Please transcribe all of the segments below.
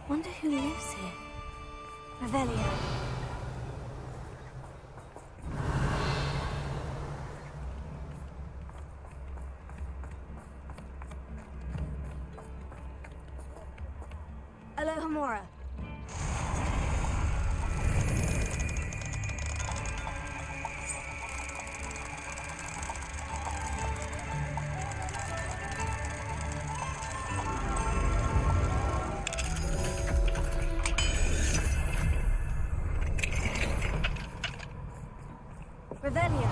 Wonder who lives here. Revelio. Alohomora. Revelio.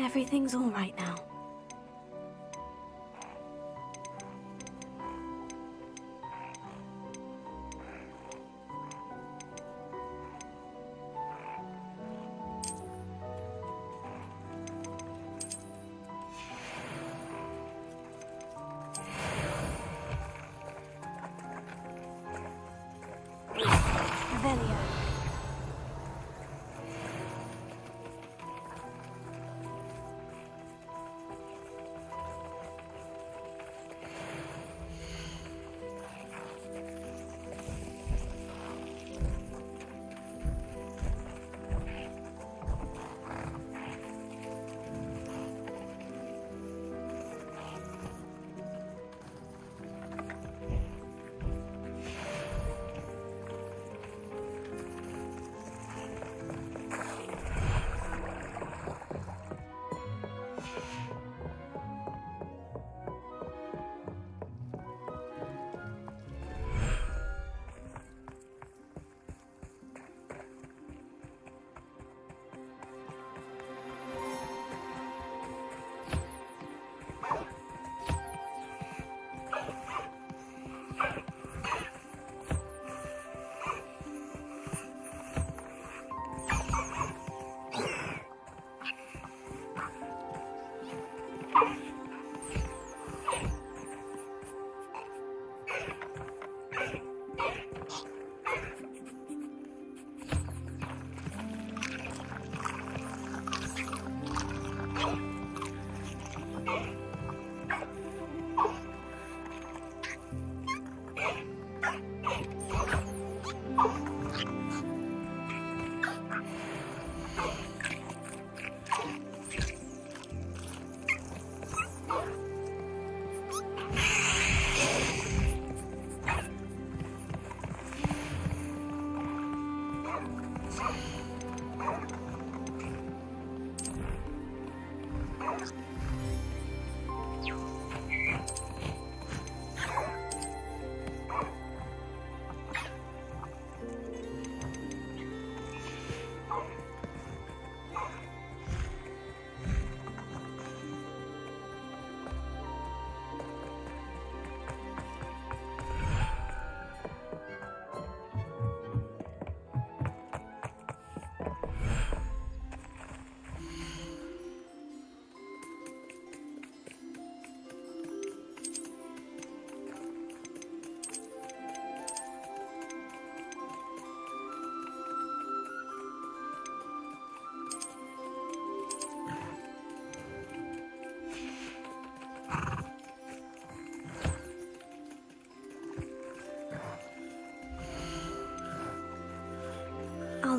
Everything's all right now. Revelio.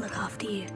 look after you.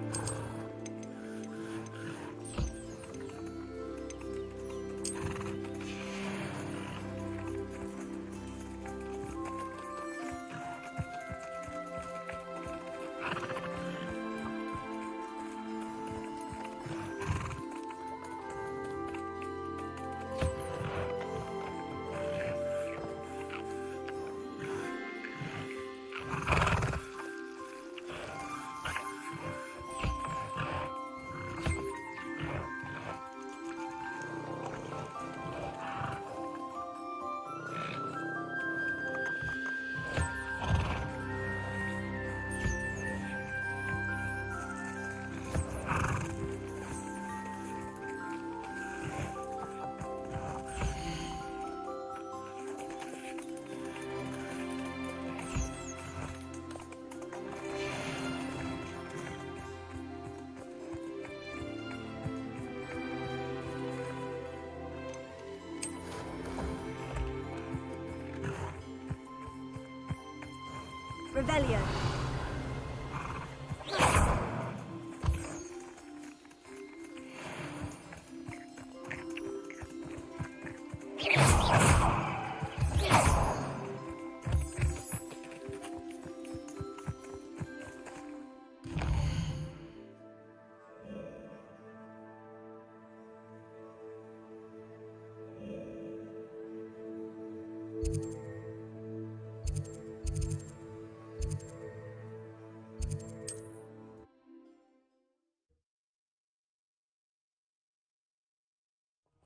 Revelio.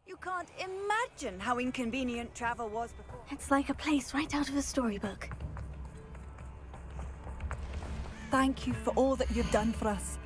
You can't imagine how inconvenient travel was before. It's like a place right out of a storybook. Thank you for all that you've done for us.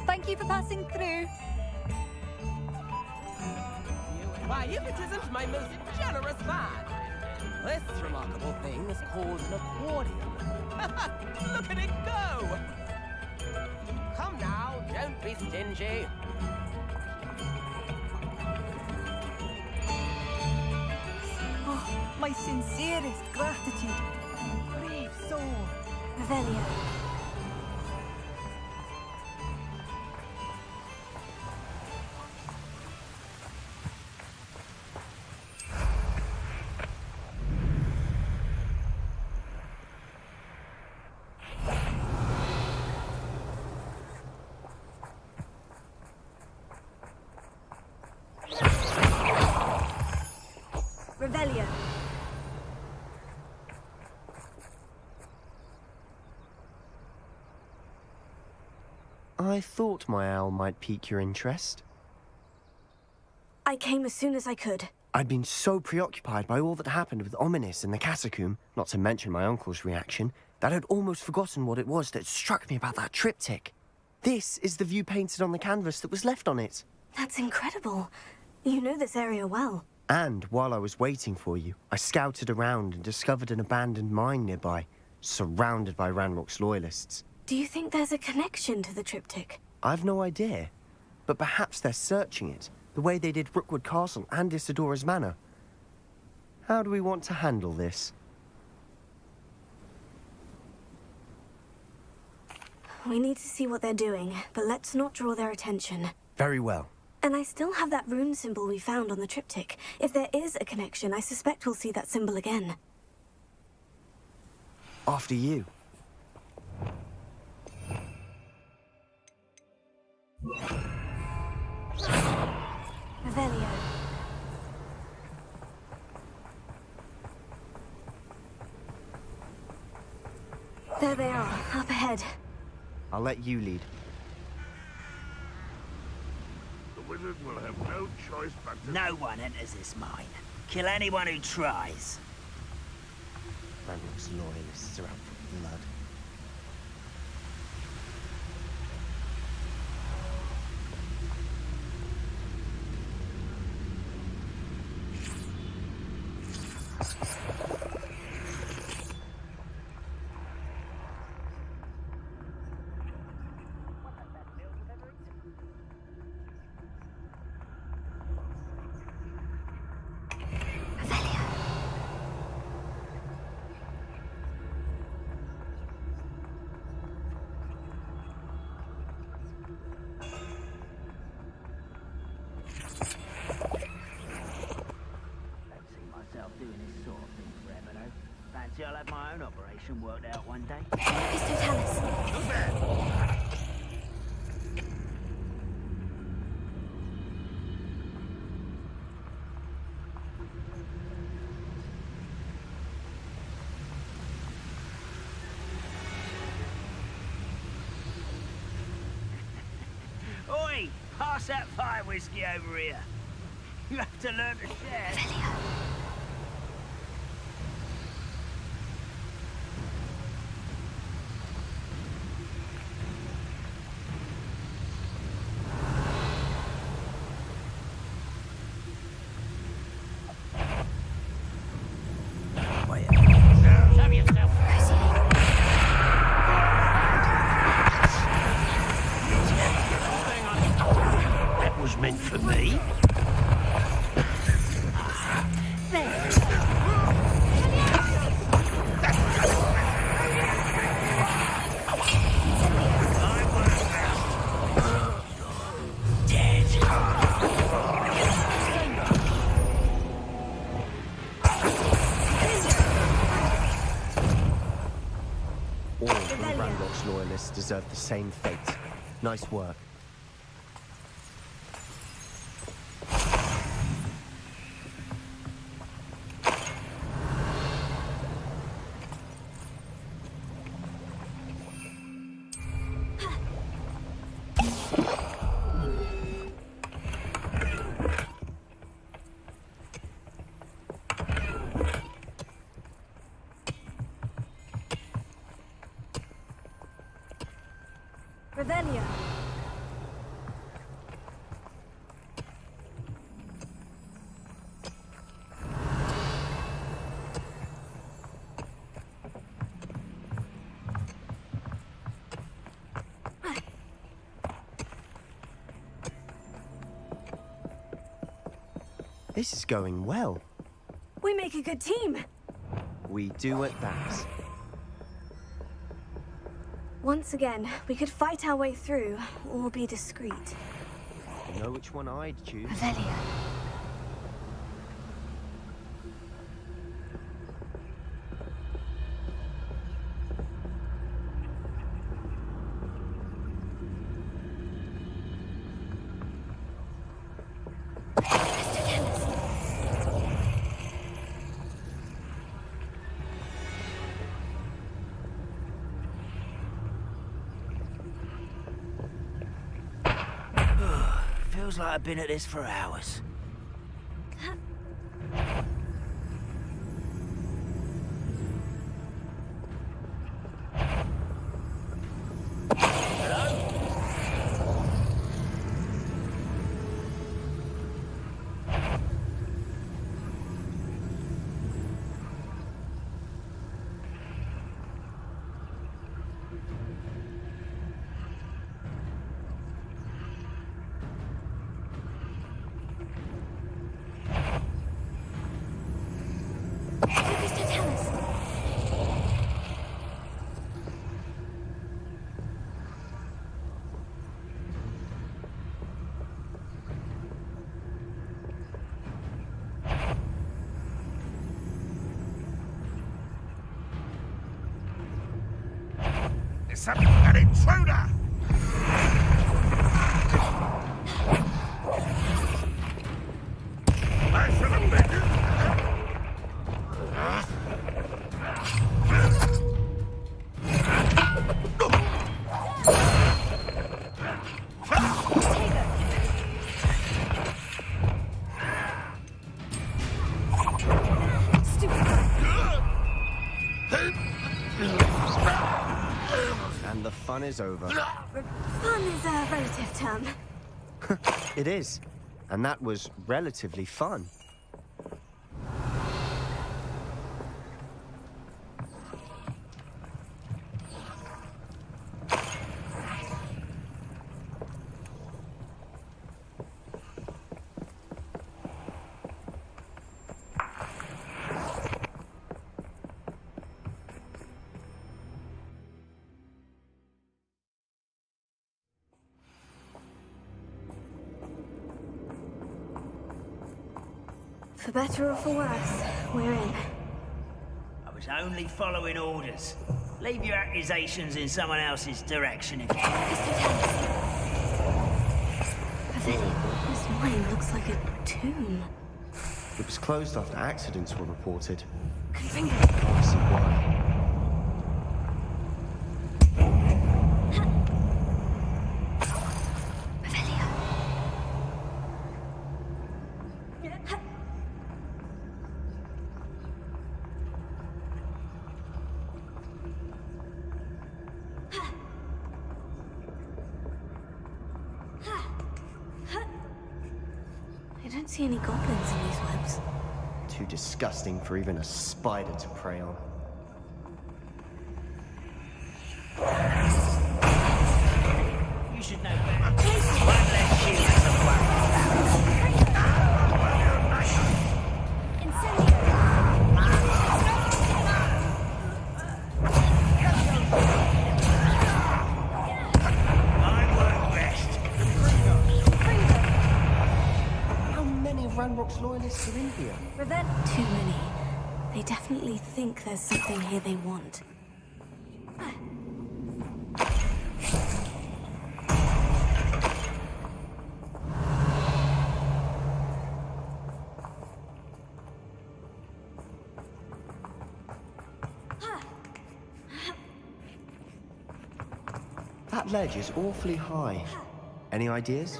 Thank you for passing through. Why, if it isn't my most generous man! This remarkable thing is called an aquarium. Look at it go! Come now, don't be stingy. Oh, my sincerest gratitude. Brave soul. Revelio. Revelio. I thought my owl might pique your interest. I came as soon as I could. I'd been so preoccupied by all that happened with Ominis in the catacomb, not to mention my uncle's reaction, that I'd almost forgotten what it was that struck me about that triptych. This is the view painted on the canvas that was left on it. That's incredible. You know this area well. And while I was waiting for you, I scouted around and discovered an abandoned mine nearby, surrounded by Ranrock's loyalists. Do you think there's a connection to the triptych? I've no idea, but perhaps they're searching it, the way they did Brookwood Castle and Isidora's Manor. How do we want to handle this? We need to see what they're doing, but let's not draw their attention. Very well. And I still have that rune symbol we found on the triptych. If there is a connection, I suspect we'll see that symbol again. After you. Revelio. There they are, up ahead. I'll let you lead. The wizard will have no choice but to... No one enters this mine. Kill anyone who tries. Ranrock's loyalists are out for blood. I'll have my own operation worked out one day. Mr. Tallis. Oi! Pass that fire whiskey over here. You have to learn to share. Meant for me. All of Ranrock's loyalists deserve the same fate. Nice work. Revelio. This is going well. We make a good team. We do at that. Once again, we could fight our way through, or be discreet. You know which one I'd choose? Revelio. Feels like I've been at this for hours. It's an intruder! I should have been. fun is over. Fun is a relative term. It is. And that was relatively fun. For better or for worse, we're in. I was only following orders. Leave your accusations in someone else's direction again. This mine looks like a tomb. It was closed after accidents were reported. Confringo. I see why. I don't see any goblins in these webs. Too disgusting for even a spider to prey on. You should know better. One less shield to worry Ranrock's loyalists are in here. Prevent too many. They definitely think there's something here they want. That ledge is awfully high. Any ideas?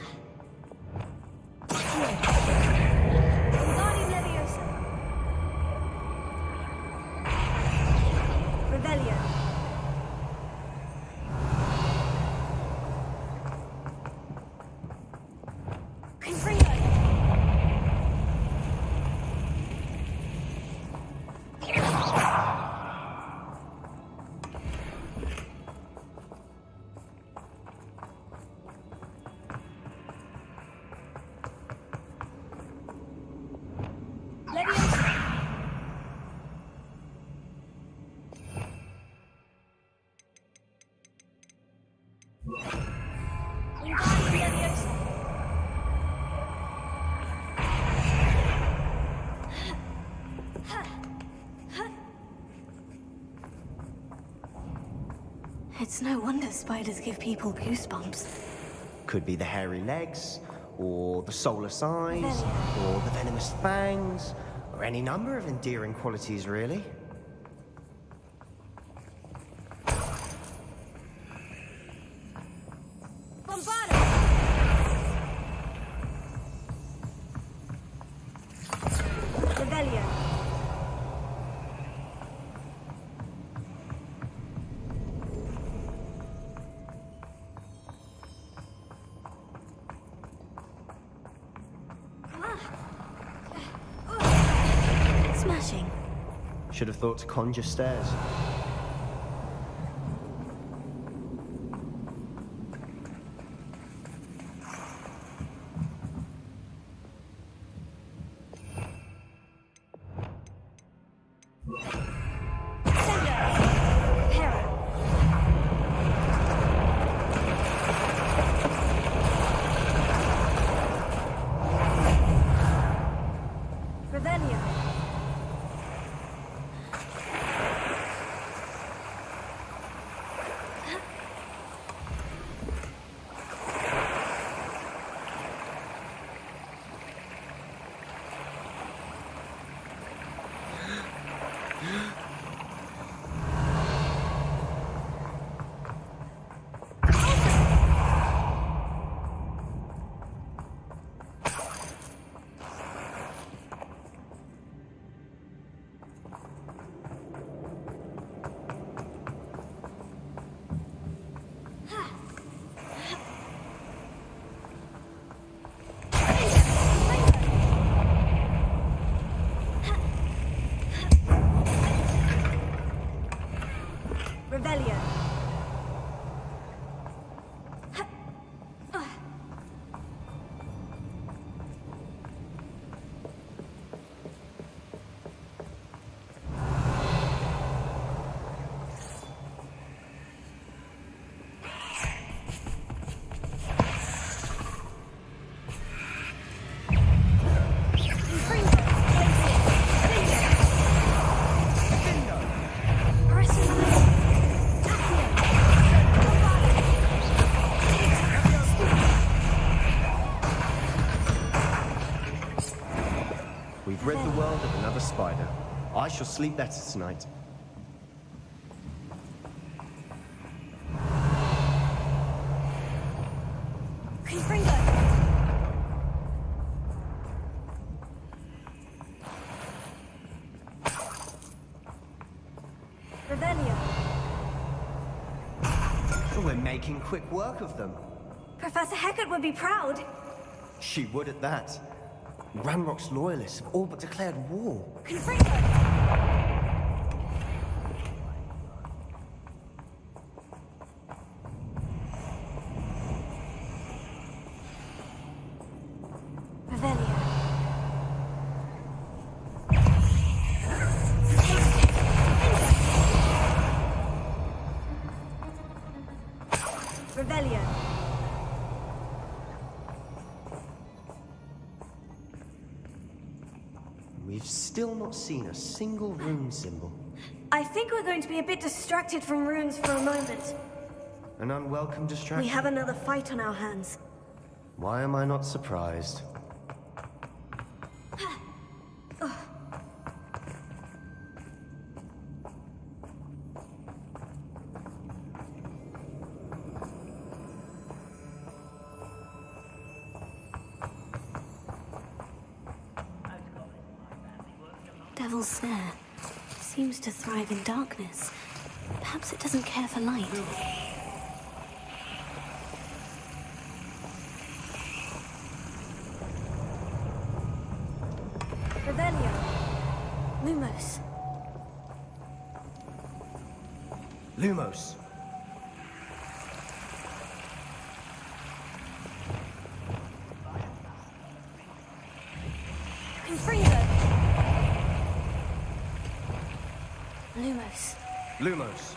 It's no wonder spiders give people goosebumps. Could be the hairy legs, or the solar size, or the venomous fangs, or any number of endearing qualities, really. Smashing. Should have thought to conjure stairs. of another spider. I shall sleep better tonight. Confringo! Revelio. We're making quick work of them. Professor Hecat would be proud. She would at that. Ranrock's loyalists have all but declared war. Confringo! Revelio. Revelio. We've still not seen a single rune symbol. I think we're going to be a bit distracted from runes for a moment. An unwelcome distraction. We have another fight on our hands. Why am I not surprised? Devil's Snare seems to thrive in darkness. Perhaps it doesn't care for light. Revelio. Lumos. Lumos. Confringo. Lumos. Lumos.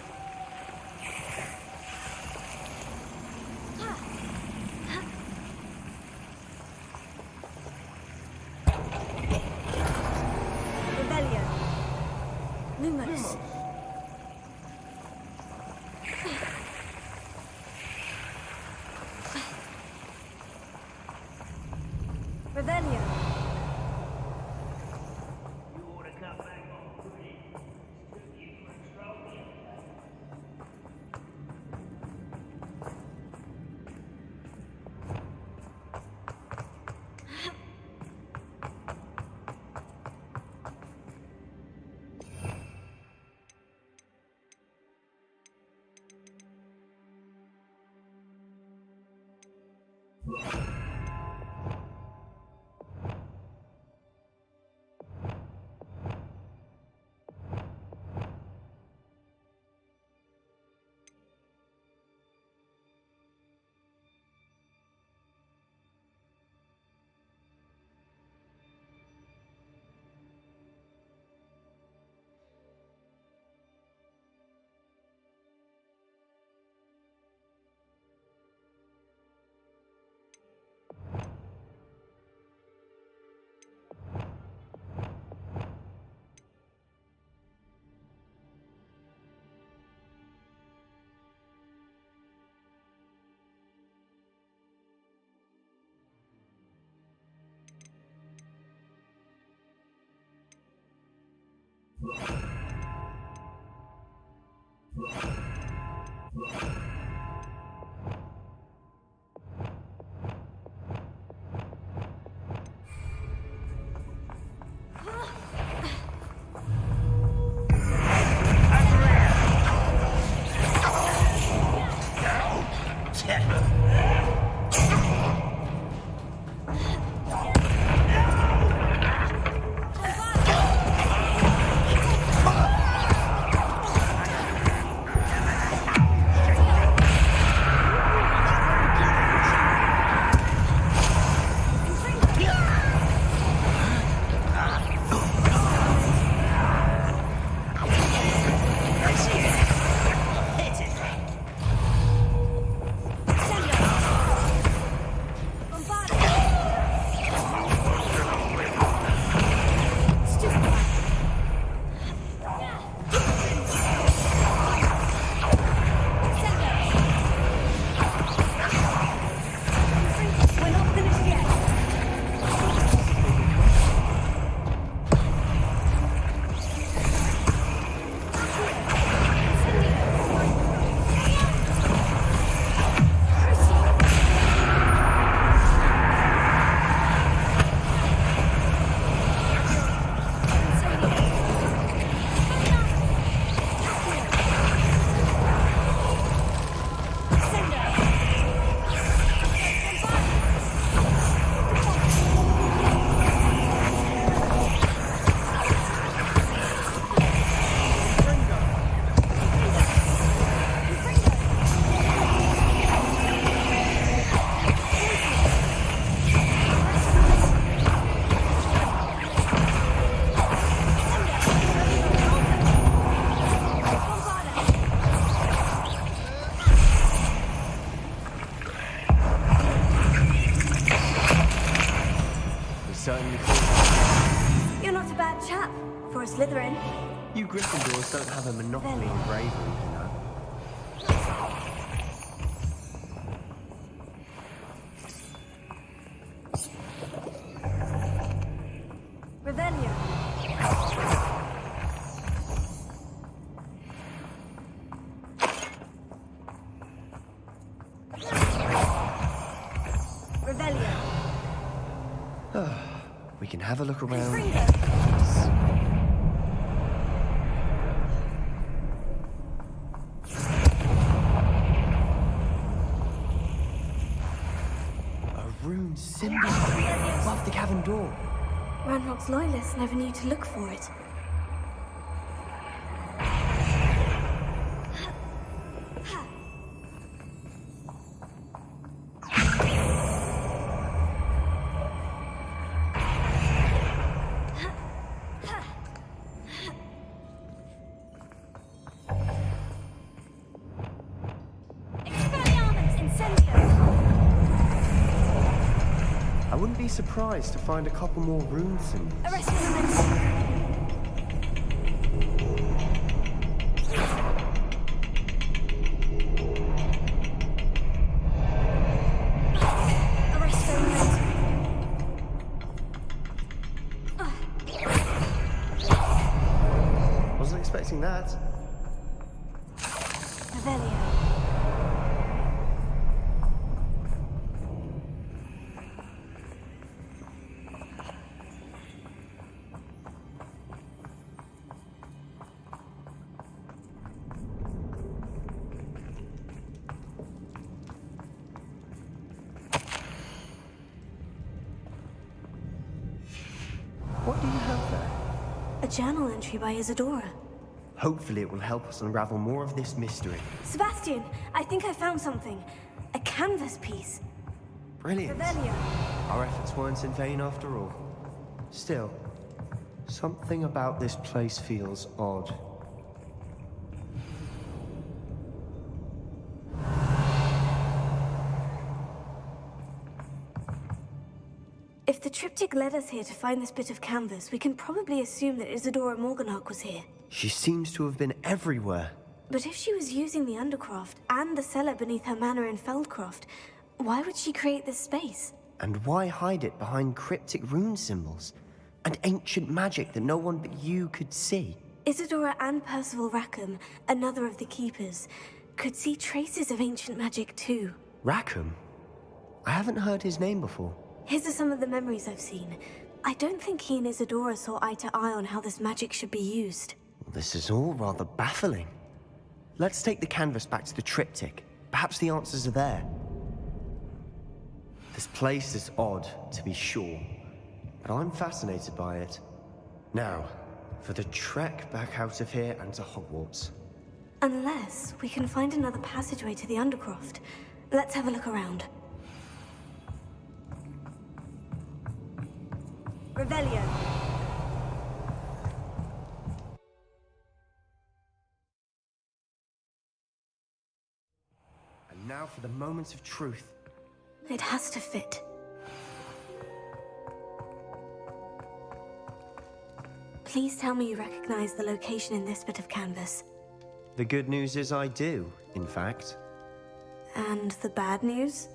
Revelio. Lumos. Revelio. chap for a Slytherin. You Gryffindors don't have a monopoly in bravery, you know. Revelio. Revelio. We can have a look around. Fringo. A rune symbol above the cavern door. Ranrock's loyalists never knew to look for it. Expelliarmus Incendio! I wouldn't be surprised to find a couple more rune symbols. Arresting momentum. Arresting momentum. Wasn't expecting that. Revelio. What do you have there? A journal entry by Isadora. Hopefully it will help us unravel more of this mystery. Sebastian, I think I found something. A canvas piece. Brilliant. Revelio. Our efforts weren't in vain after all. Still, something about this place feels odd. If the triptych led us here to find this bit of canvas, we can probably assume that Isadora Morganach was here. She seems to have been everywhere. But if she was using the Undercroft and the cellar beneath her manor in Feldcroft, why would she create this space? And why hide it behind cryptic rune symbols? And ancient magic that no one but you could see? Isadora and Percival Rackham, another of the Keepers, could see traces of ancient magic too. Rackham? I haven't heard his name before. His are some of the memories I've seen. I don't think he and Isadora saw eye to eye on how this magic should be used. This is all rather baffling. Let's take the canvas back to the triptych. Perhaps the answers are there. This place is odd, to be sure, but I'm fascinated by it. Now, for the trek back out of here and to Hogwarts. Unless we can find another passageway to the Undercroft. Let's have a look around. Revelio. And now for the moments of truth. It has to fit. Please tell me you recognize the location in this bit of canvas. The good news is I do, in fact. And the bad news?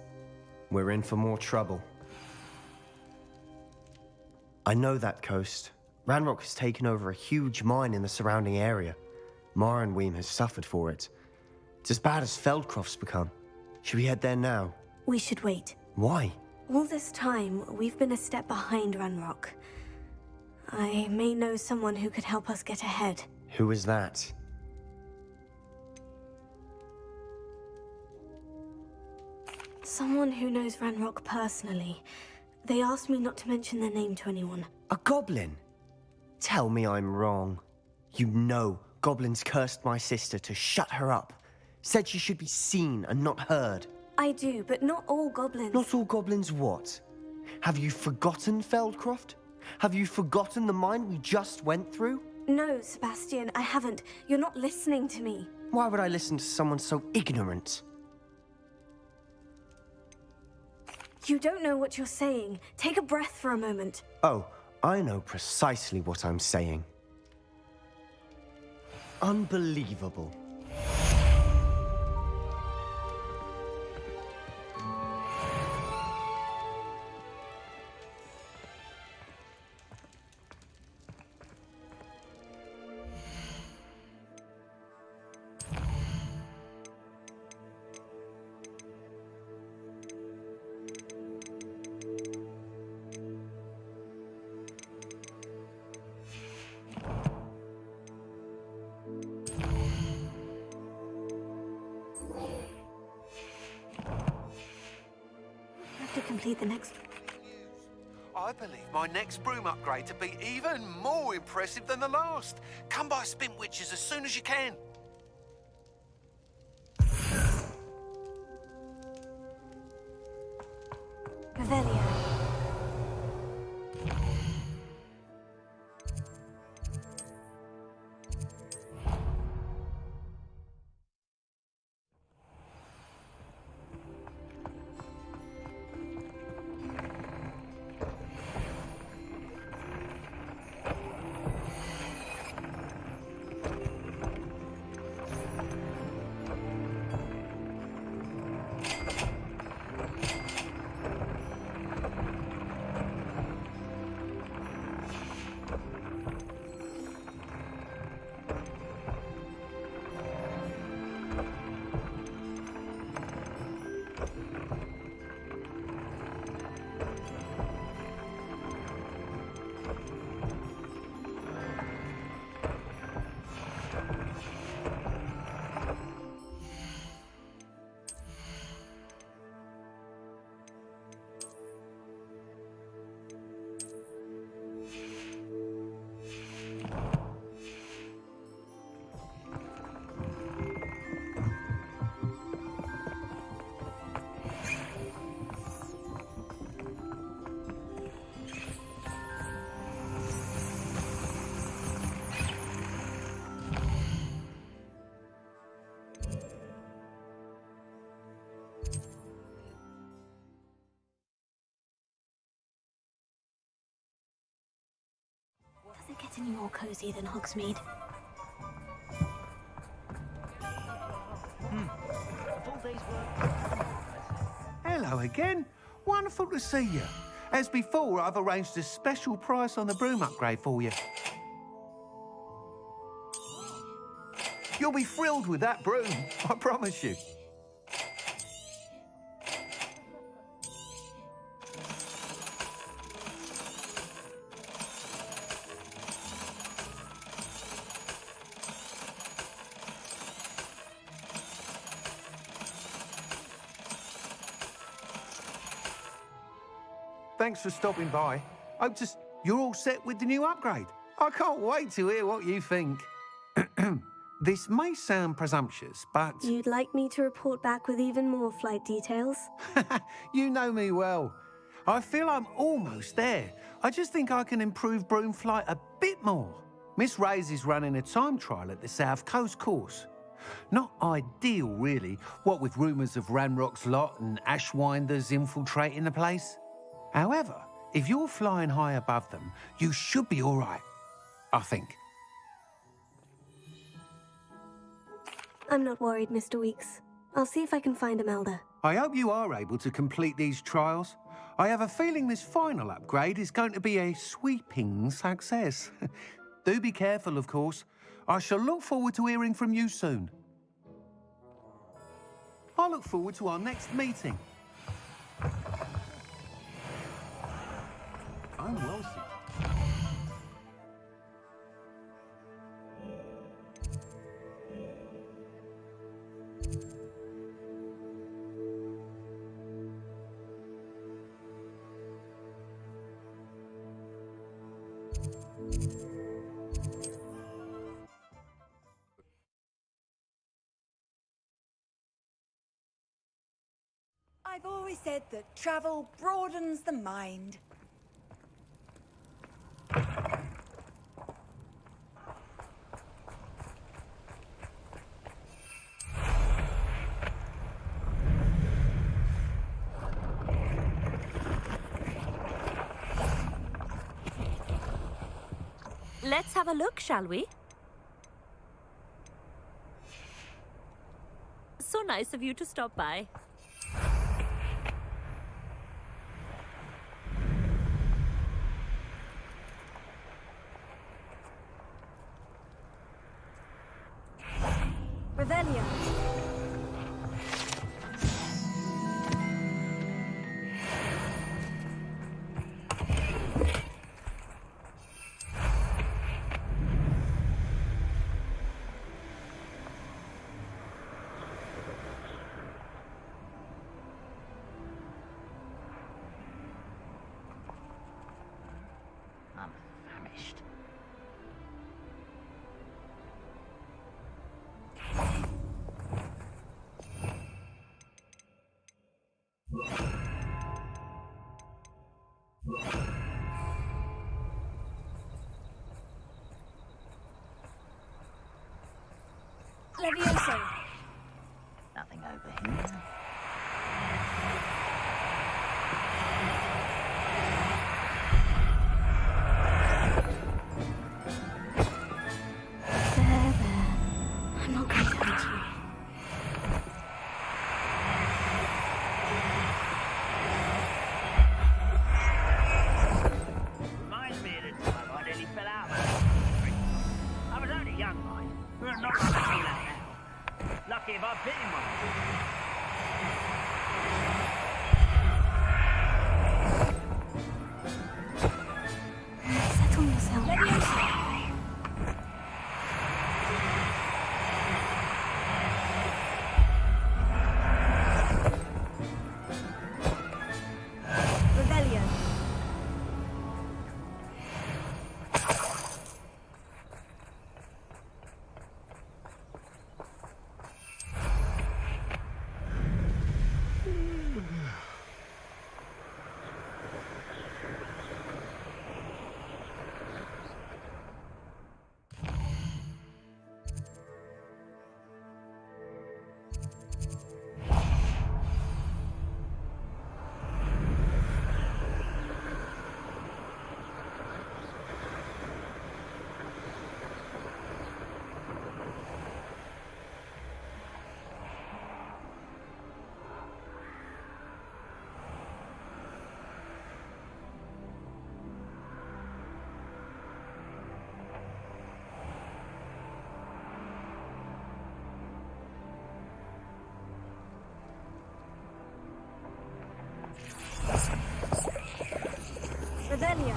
We're in for more trouble. I know that coast. Ranrock has taken over a huge mine in the surrounding area. Marrenweem has suffered for it. It's as bad as Feldcroft's become. Should we head there now? We should wait. Why? All this time, we've been a step behind Ranrock. I may know someone who could help us get ahead. Who is that? Someone who knows Ranrock personally. They asked me not to mention their name to anyone. A goblin? Tell me I'm wrong. You know goblins cursed my sister to shut her up. Said she should be seen and not heard. I do, but not all goblins. Not all goblins what? Have you forgotten Feldcroft? Have you forgotten the mine we just went through? No, Sebastian, I haven't. You're not listening to me. Why would I listen to someone so ignorant? You don't know what you're saying. Take a breath for a moment. Oh, I know precisely what I'm saying. Unbelievable. To complete the next. I believe my next broom upgrade to be even more impressive than the last. Come by Spintwitches as soon as you can. Revelio. Does it get any more cozy than Hogsmeade? Hello again. Wonderful to see you. As before, I've arranged a special price on the broom upgrade for you. You'll be thrilled with that broom, I promise you. Thanks for stopping by. You're all set with the new upgrade. I can't wait to hear what you think. This may sound presumptuous, but... You'd like me to report back with even more flight details? You know me well. I feel I'm almost there. I just think I can improve broom flight a bit more. Miss Ray's is running a time trial at the South Coast course. Not ideal, really, what with rumours of Ranrock's lot and Ashwinders infiltrating the place. However, if you're flying high above them, you should be all right, I think. I'm not worried, Mr. Weeks. I'll see if I can find Imelda. I hope you are able to complete these trials. I have a feeling this final upgrade is going to be a sweeping success. Do be careful, of course. I shall look forward to hearing from you soon. I look forward to our next meeting. I'm well suited. I've always said that travel broadens the mind. Let's have a look, shall we? So nice of you to stop by. Revelio. I'm famished. Levioso. Nothing over here. There. I'm not going to hurt you. Reminds me of the time I nearly fell out. I was only young, mind. But not like I feel that now. Lucky if I bit him one. Settle yourself. Levioso. Revelio. Revelio.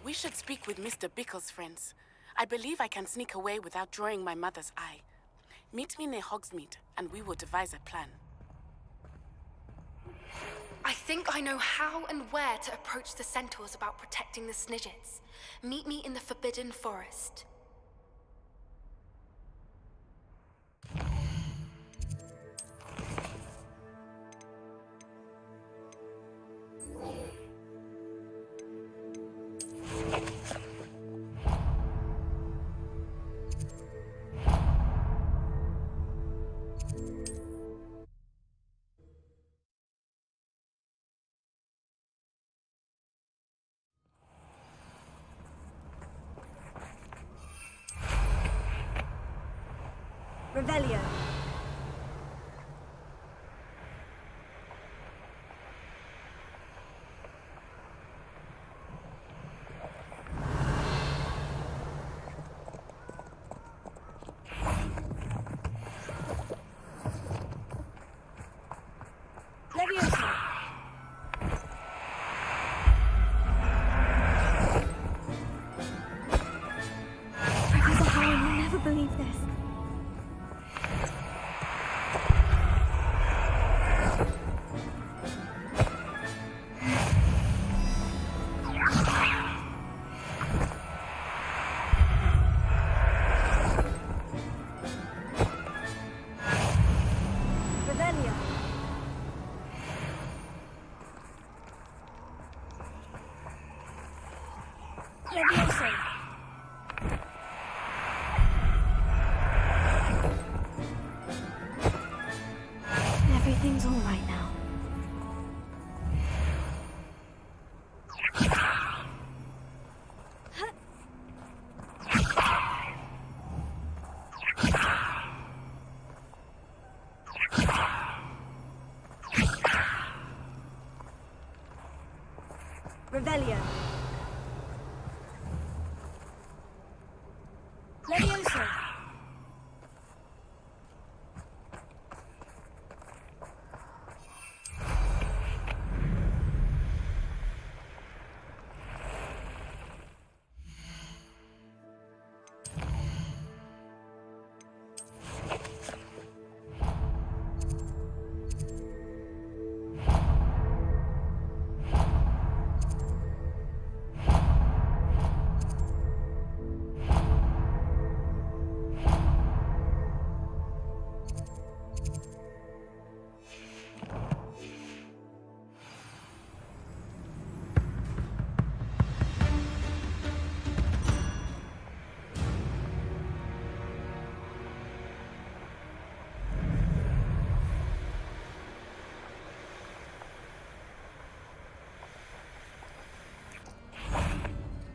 We should speak with Mr. Bickle's friends. I believe I can sneak away without drawing my mother's eye. Meet me near Hogsmeade, and we will devise a plan. I think I know how and where to approach the centaurs about protecting the Snidgets. Meet me in the Forbidden Forest. Revelio. Leviosa. Professor Howard will never believe this. Revelio. Leviosa. Everything's all right now. Revelio. Leviosa.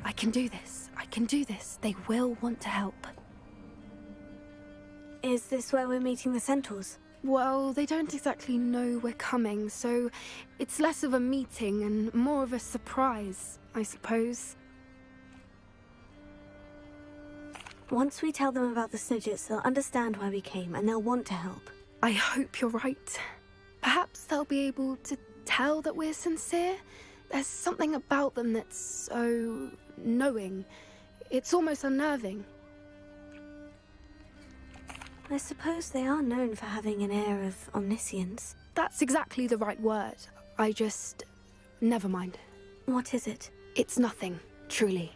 I can do this. I can do this. They will want to help. Is this where we're meeting the centaurs? Well, they don't exactly know we're coming, so it's less of a meeting and more of a surprise, I suppose. Once we tell them about the Snidgets, they'll understand why we came and they'll want to help. I hope you're right. Perhaps they'll be able to tell that we're sincere. There's something about them that's so knowing. It's almost unnerving. I suppose they are known for having an air of omniscience. That's exactly the right word. I just... never mind. What is it? It's nothing, truly.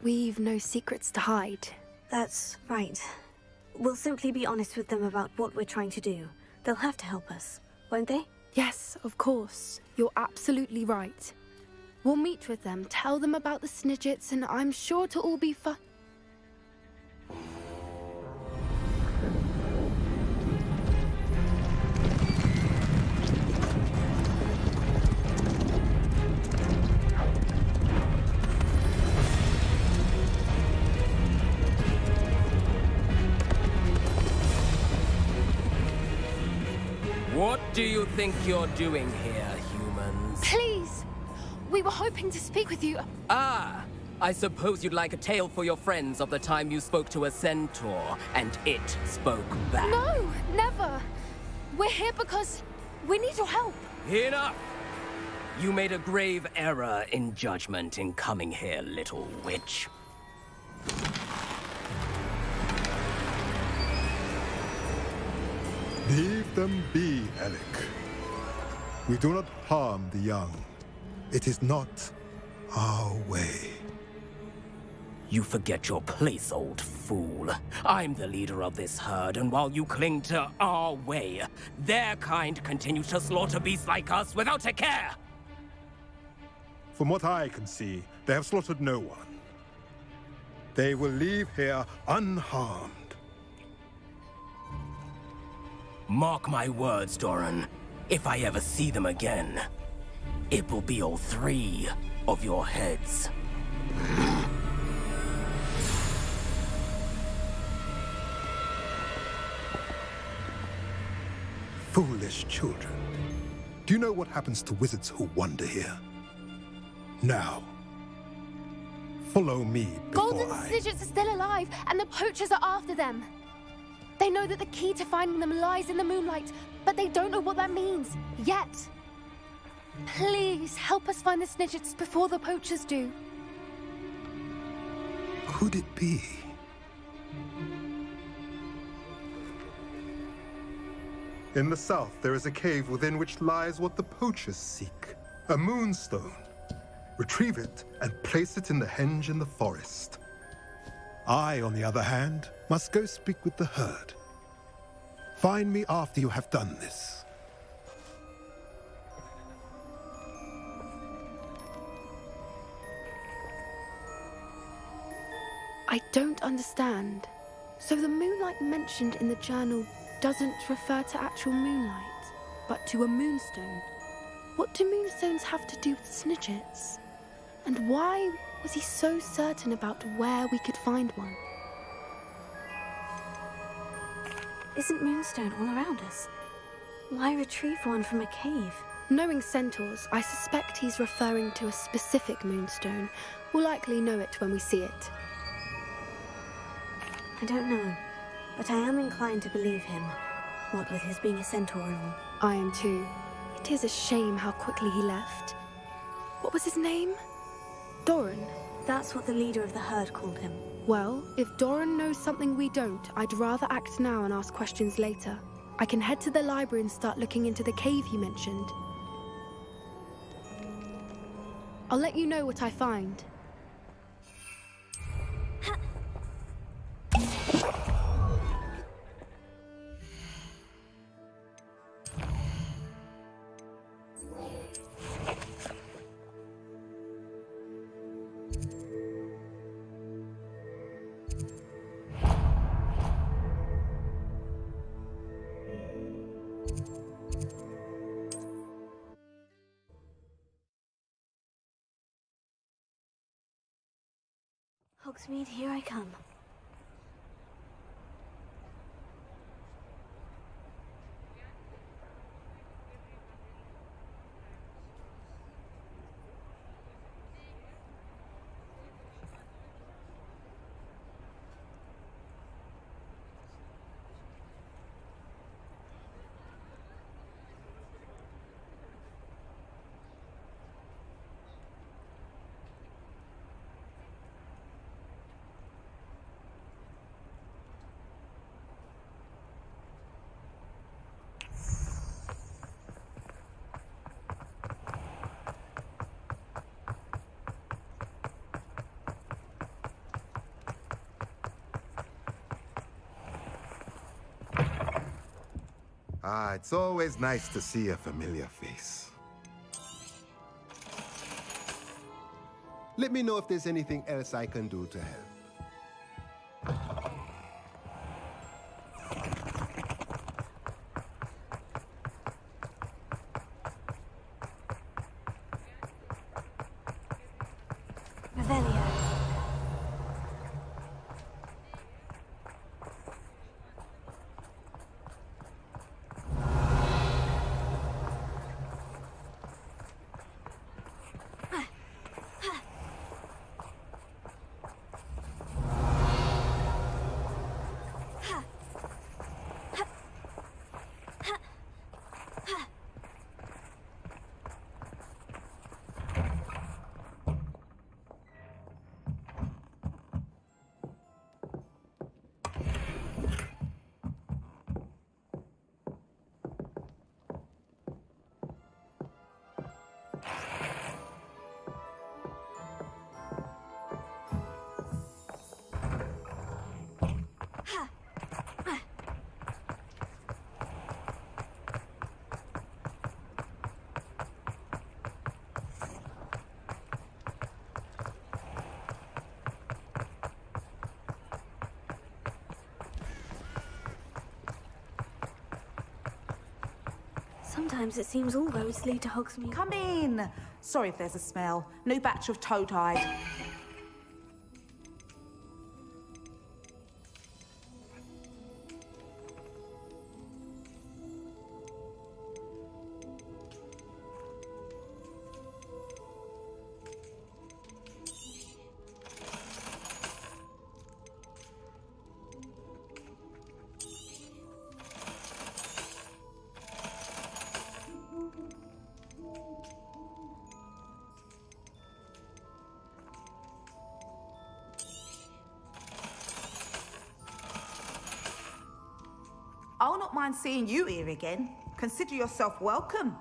We've no secrets to hide. That's right. We'll simply be honest with them about what we're trying to do. They'll have to help us, won't they? Yes, of course. You're absolutely right. We'll meet with them, tell them about the Snidgets, and I'm sure to all be fun. What do you think you're doing here, humans? Please, We were hoping to speak with you. Ah, I suppose you'd like a tale for your friends of the time you spoke to a centaur, and it spoke back. No, never. We're here because we need your help. Enough! You made a grave error in judgment in coming here, little witch. Leave them be, Alec. We do not harm the young. It is not our way. You forget your place, old fool. I'm the leader of this herd, and while you cling to our way, their kind continue to slaughter beasts like us without a care! From what I can see, they have slaughtered no one. They will leave here unharmed. Mark my words, Doran. If I ever see them again, it will be all 3 of your heads. Foolish children. Do you know what happens to wizards who wander here? Now, follow me before Golden Snidgets are still alive, and the poachers are after them. They know that the key to finding them lies in the moonlight, but they don't know what that means, yet. Please, help us find the Snidgets before the poachers do. Could it be? In the south, there is a cave within which lies what the poachers seek. A moonstone. Retrieve it and place it in the henge in the forest. I, on the other hand, must go speak with the herd. Find me after you have done this. I don't understand. So the moonlight mentioned in the journal doesn't refer to actual moonlight, but to a moonstone. What do moonstones have to do with Snidgets? And why was he so certain about where we could find one? Isn't Moonstone all around us? Why retrieve one from a cave? Knowing centaurs, I suspect he's referring to a specific moonstone. We'll likely know it when we see it. I don't know, but I am inclined to believe him, what with his being a centaur and all. I am too. It is a shame how quickly he left. What was his name? Doran. That's what the leader of the herd called him. Well, if Doran knows something we don't, I'd rather act now and ask questions later. I can head to the library and start looking into the cave you mentioned. I'll let you know what I find. Hogsmeade, here I come. Ah, it's always nice to see a familiar face. Let me know if there's anything else I can do to help. Revelio. sometimes it seems all roads lead to Hogsmeade. Come in. Sorry if there's a smell. New batch of toad-hide. I'll not mind seeing you here again. Consider yourself welcome.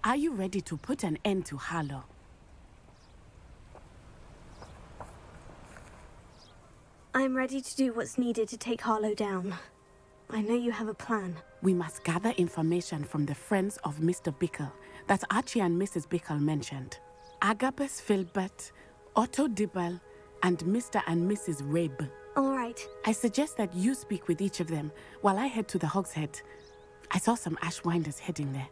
Are you ready to put an end to Harlow? I'm ready to do what's needed to take Harlow down. I know you have a plan. We must gather information from the friends of Mr. Bickle that Archie and Mrs. Bickle mentioned. Agabus Filbert, Otto Dibble, and Mr. and Mrs. Rabe. All right. I suggest that you speak with each of them while I head to the Hogshead. I saw some Ashwinders heading there.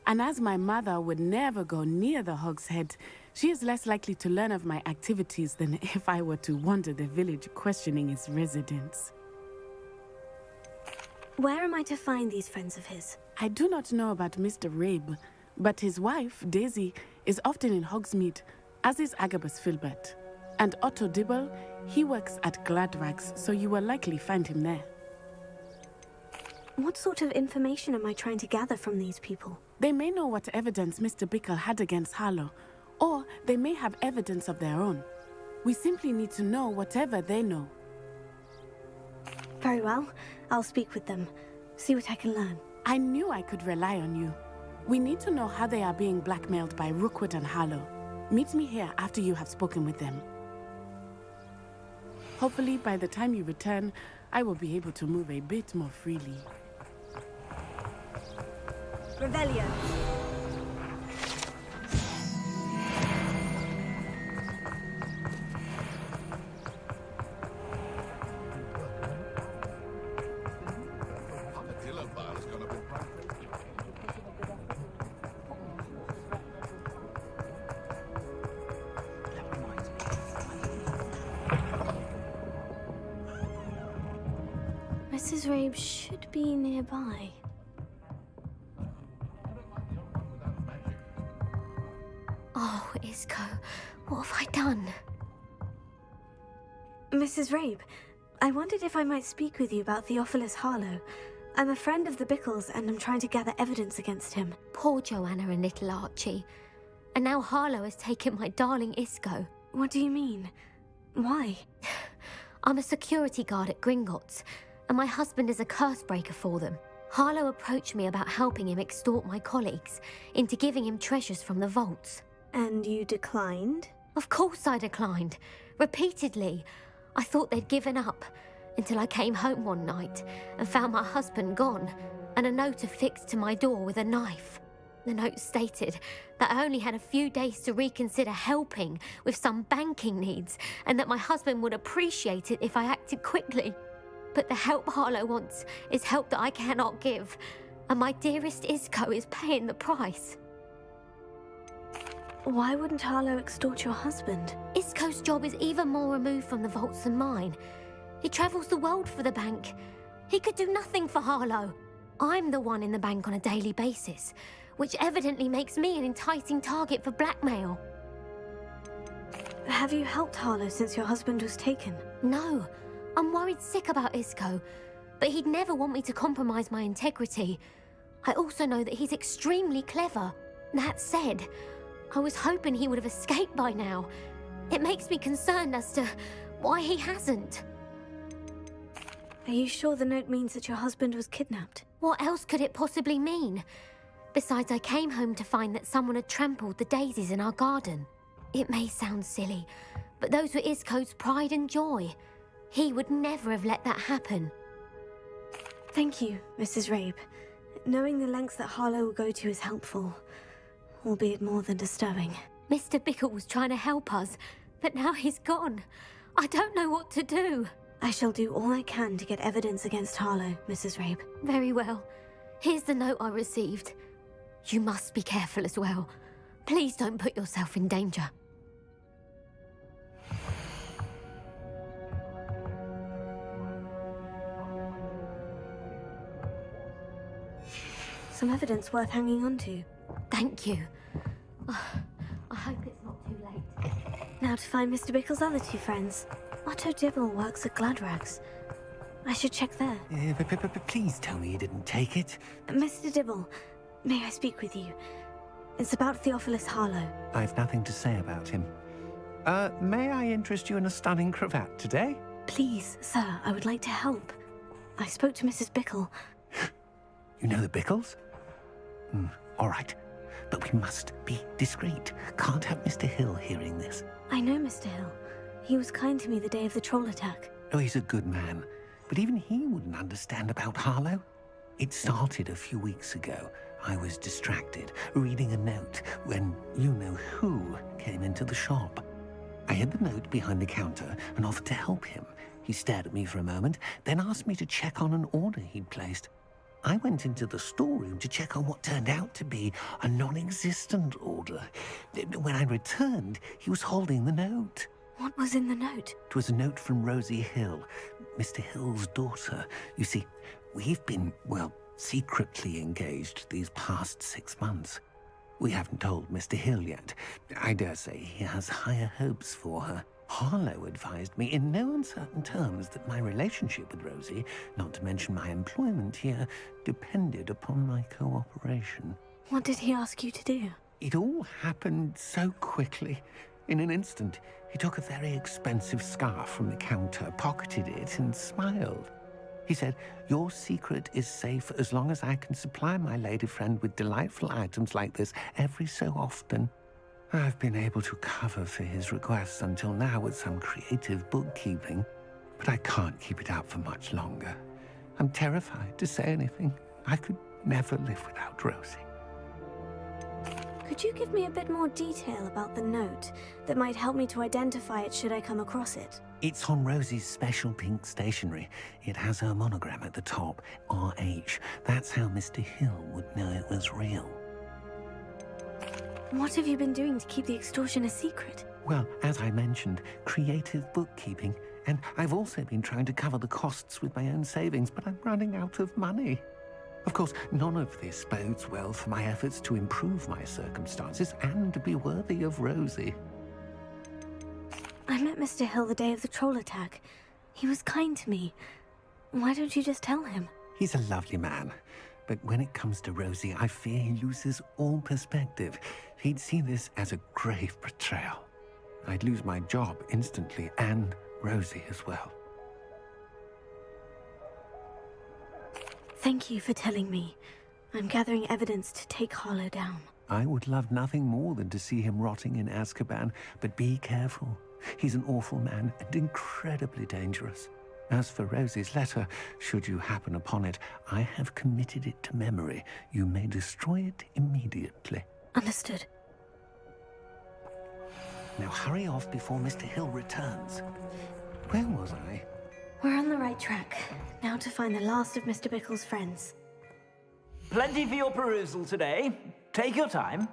And as my mother would never go near the Hogshead, she is less likely to learn of my activities than if I were to wander the village questioning its residents. Where am I to find these friends of his? I do not know about Mr. Rabe, but his wife, Daisy, is often in Hogsmeade, as is Agabus Filbert. And Otto Dibble, he works at Gladrags, so you will likely find him there. What sort of information am I trying to gather from these people? They may know what evidence Mr. Bickle had against Harlow, or they may have evidence of their own. We simply need to know whatever they know. Very well. I'll speak with them. See what I can learn. I knew I could rely on you. We need to know how they are being blackmailed by Rookwood and Harlow. Meet me here after you have spoken with them. Hopefully, by the time you return, I will be able to move a bit more freely. Revelio. Mrs. Rabe should be nearby. Oh, Isco, what have I done? Mrs. Rabe, I wondered if I might speak with you about Theophilus Harlow. I'm a friend of the Bickles and I'm trying to gather evidence against him. Poor Joanna and little Archie. And now Harlow has taken my darling Isco. What do you mean? Why? I'm a security guard at Gringotts, and my husband is a curse breaker for them. Harlow approached me about helping him extort my colleagues into giving him treasures from the vaults. And you declined? Of course I declined. Repeatedly. I thought they'd given up, until I came home one night and found my husband gone, and a note affixed to my door with a knife. The note stated that I only had a few days to reconsider helping with some banking needs, and that my husband would appreciate it if I acted quickly. But the help Harlow wants is help that I cannot give, and my dearest Isco is paying the price. Why wouldn't Harlow extort your husband? Isco's job is even more removed from the vaults than mine. He travels the world for the bank. He could do nothing for Harlow. I'm the one in the bank on a daily basis, which evidently makes me an enticing target for blackmail. Have you helped Harlow since your husband was taken? No. I'm worried sick about Isco, but he'd never want me to compromise my integrity. I also know that he's extremely clever. That said, I was hoping he would have escaped by now. It makes me concerned as to why he hasn't. Are you sure the note means that your husband was kidnapped? What else could it possibly mean? Besides, I came home to find that someone had trampled the daisies in our garden. It may sound silly, but those were Isco's pride and joy. He would never have let that happen. Thank you, Mrs. Rabe. Knowing the lengths that Harlow will go to is helpful, albeit more than disturbing. Mr. Bickle was trying to help us, but now he's gone. I don't know what to do. I shall do all I can to get evidence against Harlow, Mrs. Rabe. Very well. Here's the note I received. You must be careful as well. Please don't put yourself in danger. Some evidence worth hanging on to. Thank you. I hope it's not too late. Now to find Mr. Bickle's other two friends. Otto Dibble works at Gladrags. I should check there. Please tell me you didn't take it. Mr. Dibble, may I speak with you? It's about Theophilus Harlow. I've nothing to say about him. May I interest you in a stunning cravat today? Please, sir, I would like to help. I spoke to Mrs. Bickle. You know the Bickles? All right. But we must be discreet. Can't have Mr. Hill hearing this. I know Mr. Hill. He was kind to me the day of the troll attack. Oh, he's a good man. But even he wouldn't understand about Harlow. It started a few weeks ago. I was distracted, reading a note, when you-know-who came into the shop. I hid the note behind the counter and offered to help him. He stared at me for a moment, then asked me to check on an order he'd placed. I went into the storeroom to check on what turned out to be a non-existent order. When I returned, he was holding the note. What was in the note? It was a note from Rosie Hill, Mr. Hill's daughter. You see, we've been, well, secretly engaged these past 6 months. We haven't told Mr. Hill yet. I dare say he has higher hopes for her. Harlow advised me in no uncertain terms that my relationship with Rosie, not to mention my employment here, depended upon my cooperation. What did he ask you to do? It all happened so quickly. In an instant, he took a very expensive scarf from the counter, pocketed it, and smiled. He said, "Your secret is safe as long as I can supply my lady friend with delightful items like this every so often." I've been able to cover for his requests until now with some creative bookkeeping, but I can't keep it up for much longer. I'm terrified to say anything. I could never live without Rosie. Could you give me a bit more detail about the note that might help me to identify it should I come across it? It's on Rosie's special pink stationery. It has her monogram at the top, RH. That's how Mr. Hill would know it was real. What have you been doing to keep the extortion a secret? Well, as I mentioned, creative bookkeeping. And I've also been trying to cover the costs with my own savings, but I'm running out of money. Of course, none of this bodes well for my efforts to improve my circumstances and be worthy of Rosie. I met Mr. Hill the day of the troll attack. He was kind to me. Why don't you just tell him? He's a lovely man. But when it comes to Rosie, I fear he loses all perspective. He'd see this as a grave betrayal. I'd lose my job instantly, and Rosie as well. Thank you for telling me. I'm gathering evidence to take Harlow down. I would love nothing more than to see him rotting in Azkaban, but be careful. He's an awful man and incredibly dangerous. As for Rosie's letter, should you happen upon it, I have committed it to memory. You may destroy it immediately. Understood. Now hurry off before Mr. Hill returns. Where was I? We're on the right track. Now to find the last of Mr. Bickle's friends. Plenty for your perusal today. Take your time.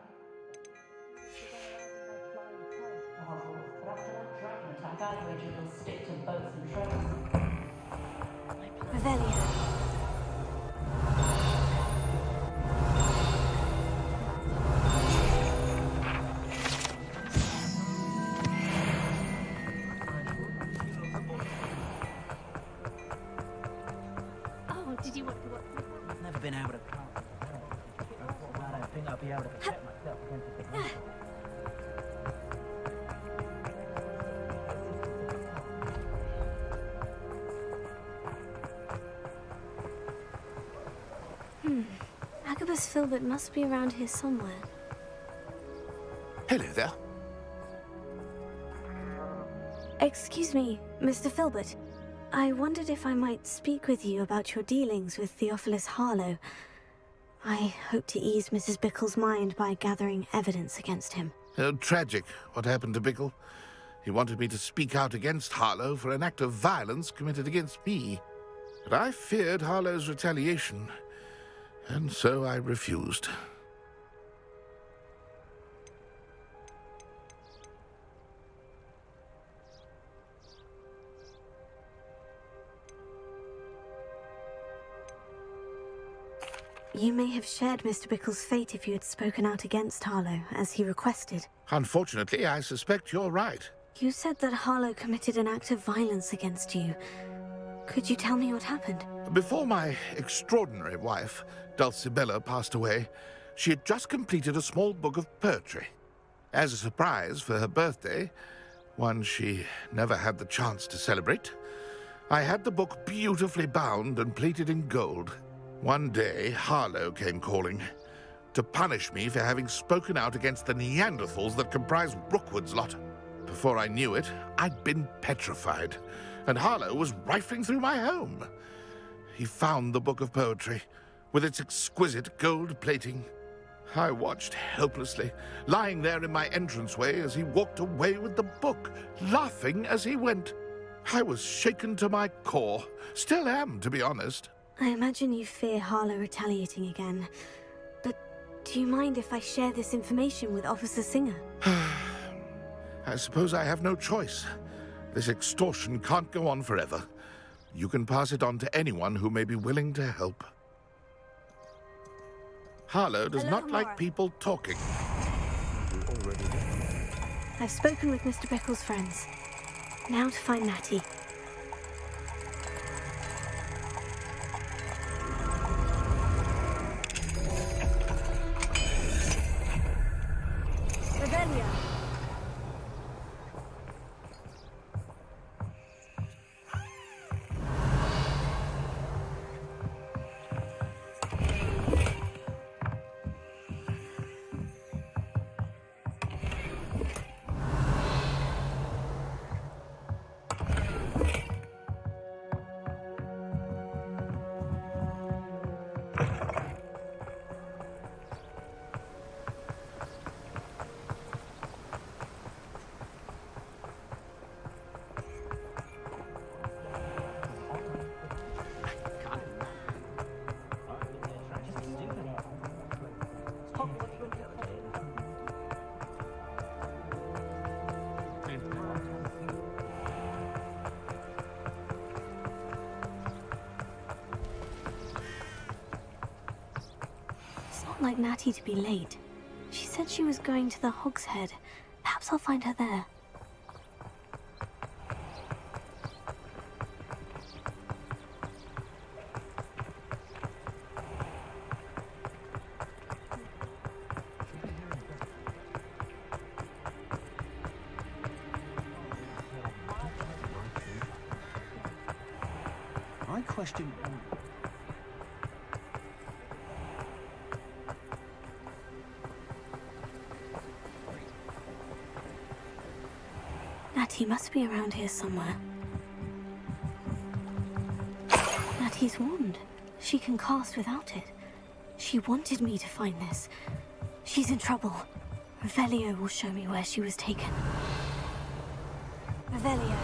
Revelio. Oh, did you want to watch? I've never been able to. I don't think I'll be able to protect myself against the Mrs. Filbert must be around here somewhere. Hello there. Excuse me, Mr. Filbert. I wondered if I might speak with you about your dealings with Theophilus Harlow. I hope to ease Mrs. Bickle's mind by gathering evidence against him. Tragic, what happened to Bickle. He wanted me to speak out against Harlow for an act of violence committed against me. But I feared Harlow's retaliation, and so I refused. You may have shared Mr. Bickle's fate if you had spoken out against Harlow, as he requested. Unfortunately, I suspect you're right. You said that Harlow committed an act of violence against you. Could you tell me what happened? Before my extraordinary wife, Dulcibella, passed away, she had just completed a small book of poetry. As a surprise for her birthday, one she never had the chance to celebrate, I had the book beautifully bound and plated in gold. One day, Harlow came calling to punish me for having spoken out against the Neanderthals that comprise Rookwood's lot. Before I knew it, I'd been petrified, and Harlow was rifling through my home. He found the book of poetry, with its exquisite gold plating. I watched helplessly, lying there in my entranceway as he walked away with the book, laughing as he went. I was shaken to my core. Still am, to be honest. I imagine you fear Harlow retaliating again. But do you mind if I share this information with Officer Singer? I suppose I have no choice. This extortion can't go on forever. You can pass it on to anyone who may be willing to help. Harlow does Hello, not like Laura. people talking. I've spoken with Mr. Bickle's friends. Now to find Natty. Revelio. It's not like Natty to be late. She said she was going to the Hog's Head. Perhaps I'll find her there. I question... Natty must be around here somewhere. Natty's wand. She can cast without it. She wanted me to find this. She's in trouble. Revelio will show me where she was taken. Revelio.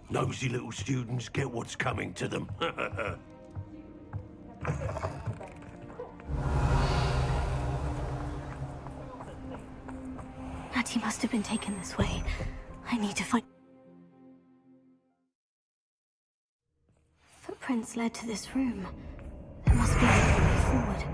Nosy little students get what's coming to them. Natty must have been taken this way. I need to find... Footprints led to this room. There must be another way forward.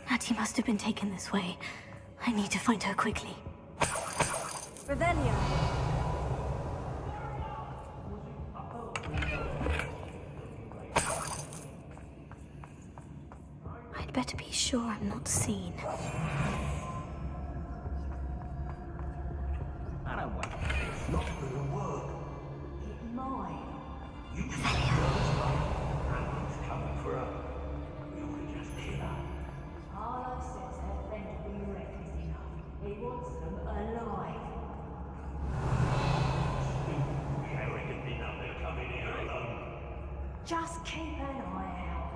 Hattie must have been taken this way. I need to find her quickly. Revelio. I'd better be sure I'm not seen. I don't want this. Not gonna work. It's mine. You coming for her. We ought to just kill her. Harlow says her friend will be reckless enough. He wants them alive. I reckon they're not gonna come in here alone. Just keep an eye out.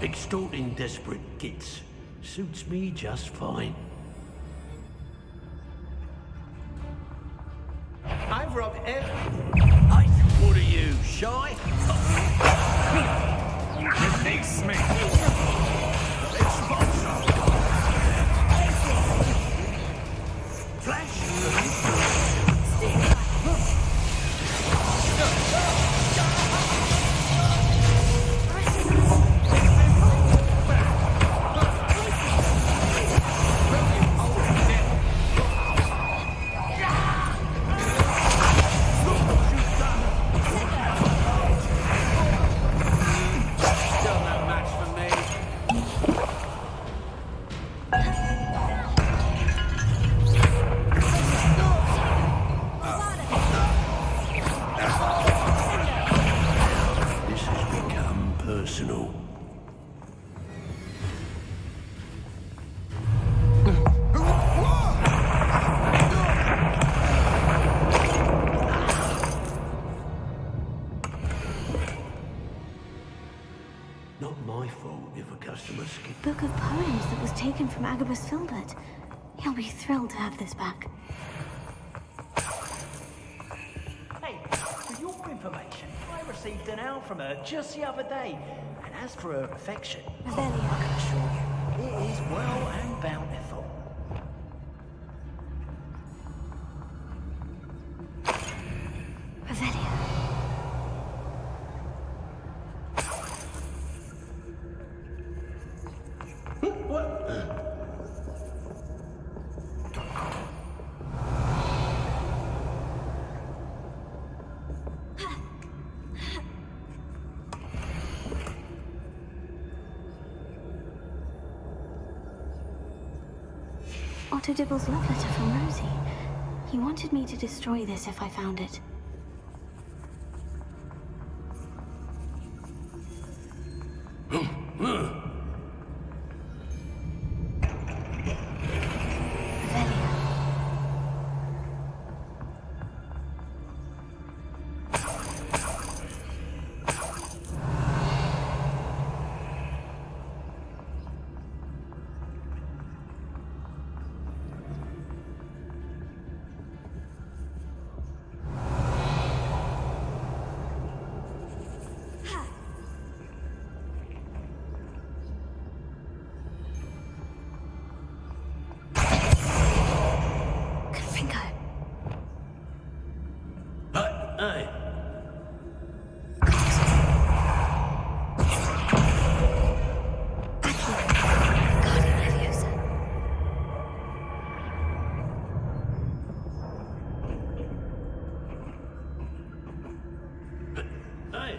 Extorting desperate gits suits me just fine. I've robbed everything. Hey, what are you, shy? It makes me. Not my fault if a customer skipped. Book of poems that was taken from Agabus Filbert. He'll be thrilled to have this back. Hey, for your information, I received an owl from her just the other day. And as for her affection, I can assure you, it is well and bountiful. Otto Dibble's love letter from Rosie. He wanted me to destroy this if I found it. Hey. Hey.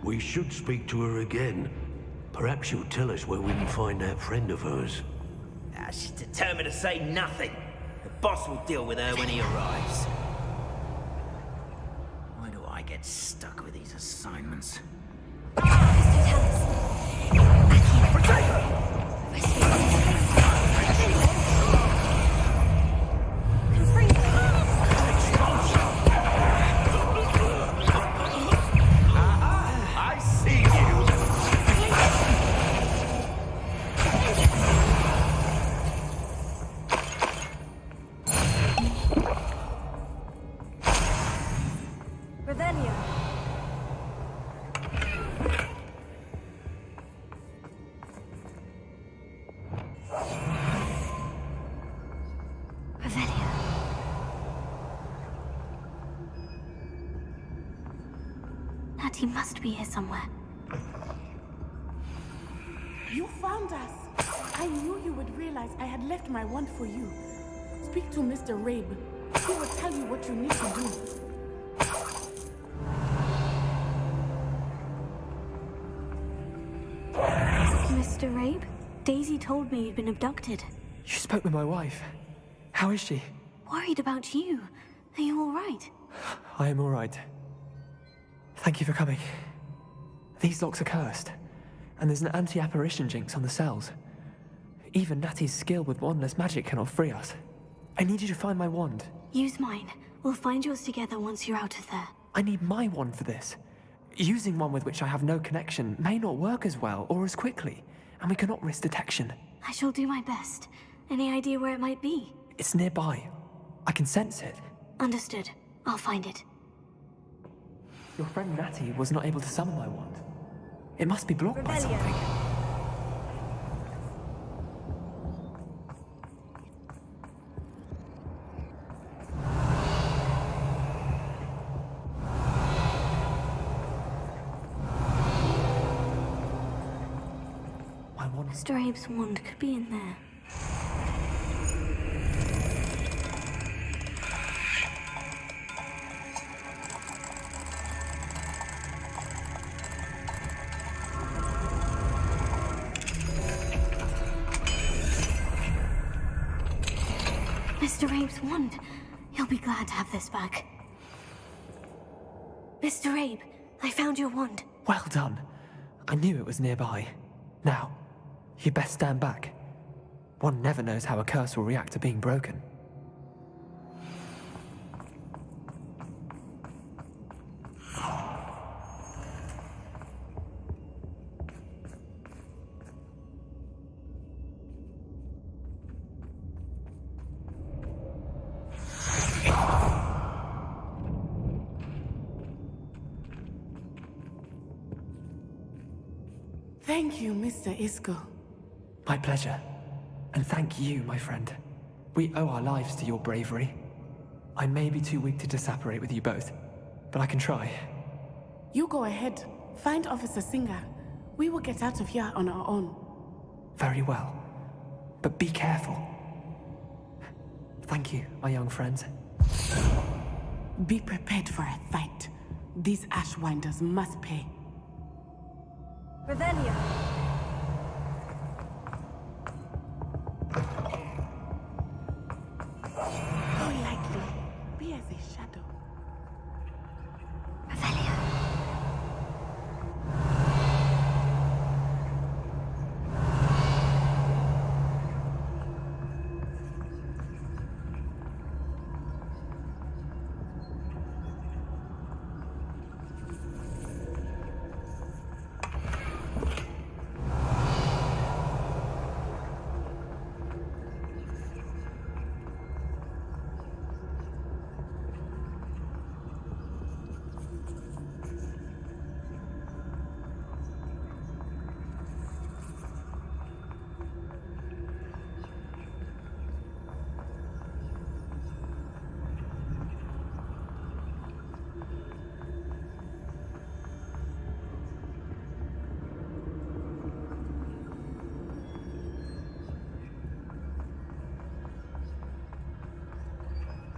We should speak to her again. Perhaps you'll tell us where we can find that friend of hers. She's determined to say nothing. The boss will deal with her when he arrives. Why do I get stuck with these assignments? I see you! Revelio. Revelio. Natty must be here somewhere. You found us! I knew you would realize I had left my wand for you. Speak to Mr. Rabe. He will tell you what you need to do. Mr. Rabe? Daisy told me you'd been abducted. You spoke with my wife. How is she? Worried about you. Are you all right? I am all right. Thank you for coming. These locks are cursed, and there's an anti-apparition jinx on the cells. Even Natty's skill with wandless magic cannot free us. I need you to find my wand. Use mine. We'll find yours together once you're out of there. I need my wand for this. Using one with which I have no connection may not work as well or as quickly, and we cannot risk detection. I shall do my best. Any idea where it might be? It's nearby. I can sense it. Understood. I'll find it. Your friend Natty was not able to summon my wand. It must be blocked by something. Mr. Abe's wand could be in there. Mr. Abe's wand. He'll be glad to have this back. Mr. Abe, I found your wand. Well done. I knew it was nearby. Now, you best stand back. One never knows how a curse will react to being broken. Thank you, Mr. Isco. My pleasure. And thank you, my friend. We owe our lives to your bravery. I may be too weak to disapparate with you both, but I can try. You go ahead. Find Officer Singer. We will get out of here on our own. Very well. But be careful. Thank you, my young friends. Be prepared for a fight. These Ashwinders must pay. Revelio. Go lightly. Be as a shadow. Revelio.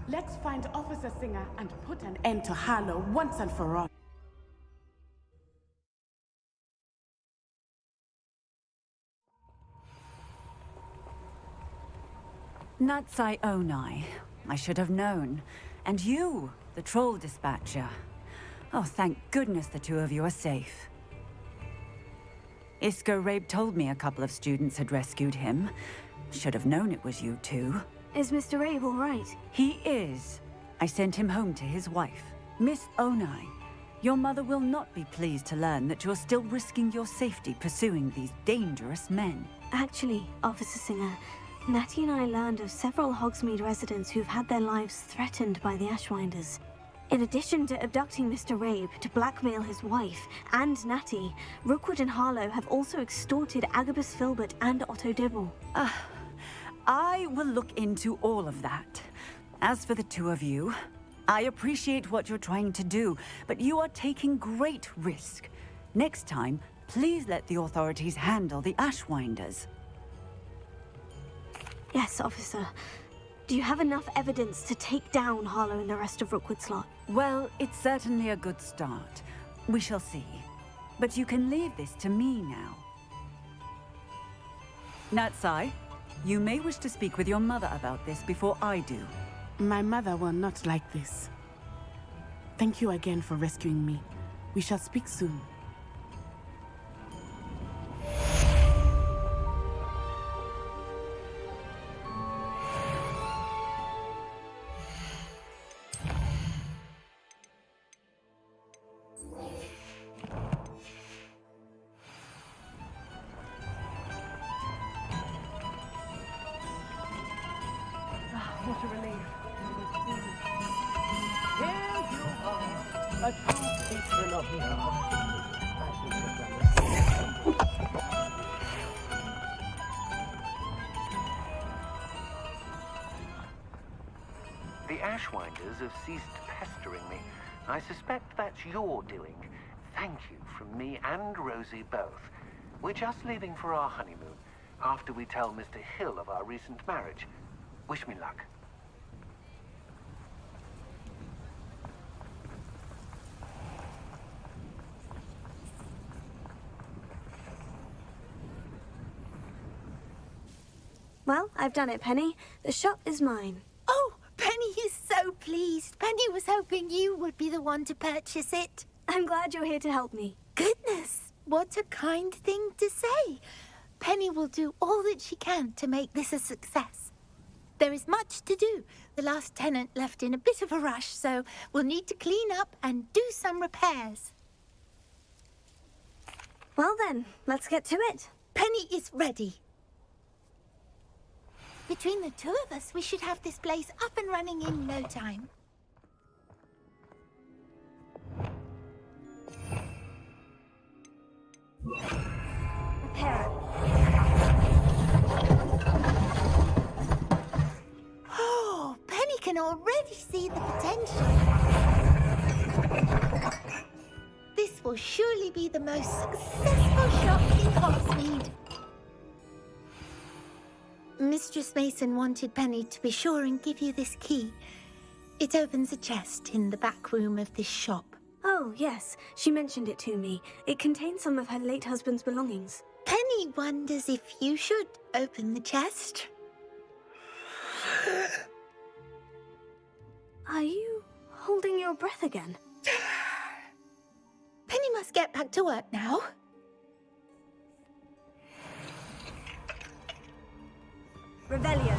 Let's find Officer Singer and put an end to Harlow once and for all. Natsai Onai. I should have known. And you, the troll dispatcher. Oh, thank goodness the two of you are safe. Isco Rabe told me a couple of students had rescued him. Should have known it was you two. Is Mr. Rabe all right? He is. I sent him home to his wife. Miss Onai, your mother will not be pleased to learn that you're still risking your safety pursuing these dangerous men. Actually, Officer Singer, Natty and I learned of several Hogsmeade residents who've had their lives threatened by the Ashwinders. In addition to abducting Mr. Rabe to blackmail his wife and Natty, Rookwood and Harlow have also extorted Agabus Filbert and Otto Dibble. I will look into all of that. As for the two of you, I appreciate what you're trying to do, but you are taking great risk. Next time, please let the authorities handle the Ashwinders. Yes, officer. Do you have enough evidence to take down Harlow and the rest of Rookwood's lot? Well, it's certainly a good start. We shall see. But you can leave this to me now. Natsai, you may wish to speak with your mother about this before I do. My mother will not like this. Thank you again for rescuing me. We shall speak soon. What a relief. Here you are, a true patron of the art. The Ashwinders have ceased pestering me. I suspect that's your doing. Thank you from me and Rosie both. We're just leaving for our honeymoon, after we tell Mr. Hill of our recent marriage. Wish me luck. Well, I've done it, Penny. The shop is mine. Oh, Penny is so pleased. Penny was hoping you would be the one to purchase it. I'm glad you're here to help me. Goodness, what a kind thing to say. Penny will do all that she can to make this a success. There is much to do. The last tenant left in a bit of a rush, so we'll need to clean up and do some repairs. Well then, let's get to it. Penny is ready. Between the two of us, we should have this place up and running in no time. Repair. Oh, Penny can already see the potential. This will surely be the most successful shop in Hogsmeade. Mistress Mason wanted Penny to be sure and give you this key. It opens a chest in the back room of this shop. Oh, yes. She mentioned it to me. It contains some of her late husband's belongings. Penny wonders if you should open the chest. Are you holding your breath again? Penny must get back to work now. Revelio.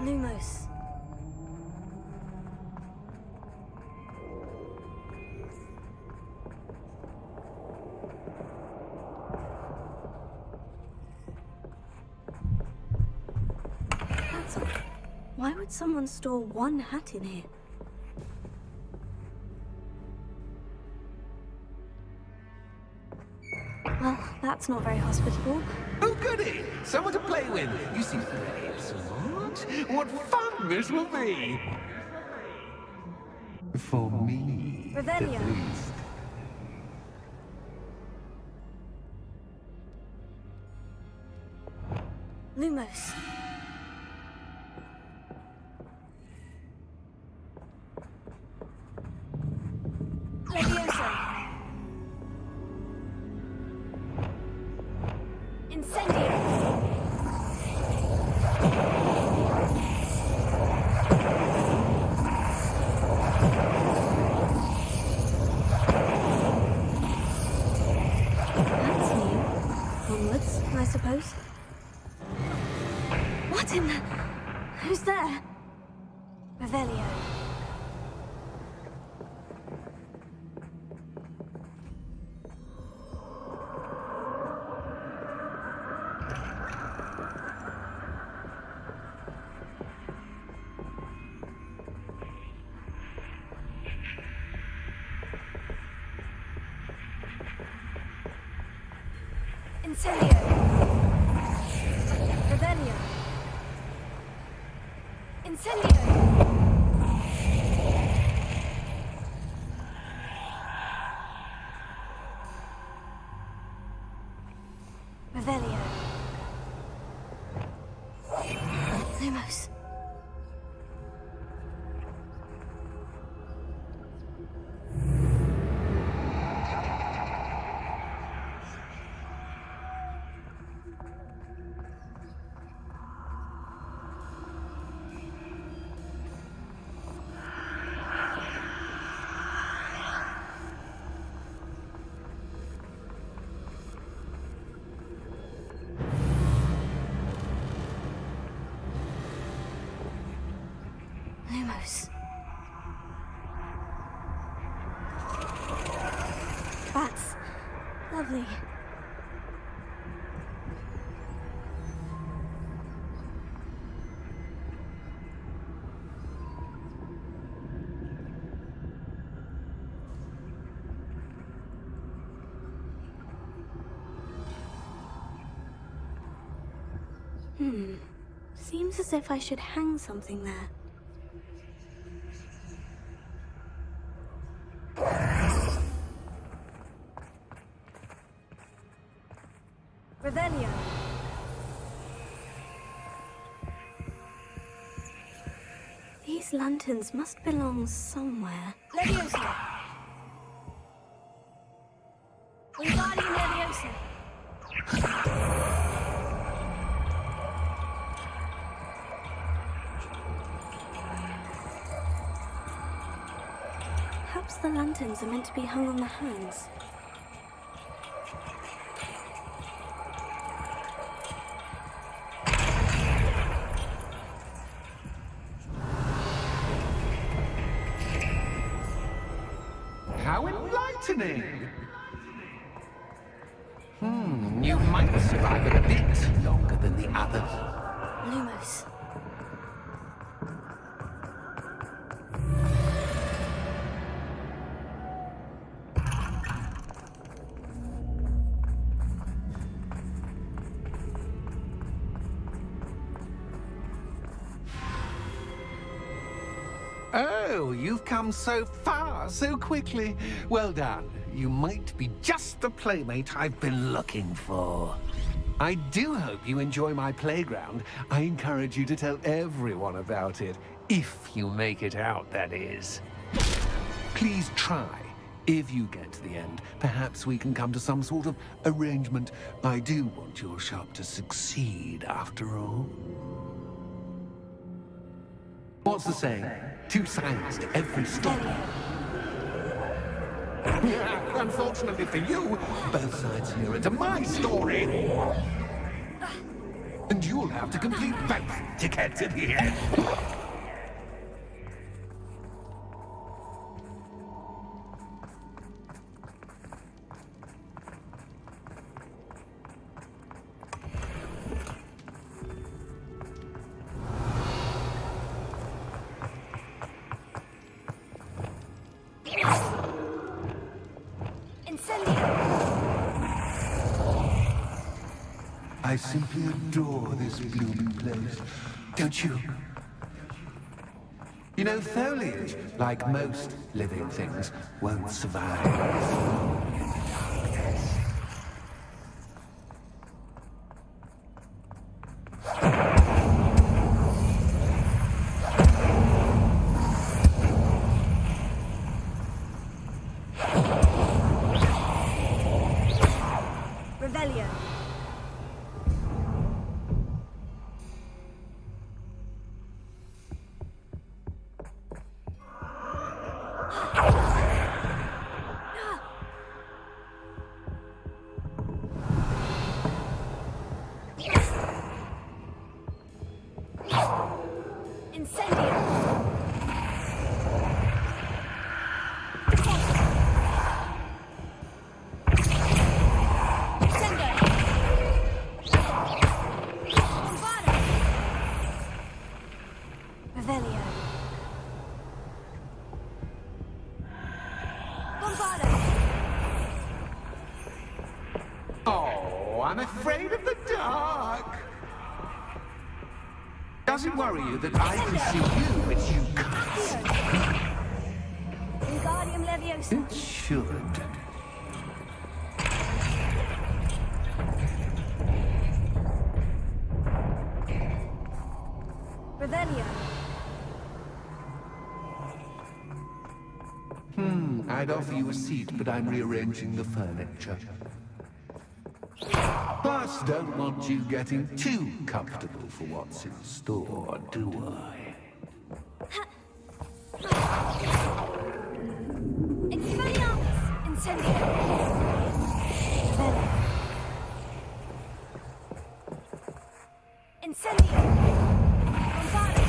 Lumos. That's odd. Why would someone store one hat in here? Well, that's not very hospitable. Oh, goody! Someone to play with. You seem very smart. What fun this will be! For me, Revelio. at least. Lumos. Leviosa. Incendio. That's new. Onwards, I suppose. What in the... Who's there? Revelio. Incendio. Revelio. Incendio. Revelio. Lumos. Lumos. That's lovely. Seems as if I should hang something there. Revelio. These lanterns must belong somewhere. Leviosa. Wingardium Leviosa. Perhaps the lanterns are meant to be hung on the hands. How enlightening! You might survive a bit longer than the others. Lumos. Oh, you've come so far so quickly. Well done. You might be just the playmate I've been looking for. I do hope you enjoy my playground. I encourage you to tell everyone about it. If you make it out, that is. Please try. If you get to the end, perhaps we can come to some sort of arrangement. I do want your shop to succeed, after all. What's the saying? Two sides to every story. Unfortunately for you, both sides here into my story. And you'll have to complete both to get to the end. I simply adore this blooming place, don't you? You know, foliage, like most living things, won't survive in the darkness. Revelio. Oh, I'm afraid of the dark. Does it worry you that I can see you, but you can't? Wingardium Leviosa. It should. Revelio. I'd offer you a seat, but I'm rearranging the furniture. Plus, don't want you getting too comfortable for what's in store, do I? Expelliarmus. Incendio. Incendio. Bombarda.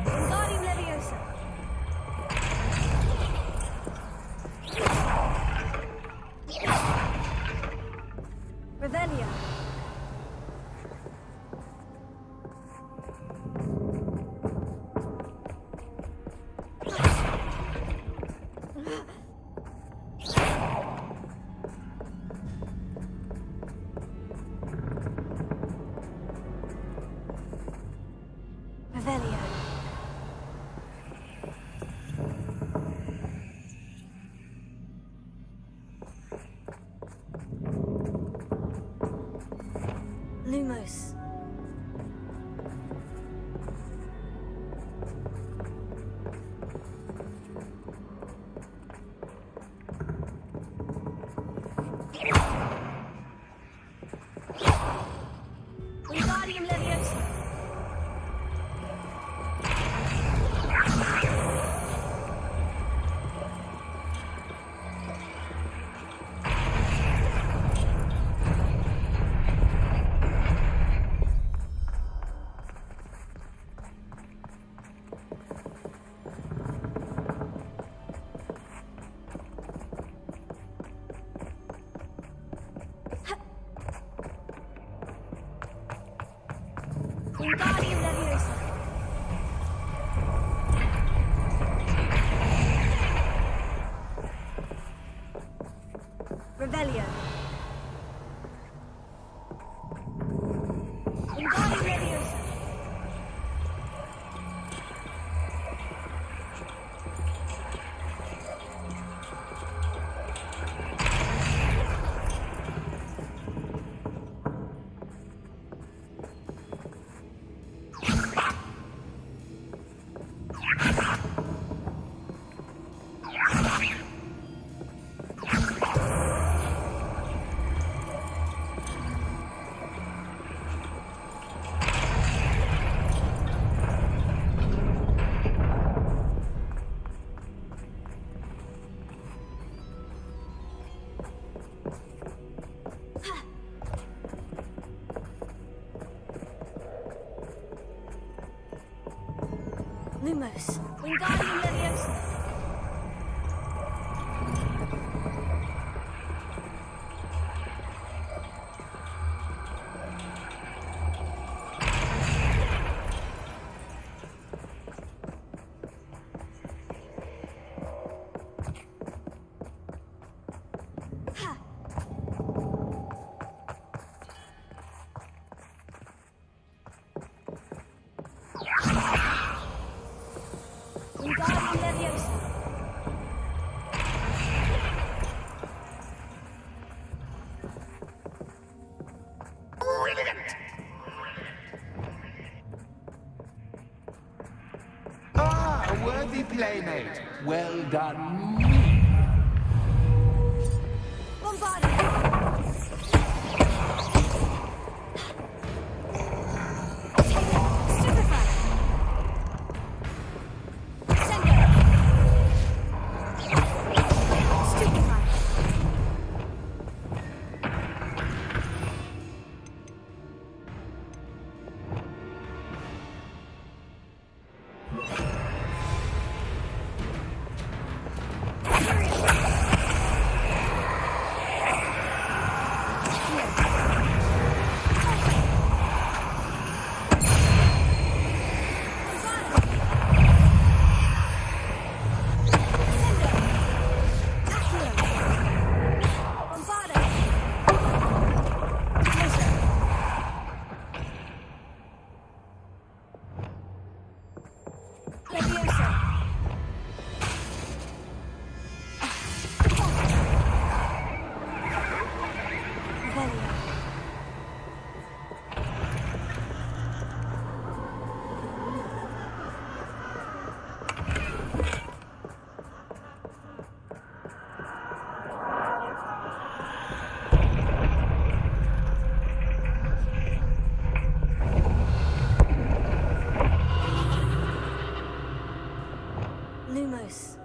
Wingardium Leviosa. Revelio. Revelio. Lumos. Wingardium Leviosa. Wingardium Leviosa. Revelio. Wingardium Leviosa. Lumos. Wingardium Leviosa. Wingardium Leviosa. Brilliant! Ah, a worthy playmate. Well done. Lumos.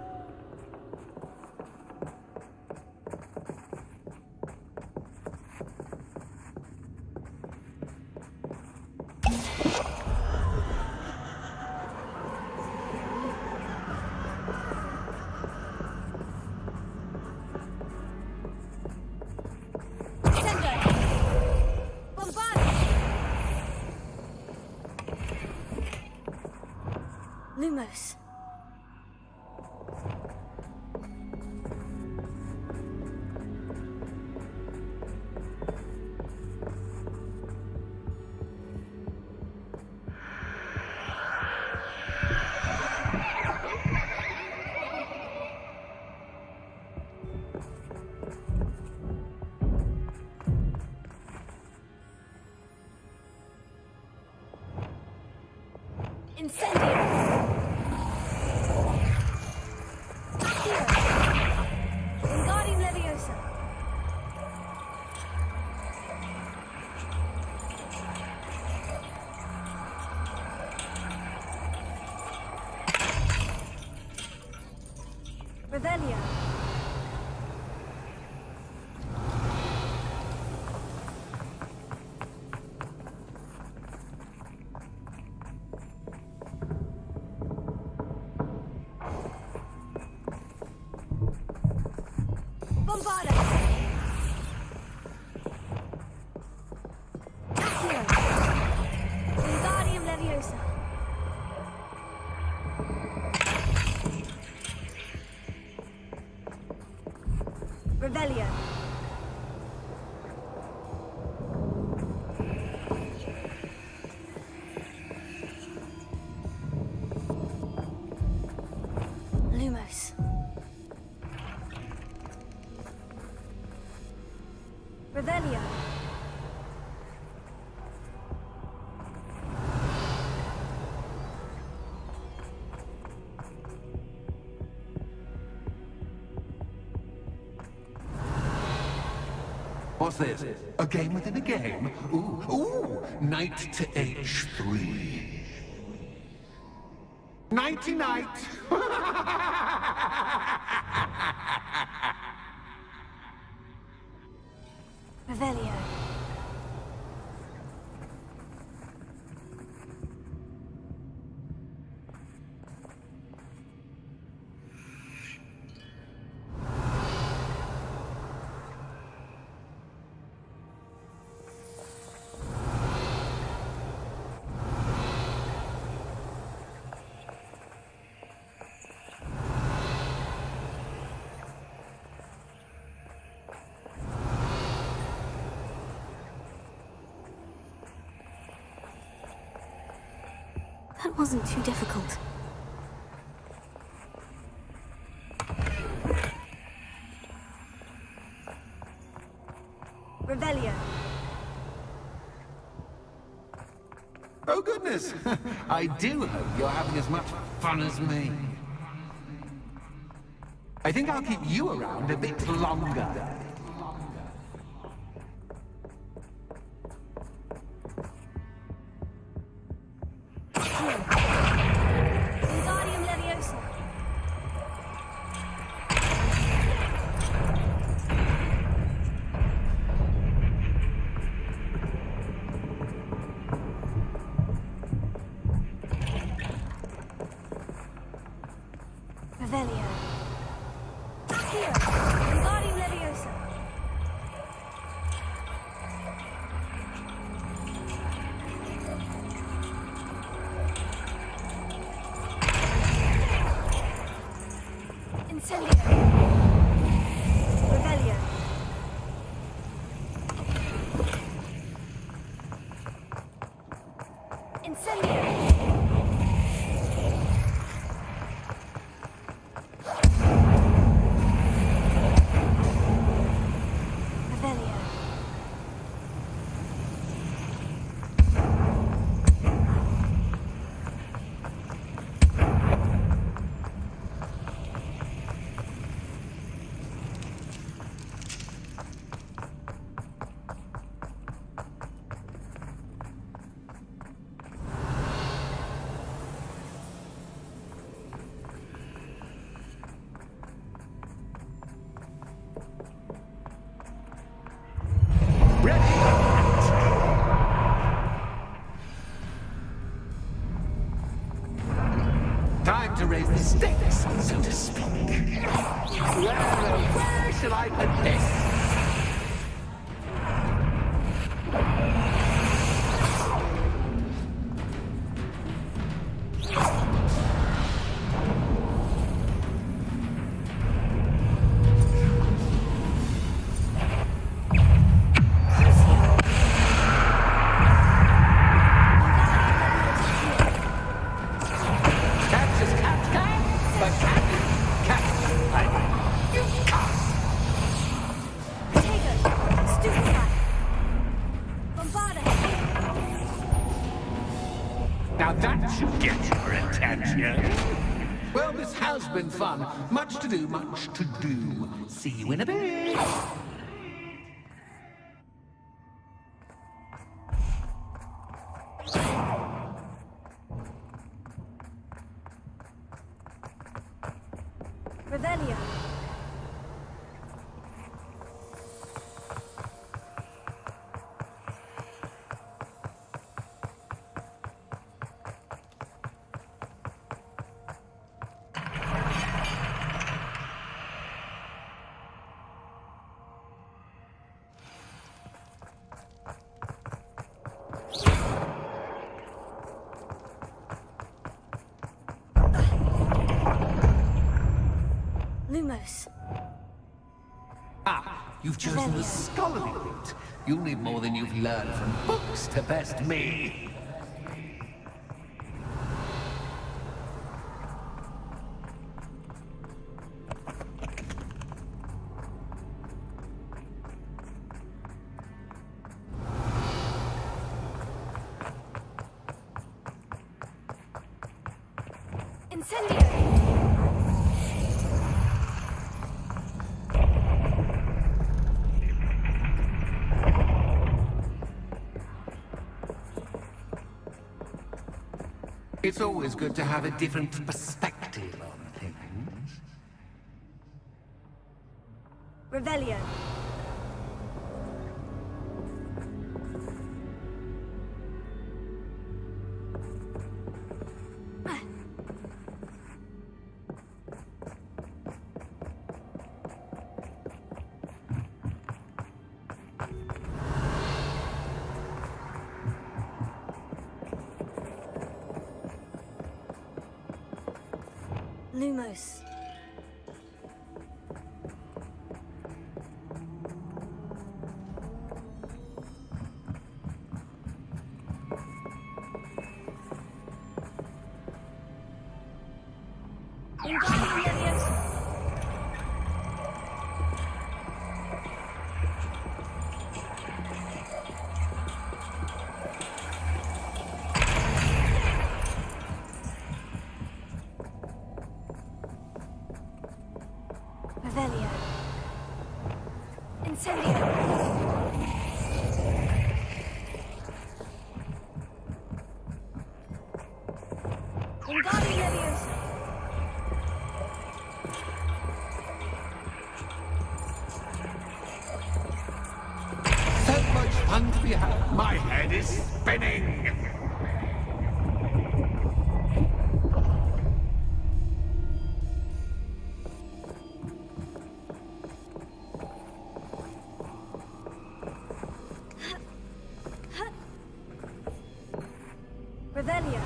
Lumos. Incendio! Wingardium Leviosa! Revelio! Bombarda! Accio! Wingardium Leviosa! Revelio! Lumos. Revelio. What's this? A game within a game? Ooh, knight to H3. Nighty-night! Revelio. That wasn't too difficult. Revelio. Oh, goodness! I do hope you're having as much fun as me. I think I'll keep you around a bit longer. Wingardium Leviosa. Revelio. Here. Wingardium Leviosa. Incendio. Revelio. Incendio. Revelio. Time to raise the stakes, so to speak. Where shall I put this? Catch as cat can, but cat you can't. Potato. Stupefy. Bombarda. Now that should get your attention. Well, this has been fun. Much to do, much to do. See you in a bit. Revelio. Lumos. Ah, you've chosen the scholarly route. You'll need more than you've learned from books to best me. Incendio. It's always good to have a different perspective on things. Revelio. Lumos. So much fun to be had. My head is spinning. Revelio.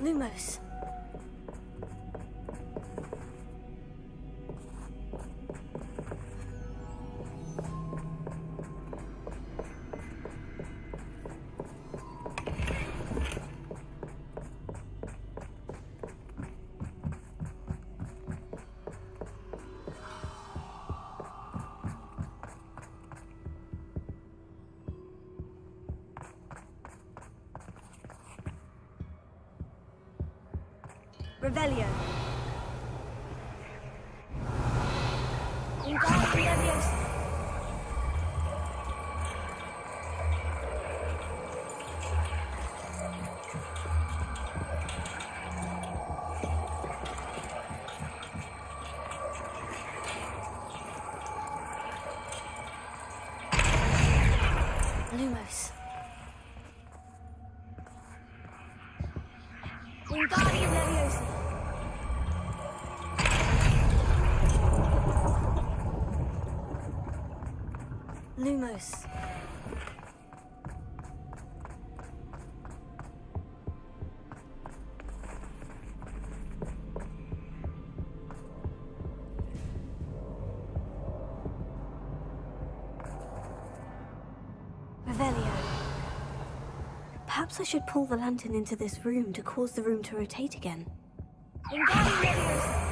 Lumos. Revelio. Wingardium Leviosa. Lumos. Wingardium Leviosa. Lumos. Revelio. Perhaps I should pull the lantern into this room to cause the room to rotate again. Wingardium Leviosa.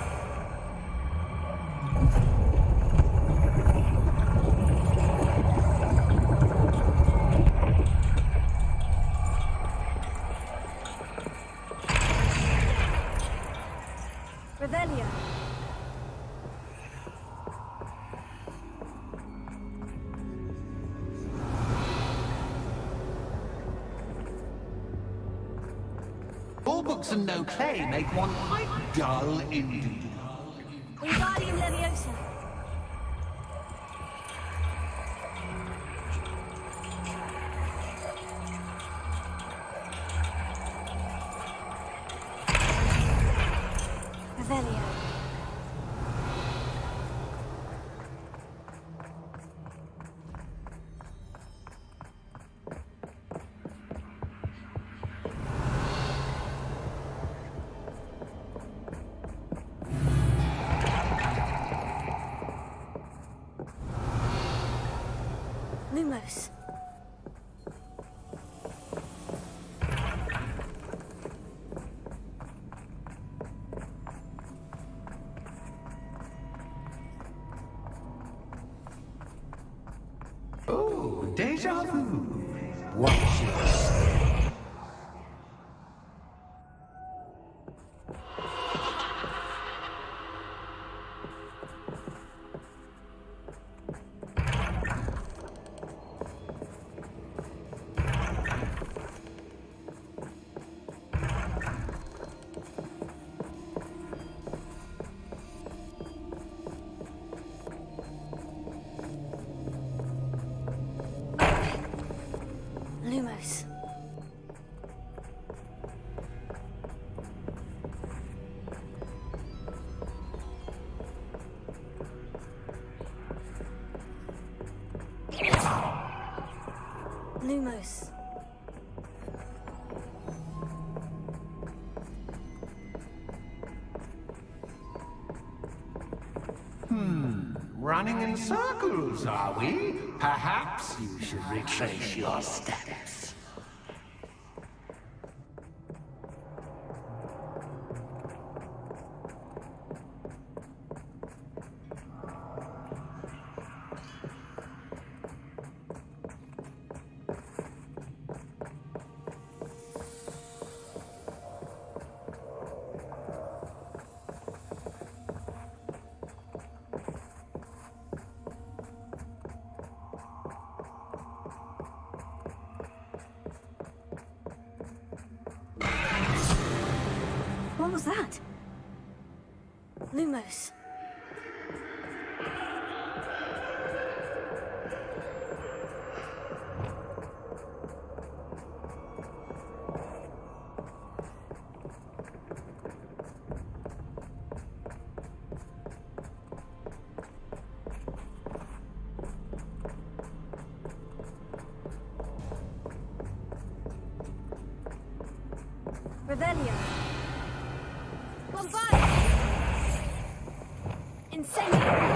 Revelio. All books and no play make one quite dull indeed. Wingardium Leviosa. Revelio. Lumos. Oh, deja vu. Watch it. Lumos. Lumos. Running in circles, are we? Perhaps you should retrace your steps. Lumos. Revelio. Bombard! Incendio!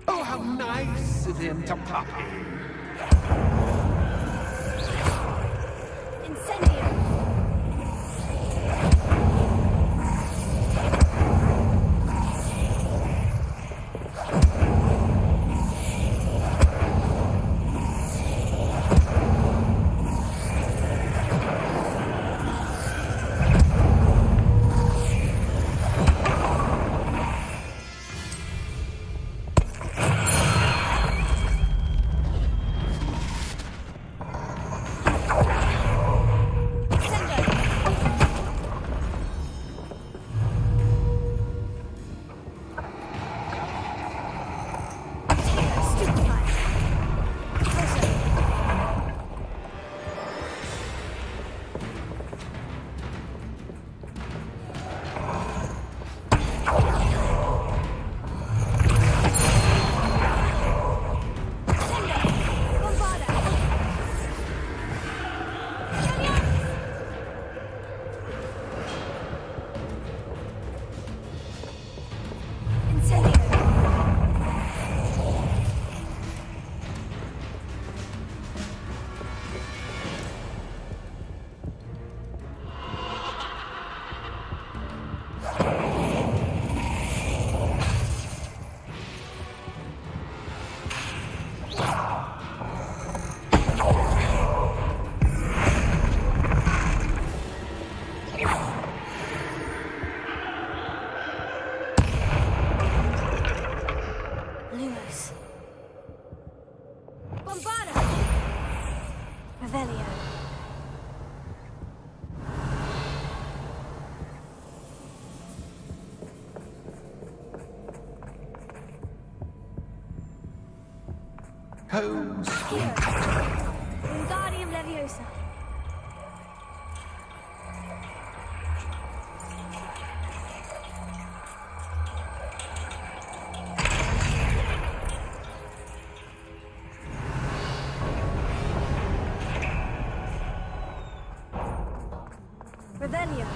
Oh, how nice of him to pop in. Incendio! Lumos. Bombarda! Revelio. Home sweet. Wingardium Leviosa. Revelio.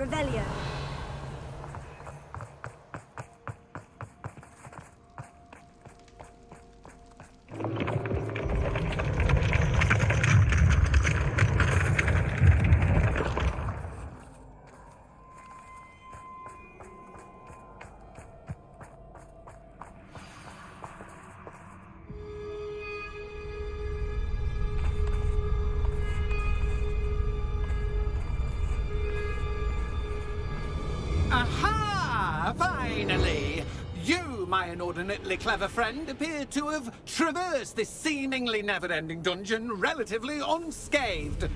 Revelio. Aha! Finally! You, my inordinately clever friend, appear to have traversed this seemingly never-ending dungeon relatively unscathed.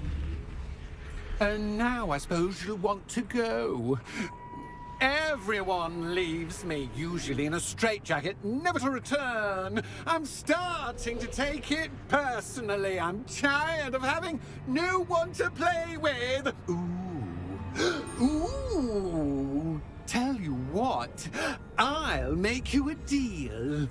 And now I suppose you'll want to go. Everyone leaves me, usually in a straitjacket, never to return. I'm starting to take it personally. I'm tired of having no one to play with. Ooh. Tell you what, I'll make you a deal.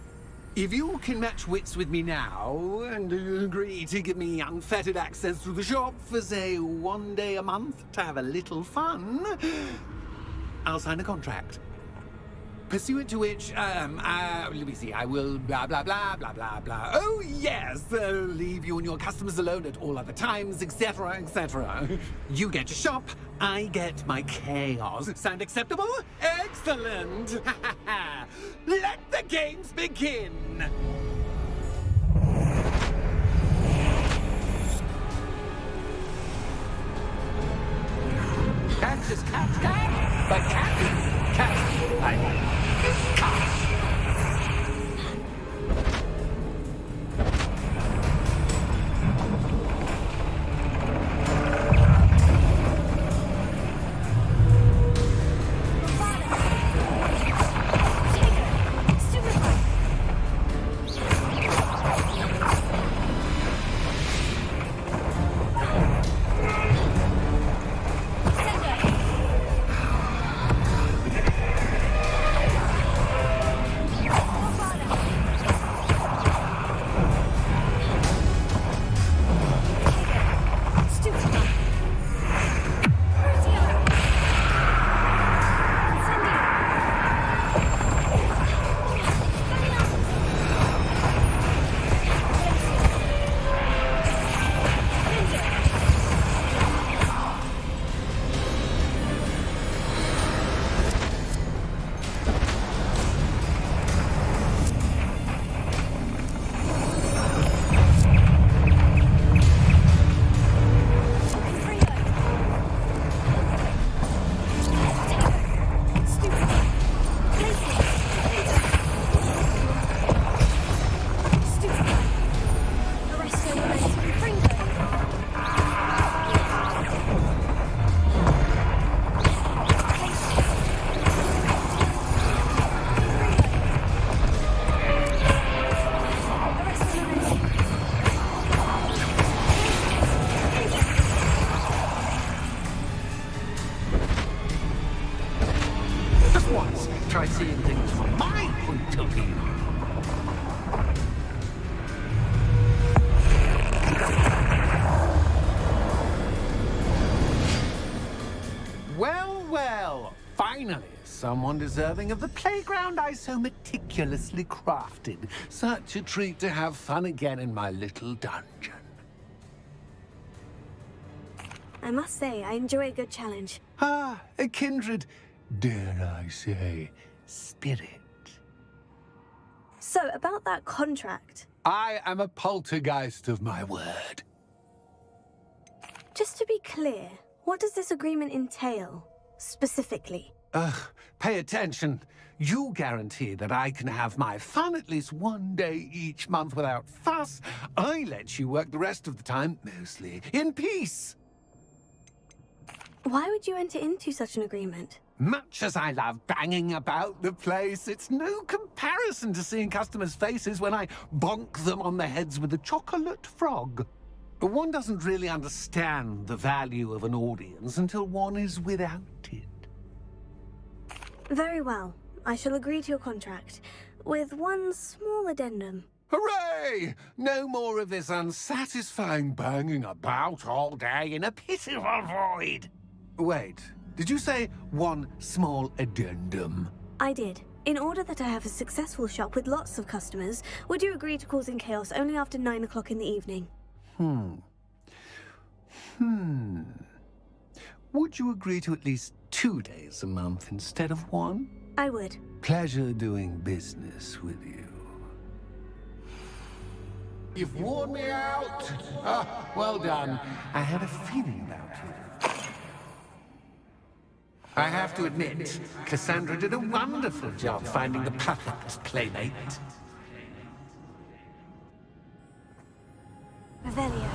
If you can match wits with me now and agree to give me unfettered access to the shop for, say, 1 day a month to have a little fun, I'll sign a contract. Pursuant to which, let me see, I will blah, blah, blah, blah, blah, blah. Oh, yes, leave you and your customers alone at all other times, etc., etc. You get your shop, I get my chaos. Sound acceptable? Excellent! Let the games begin! Catch is cat, but cat, Try seeing things from my point of view. Well, finally, someone deserving of the playground I so meticulously crafted. Such a treat to have fun again in my little dungeon. I must say, I enjoy a good challenge. Ah, a kindred, dare I say, spirit. So, about that contract. I am a poltergeist of my word. Just to be clear, what does this agreement entail, specifically? Pay attention. You guarantee that I can have my fun at least 1 day each month without fuss. I let you work the rest of the time, mostly in peace. Why would you enter into such an agreement? Much as I love banging about the place, it's no comparison to seeing customers' faces when I bonk them on the heads with a chocolate frog. One doesn't really understand the value of an audience until one is without it. Very well. I shall agree to your contract, with one small addendum. Hooray! No more of this unsatisfying banging about all day in a pitiful void. Wait, Did you say one small addendum? I did. In order that I have a successful shop with lots of customers, would you agree to causing chaos only after 9 o'clock in the evening? Would you agree to at least 2 days a month instead of 1? I would. Pleasure doing business with you. You've worn me out. Ah, well done. I had a feeling about you. I have to admit, Cassandra did a wonderful job finding the perfect playmate. Revelio.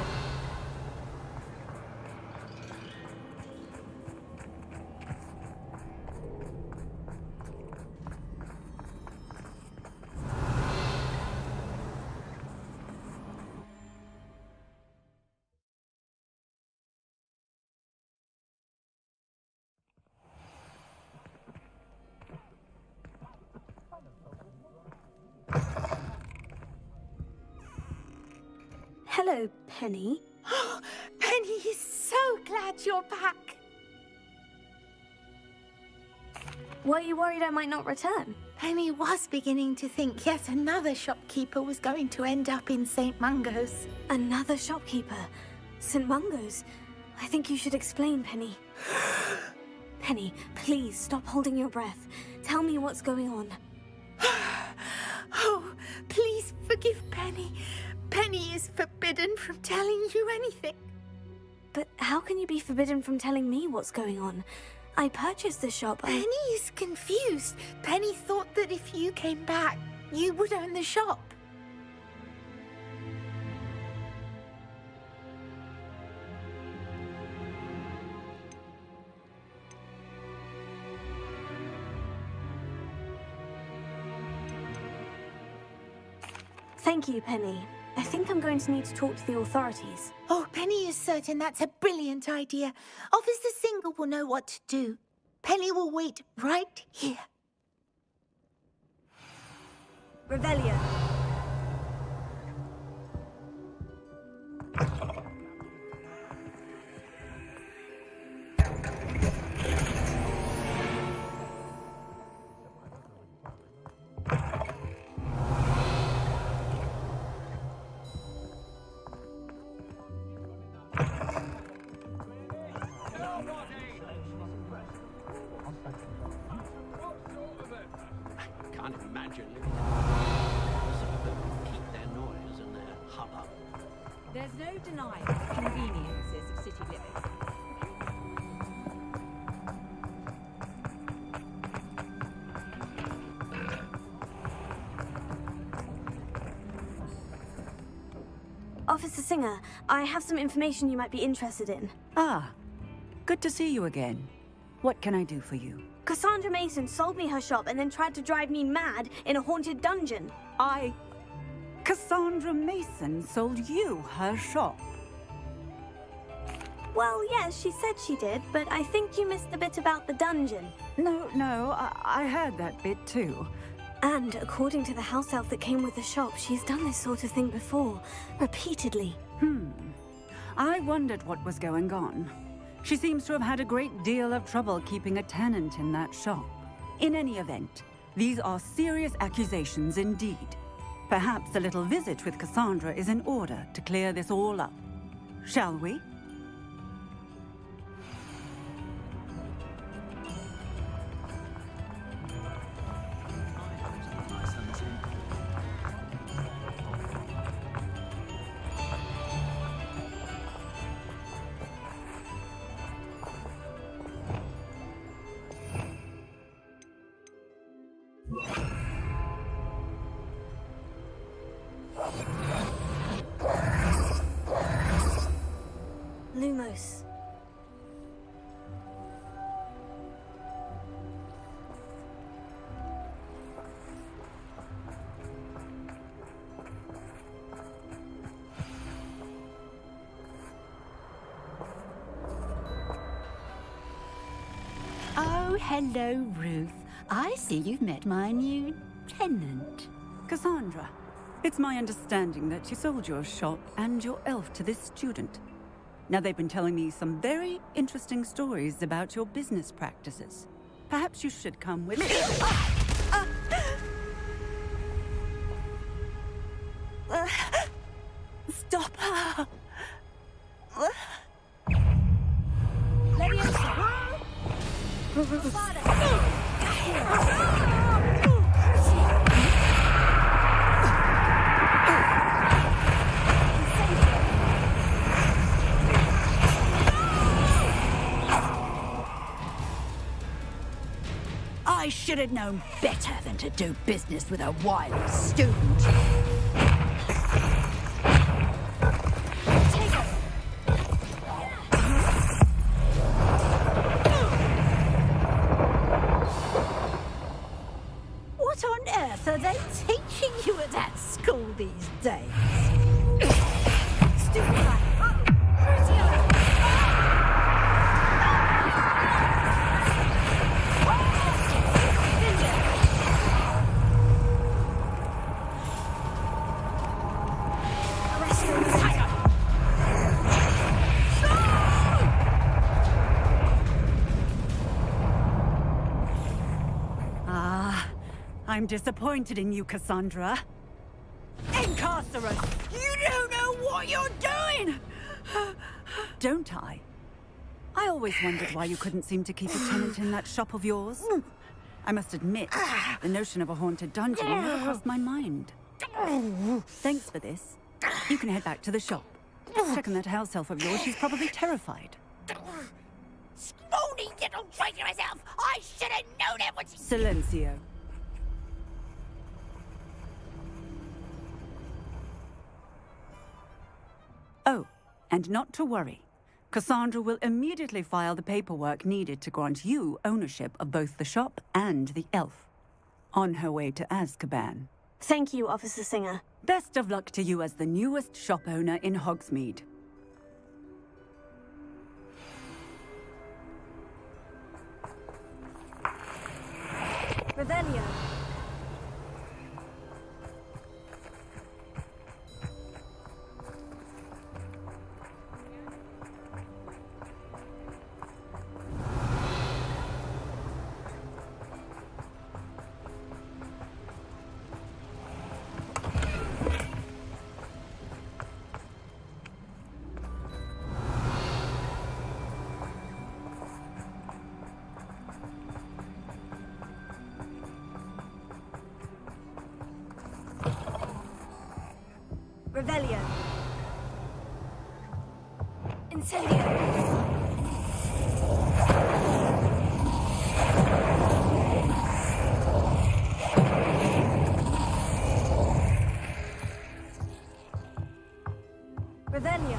Hello, Penny. Penny is so glad you're back. Were you worried I might not return? Penny was beginning to think yet another shopkeeper was going to end up in St. Mungo's. Another shopkeeper? St. Mungo's? I think you should explain, Penny. Penny, please stop holding your breath. Tell me what's going on. Oh, please forgive Penny. Penny is forbidden from telling you anything. But how can you be forbidden from telling me what's going on? I purchased the shop. Penny is confused. Penny thought that if you came back, you would own the shop. Thank you, Penny. I think I'm going to need to talk to the authorities. Oh, Penny is certain that's a brilliant idea. Officer Single will know what to do. Penny will wait right here. Revelio. Can't imagine keep their noise and their hubbub. There's no denying the conveniences of city living. Officer Singer, I have some information you might be interested in. Ah, good to see you again. What can I do for you? Cassandra Mason sold me her shop and then tried to drive me mad in a haunted dungeon. Cassandra Mason sold you her shop? Well, yes, she said she did, but I think you missed the bit about the dungeon. No, I heard that bit too. And according to the house elf that came with the shop, she's done this sort of thing before, repeatedly. I wondered what was going on. She seems to have had a great deal of trouble keeping a tenant in that shop. In any event, these are serious accusations indeed. Perhaps a little visit with Cassandra is in order to clear this all up. Shall we? Lumos. Oh, hello, Ruth. I see you've met my new tenant. Cassandra, it's my understanding that you sold your shop and your elf to this student. Now, they've been telling me some very interesting stories about your business practices. Perhaps you should come with me. Stop her! I should have known better than to do business with a wily student. What on earth are they teaching you at that school these days? Stupid. I'm disappointed in you, Cassandra. Incarcerate! You don't know what you're doing! Don't I? I always wondered why you couldn't seem to keep a tenant in that shop of yours. I must admit, the notion of a haunted dungeon never crossed my mind. Thanks for this. You can head back to the shop. Check on that house elf of yours, she's probably terrified. Scrawny little traitor herself! I should have known it was... Silencio. Oh, and not to worry. Cassandra will immediately file the paperwork needed to grant you ownership of both the shop and the elf. On her way to Azkaban. Thank you, Officer Singer. Best of luck to you as the newest shop owner in Hogsmeade. Revelio. Revelio. Incendio. Revelio.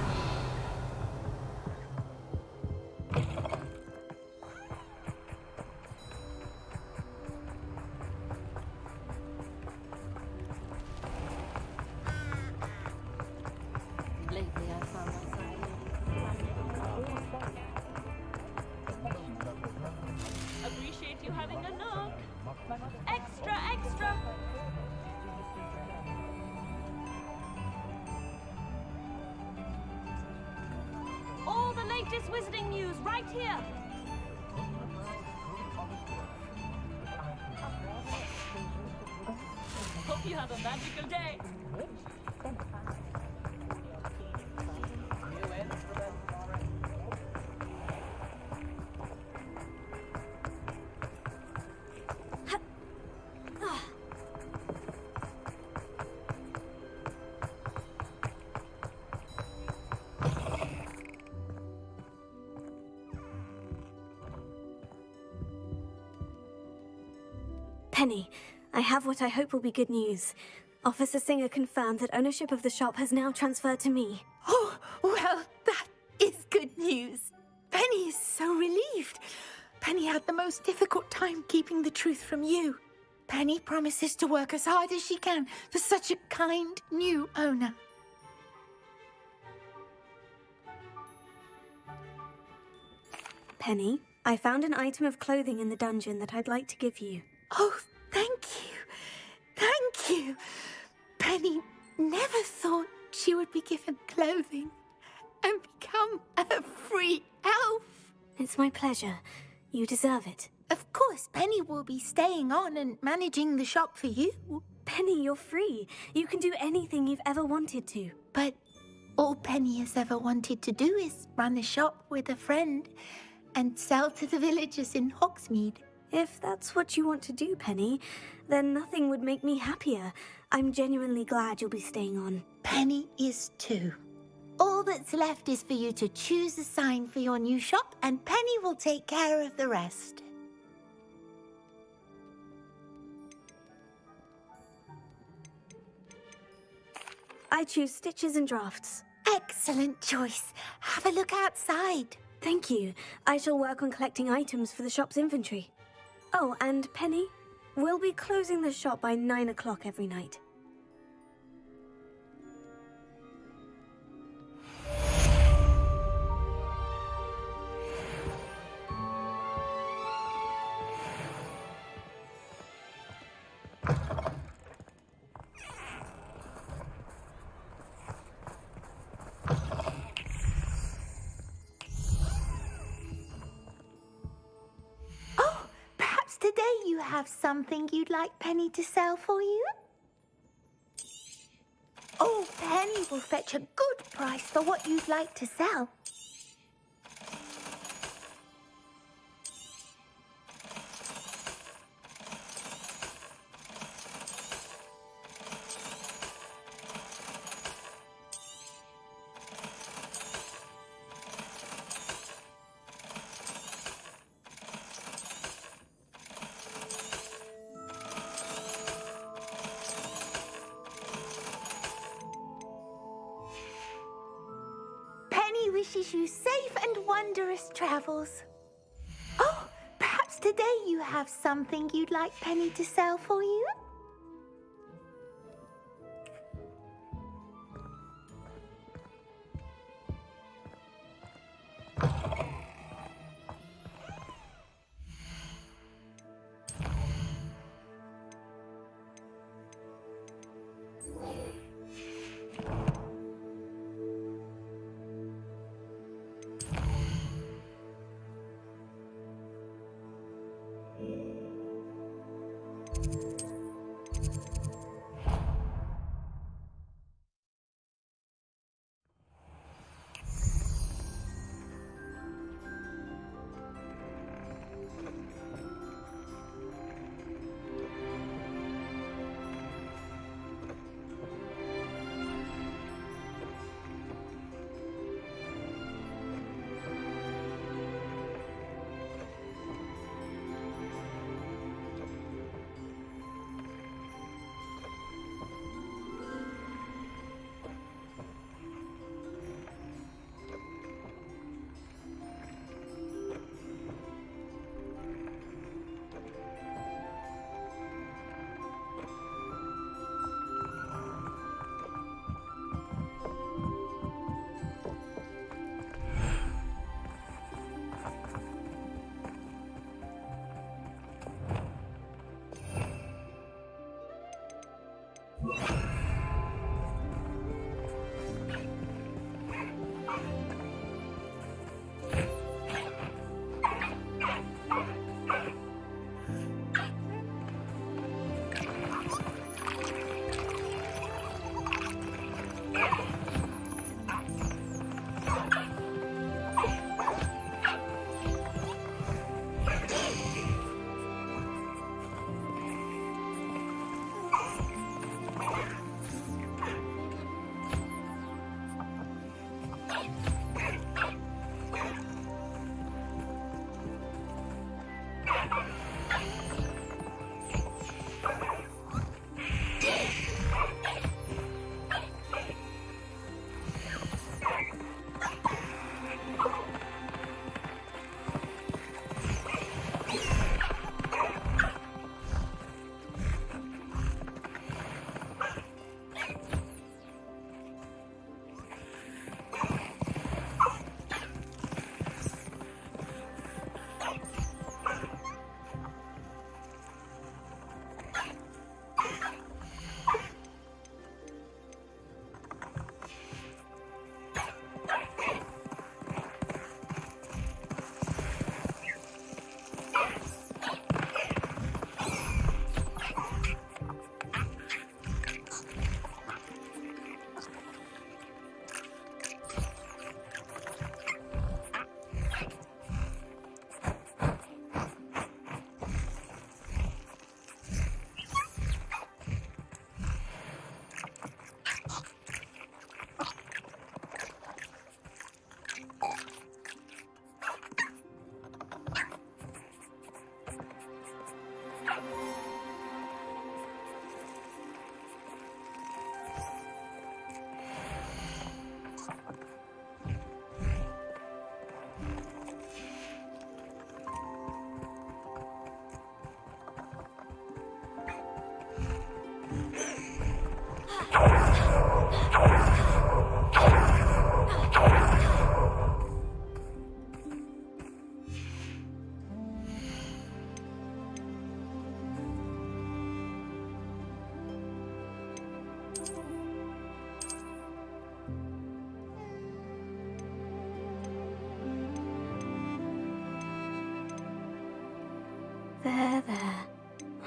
Lately, I found myself. Appreciate you having a look. Extra, extra. All the latest wizarding news right here. Hope you have a magical day. Penny, I have what I hope will be good news. Officer Singer confirmed that ownership of the shop has now transferred to me. Oh, well, that is good news. Penny is so relieved. Penny had the most difficult time keeping the truth from you. Penny promises to work as hard as she can for such a kind new owner. Penny, I found an item of clothing in the dungeon that I'd like to give you. Oh, thank you. Thank you. Penny never thought she would be given clothing. and become a free elf. It's my pleasure. You deserve it. Of course, Penny will be staying on and managing the shop for you. Penny, you're free. You can do anything you've ever wanted to. But all Penny has ever wanted to do is run a shop with a friend and sell to the villagers in Hogsmeade. If that's what you want to do, Penny, then nothing would make me happier. I'm genuinely glad you'll be staying on. Penny is too. All that's left is for you to choose a sign for your new shop, and Penny will take care of the rest. I choose stitches and drafts. Excellent choice. Have a look outside. Thank you. I shall work on collecting items for the shop's inventory. Oh, and Penny, we'll be closing the shop by 9 o'clock every night. Today you have something you'd like Penny to sell for you? Oh, Penny will fetch a good price for what you'd like to sell. Wishes you safe and wondrous travels. Oh, perhaps today you have something you'd like Penny to sell for you?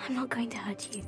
I'm not going to hurt you.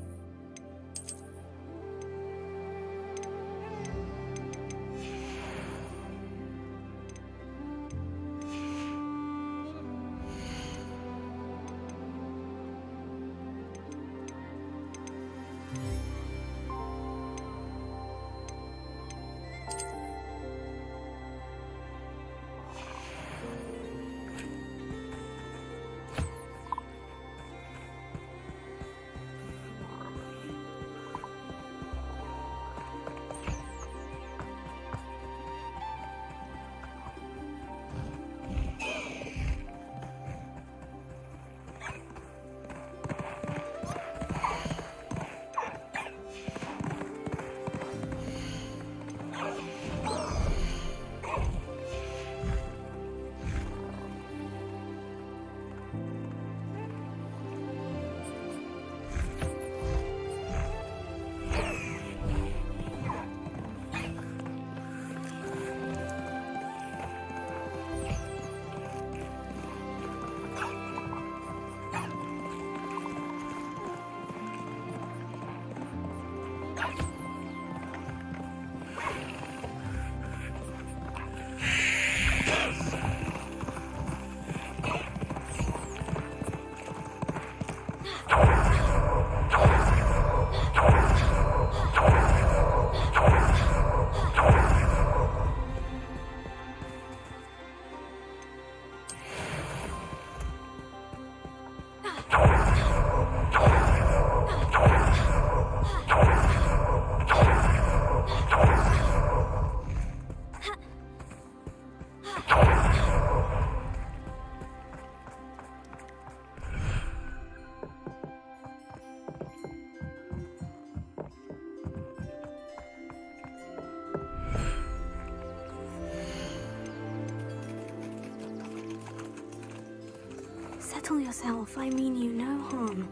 Settle yourself. I mean you no harm.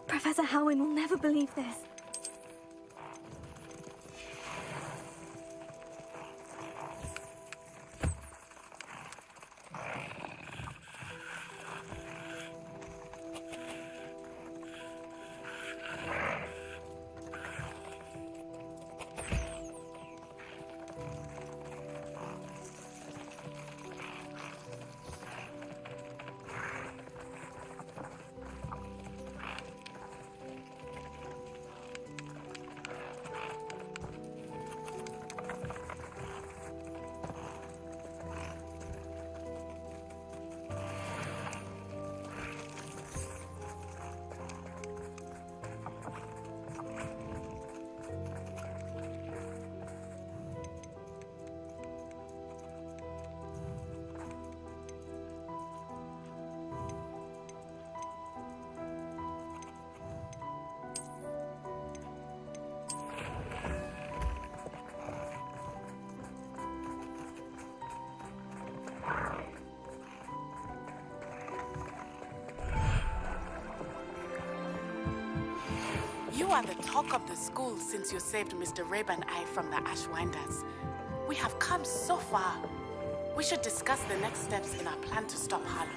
Professor Howin will never believe this. You are the talk of the school since you saved Mr. Rabe and I from the Ashwinders. We have come so far. We should discuss the next steps in our plan to stop Harlow.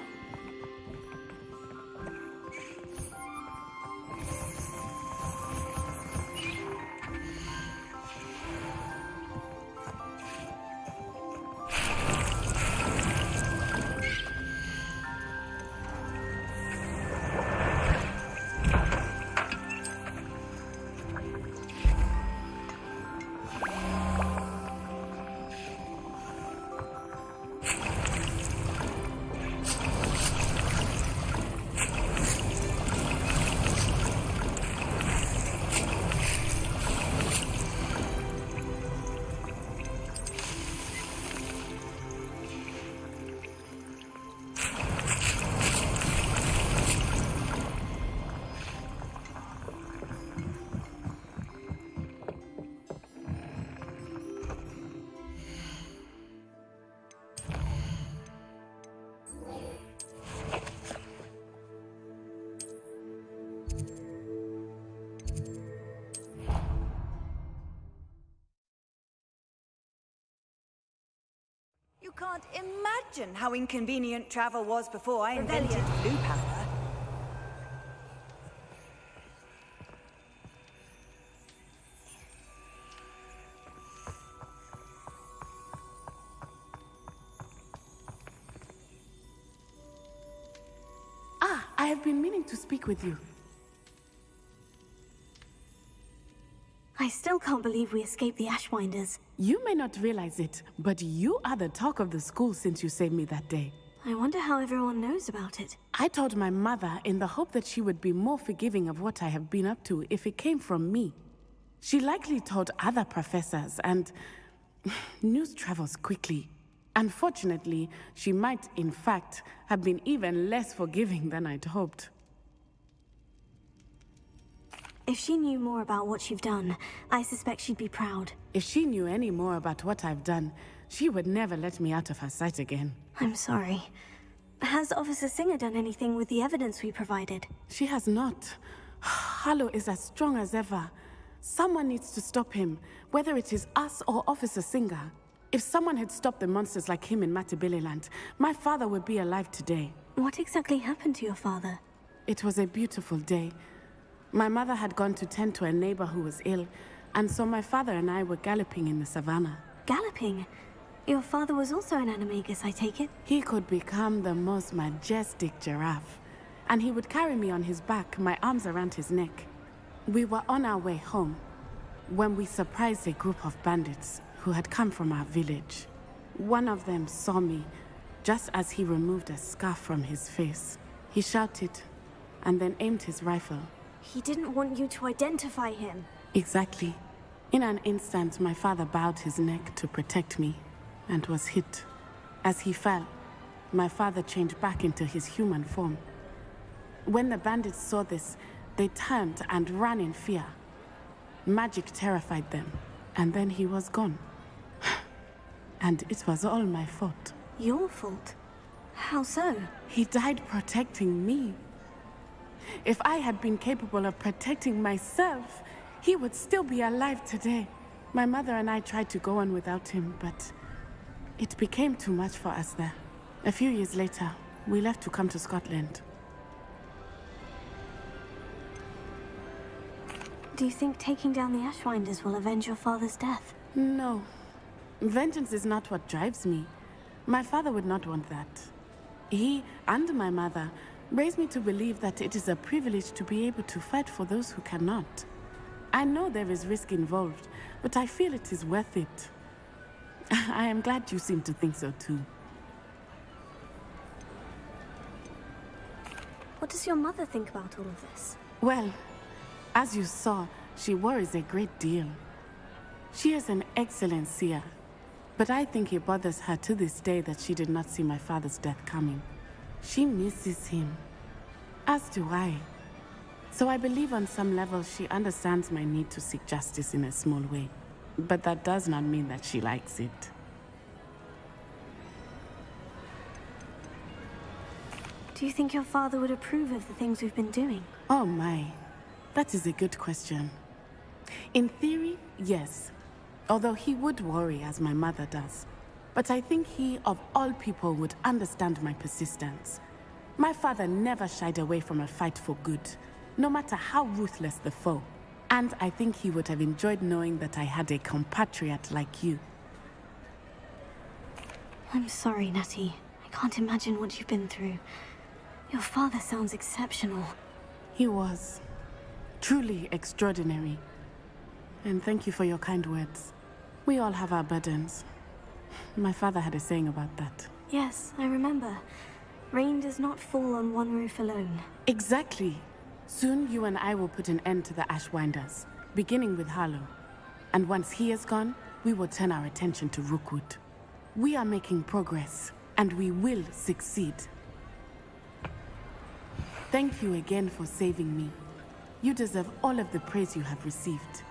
You can't imagine how inconvenient travel was before I invented blue powder. I have been meaning to speak with you. I still can't believe we escaped the Ashwinders. You may not realize it, but you are the talk of the school since you saved me that day. I wonder how everyone knows about it. I told my mother in the hope that she would be more forgiving of what I have been up to if it came from me. She likely told other professors, and news travels quickly. Unfortunately, she might, in fact, have been even less forgiving than I'd hoped. If she knew more about what you've done, I suspect she'd be proud. If she knew any more about what I've done, she would never let me out of her sight again. I'm sorry. Has Officer Singer done anything with the evidence we provided? She has not. Harlow is as strong as ever. Someone needs to stop him, whether it is us or Officer Singer. If someone had stopped the monsters like him in Matabeleland, my father would be alive today. What exactly happened to your father? It was a beautiful day. My mother had gone to tend to a neighbor who was ill, and so my father and I were galloping in the savannah. Galloping? Your father was also an animagus, I take it? He could become the most majestic giraffe, and he would carry me on his back, my arms around his neck. We were on our way home when we surprised a group of bandits who had come from our village. One of them saw me just as he removed a scarf from his face. He shouted and then aimed his rifle. He didn't want you to identify him. Exactly. In an instant, my father bowed his neck to protect me and was hit. As he fell, my father changed back into his human form. When the bandits saw this, they turned and ran in fear. Magic terrified them, and then he was gone. And it was all my fault. Your fault? How so? He died protecting me. If I had been capable of protecting myself, he would still be alive today. My mother and I tried to go on without him, but it became too much for us there. A few years later, we left to come to Scotland. Do you think taking down the Ashwinders will avenge your father's death? No. Vengeance is not what drives me. My father would not want that. He and my mother raised me to believe that it is a privilege to be able to fight for those who cannot. I know there is risk involved, but I feel it is worth it. I am glad you seem to think so too. What does your mother think about all of this? Well, as you saw, she worries a great deal. She is an excellent seer, but I think it bothers her to this day that she did not see my father's death coming. She misses him, as do I. So I believe on some level she understands my need to seek justice in a small way. But that does not mean that she likes it. Do you think your father would approve of the things we've been doing? Oh my, that is a good question. In theory, yes. Although he would worry, as my mother does. But I think he, of all people, would understand my persistence. My father never shied away from a fight for good, no matter how ruthless the foe. And I think he would have enjoyed knowing that I had a compatriot like you. I'm sorry, Natty. I can't imagine what you've been through. Your father sounds exceptional. He was. Truly extraordinary. And thank you for your kind words. We all have our burdens. My father had a saying about that. Yes, I remember. Rain does not fall on one roof alone. Exactly. Soon you and I will put an end to the Ashwinders, beginning with Harlow. And once he is gone, we will turn our attention to Rookwood. We are making progress, and we will succeed. Thank you again for saving me. You deserve all of the praise you have received.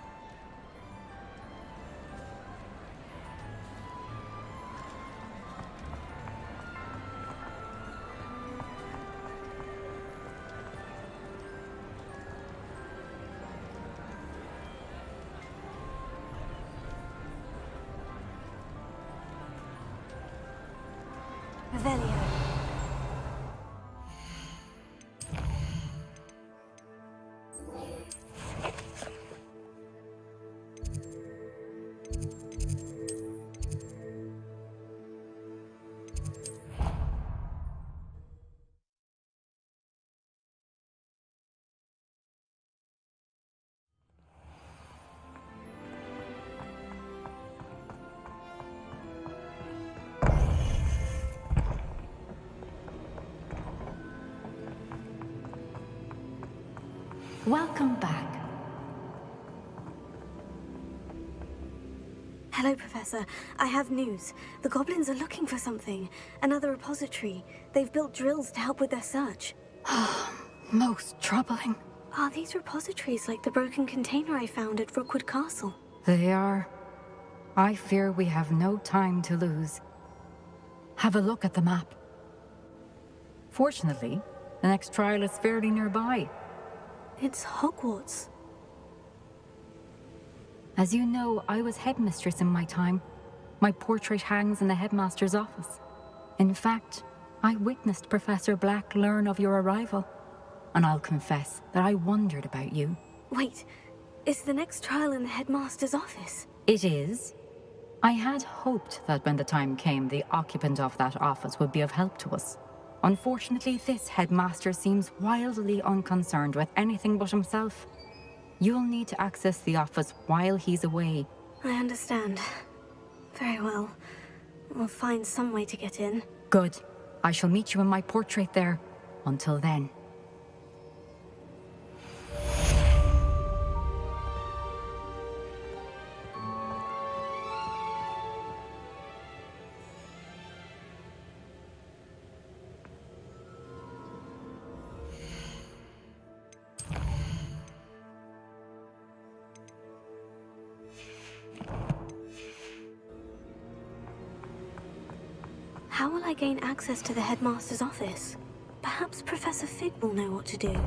Revelio. Welcome back. Hello, Professor. I have news. The goblins are looking for something. Another repository. They've built drills to help with their search. Most troubling. Are these repositories like the broken container I found at Rookwood Castle? They are. I fear we have no time to lose. Have a look at the map. Fortunately, the next trial is fairly nearby. It's Hogwarts. As you know, I was headmistress in my time. My portrait hangs in the headmaster's office. In fact, I witnessed Professor Black learn of your arrival. And I'll confess that I wondered about you. Wait, is the next trial in the headmaster's office? It is. I had hoped that when the time came, the occupant of that office would be of help to us. Unfortunately, this headmaster seems wildly unconcerned with anything but himself. You'll need to access the office while he's away. I understand. Very well. We'll find some way to get in. Good. I shall meet you in my portrait there. Until then. How will I gain access to the headmaster's office? Perhaps Perhaps Professor Fig will know what to do.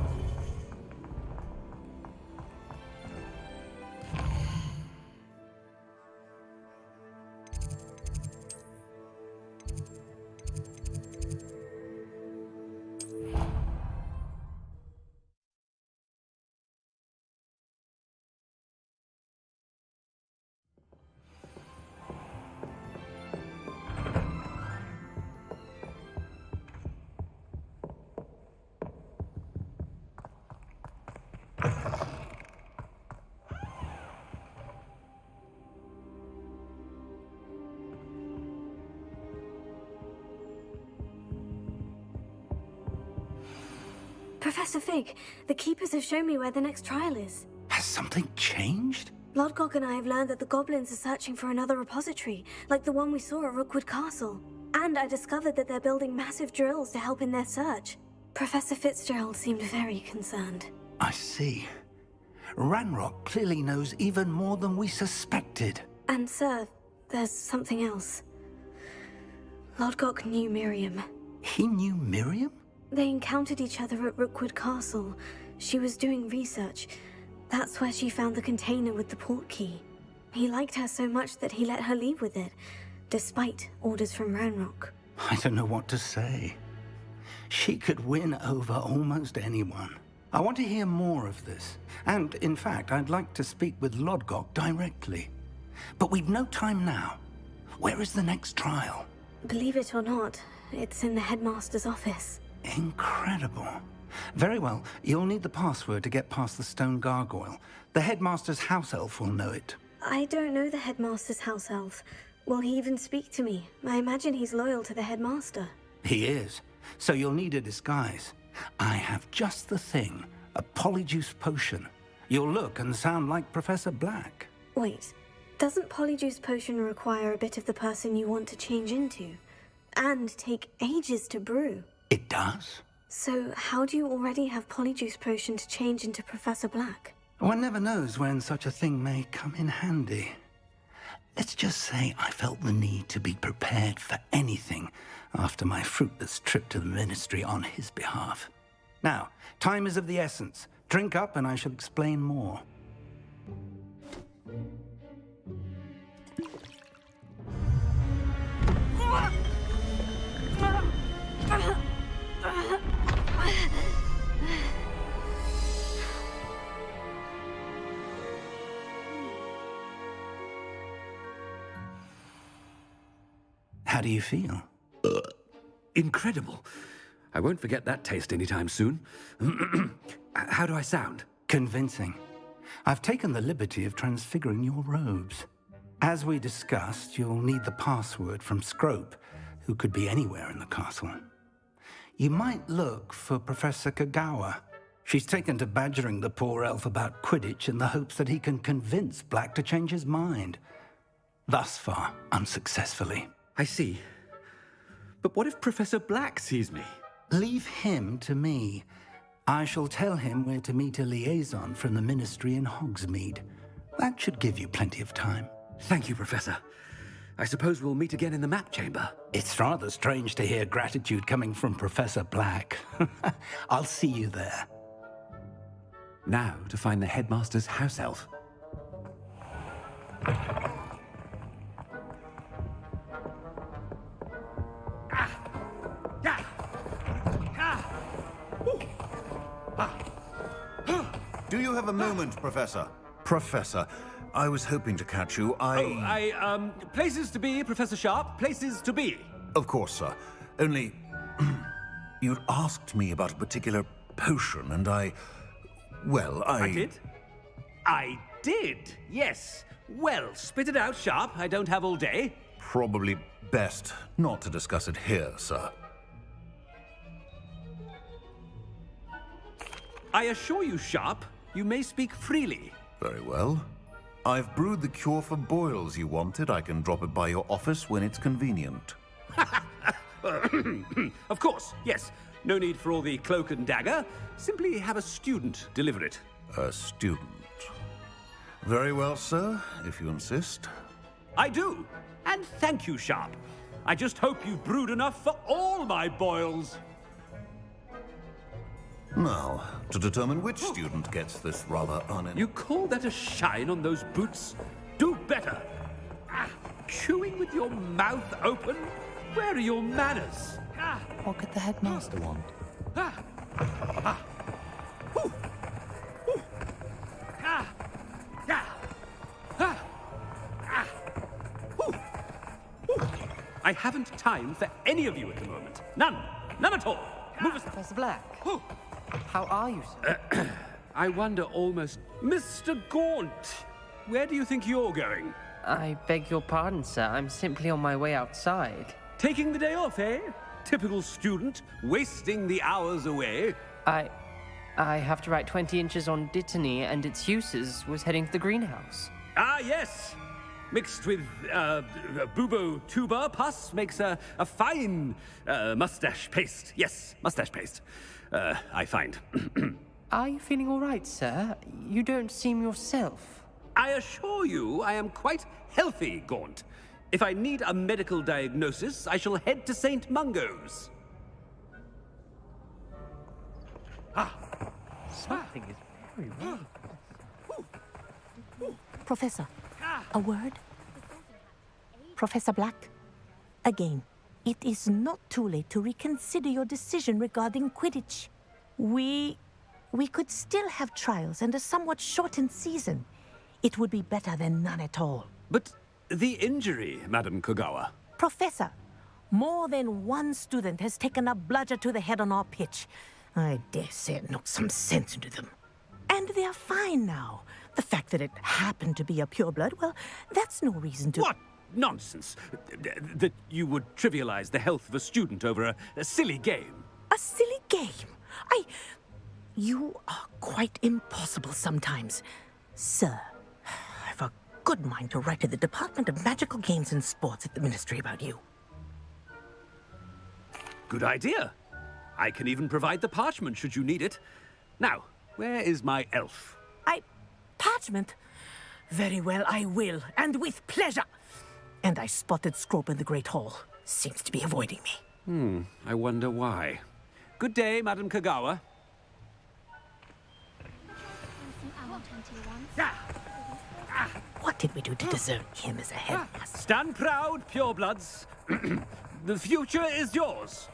Professor Fig, the Keepers have shown me where the next trial is. Has something changed? Lodgok and I have learned that the goblins are searching for another repository, like the one we saw at Rookwood Castle. And I discovered that they're building massive drills to help in their search. Professor Fitzgerald seemed very concerned. I see. Ranrock clearly knows even more than we suspected. And sir, there's something else. Lodgok knew Miriam. He knew Miriam? They encountered each other at Rookwood Castle. She was doing research. That's where she found the container with the port key. He liked her so much that he let her leave with it, despite orders from Ranrock. I don't know what to say. She could win over almost anyone. I want to hear more of this. And, in fact, I'd like to speak with Lodgok directly. But we've no time now. Where is the next trial? Believe it or not, it's in the headmaster's office. Incredible. Very well, you'll need the password to get past the stone gargoyle. The headmaster's house elf will know it. I don't know the headmaster's house elf. Will he even speak to me? I imagine he's loyal to the headmaster. He is. So you'll need a disguise. I have just the thing. A polyjuice potion. You'll look and sound like Professor Black. Wait, doesn't polyjuice potion require a bit of the person you want to change into? And take ages to brew? It does. So how do you already have polyjuice potion to change into Professor Black? One never knows when such a thing may come in handy. Let's just say I felt the need to be prepared for anything after my fruitless trip to the Ministry on his behalf. Now, time is of the essence. Drink up and I shall explain more. How do you feel? Incredible. I won't forget that taste anytime soon. How do I sound? Convincing. I've taken the liberty of transfiguring your robes. As we discussed, you'll need the password from Scrope, who could be anywhere in the castle. You might look for Professor Kagawa. She's taken to badgering the poor elf about Quidditch in the hopes that he can convince Black to change his mind. Thus far, unsuccessfully. I see. But what if Professor Black sees me? Leave him to me. I shall tell him where to meet a liaison from the Ministry in Hogsmeade. That should give you plenty of time. Thank you, Professor. I suppose we'll meet again in the map chamber. It's rather strange to hear gratitude coming from Professor Black. I'll see you there. Now to find the headmaster's house elf. Do you have a moment, Professor? Professor, I was hoping to catch you. Places to be, Professor Sharp. Places to be. Of course, sir. Only, you'd asked me about a particular potion, and I did? I did, yes. Well, spit it out, Sharp. I don't have all day. Probably best not to discuss it here, sir. I assure you, Sharp, you may speak freely. Very well. I've brewed the cure for boils you wanted. I can drop it by your office when it's convenient. Of course, yes. No need for all the cloak and dagger. Simply have a student deliver it. A student. Very well, sir, if you insist. I do. And thank you, Sharp. I just hope you've brewed enough for all my boils. Now, to determine which student gets this rather You call that a shine on those boots? Do better! Chewing with your mouth open? Where are your manners? What could the headmaster want? I haven't time for any of you at the moment. None. None at all. Move us. Professor Black. How are you, sir? I wonder almost... Mr. Gaunt! Where do you think you're going? I beg your pardon, sir. I'm simply on my way outside. Taking the day off, eh? Typical student, wasting the hours away. I have to write 20 inches on Dittany and its uses. Was heading to the greenhouse. Ah, yes! Mixed with bubo tuber pus makes a fine mustache paste. Yes, mustache paste. I find. Are you feeling all right, sir? You don't seem yourself. I assure you I am quite healthy, Gaunt. If I need a medical diagnosis, I shall head to St. Mungo's. Something is very wrong. Professor, a word? Professor Black, again, it is not too late to reconsider your decision regarding Quidditch. We could still have trials and a somewhat shortened season. It would be better than none at all. But the injury, Madam Kogawa. Professor, more than one student has taken a bludger to the head on our pitch. I dare say it knocked some sense into them. And they are fine now. The fact that it happened to be a pureblood, well, that's no reason to... What nonsense! That you would trivialize the health of a student over a silly game. A silly game? You are quite impossible sometimes. Sir, I've a good mind to write to the Department of Magical Games and Sports at the Ministry about you. Good idea. I can even provide the parchment should you need it. Now, where is my elf? Parchment? Very well, I will, and with pleasure. And I spotted Scrope in the Great Hall. Seems to be avoiding me. I wonder why. Good day, Madam Kogawa. What did we do to deserve him as a headmaster? Stand proud, purebloods. The future is yours.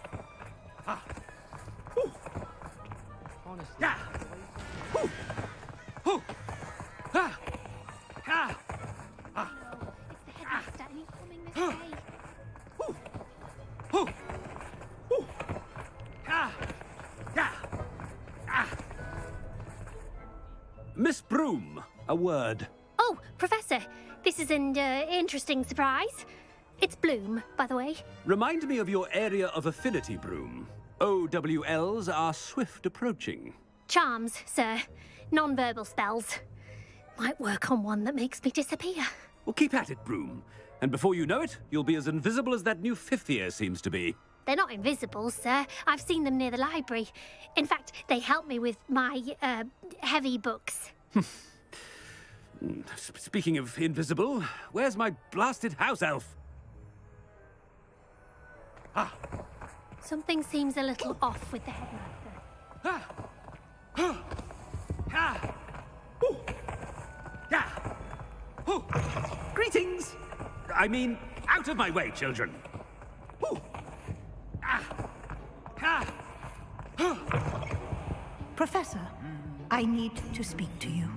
Miss Broom, a word. Oh, Professor, this is an interesting surprise. It's Bloom, by the way. Remind me of your area of affinity, Broom. OWLs are swift approaching. Charms, sir. Non-verbal spells. Might work on one that makes me disappear. Well, keep at it, Broom. And before you know it, you'll be as invisible as that new fifth year seems to be. They're not invisible, sir. I've seen them near the library. In fact, they help me with my, heavy books. Speaking of invisible, where's my blasted house elf? Something seems a little off with the headmaster. Greetings! I mean, out of my way, children. Professor, I need to speak to you.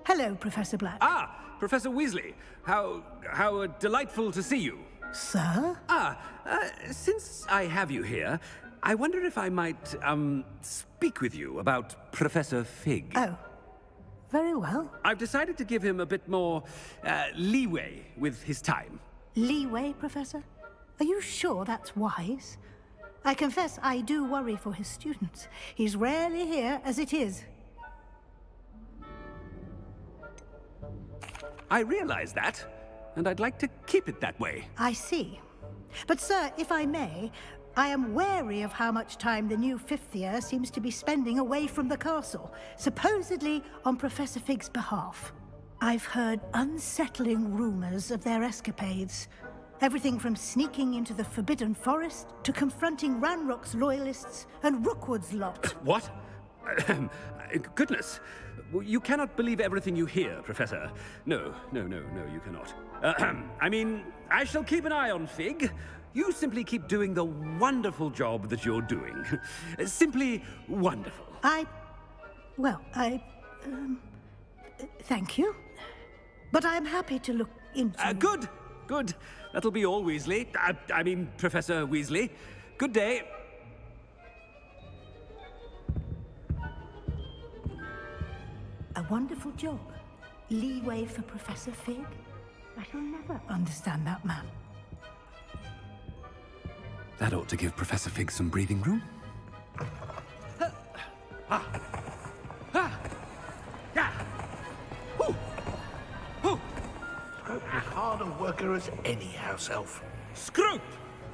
Hello, Professor Black. Ah, Professor Weasley. How delightful to see you. Sir? Since I have you here, I wonder if I might, speak with you about Professor Fig. Oh, very well. I've decided to give him a bit more, leeway with his time. Leeway, Professor? Are you sure that's wise? I confess I do worry for his students. He's rarely here as it is. I realize that, and I'd like to keep it that way. I see. But, sir, if I may, I am wary of how much time the new fifth year seems to be spending away from the castle, supposedly on Professor Fig's behalf. I've heard unsettling rumors of their escapades, Everything from sneaking into the Forbidden Forest to confronting Ranrock's loyalists and Rookwood's lot. What? Goodness. You cannot believe everything you hear, Professor. No, you cannot. I mean, I shall keep an eye on Fig. You simply keep doing the wonderful job that you're doing. Simply wonderful. Thank you. But I'm happy to look into... Good. That'll be all, Weasley. I mean, Professor Weasley. Good day. A wonderful job. Leeway for Professor Fig. I shall never understand that man. That ought to give Professor Fig some breathing room. Scrope is hard a worker as any house elf. Scrope!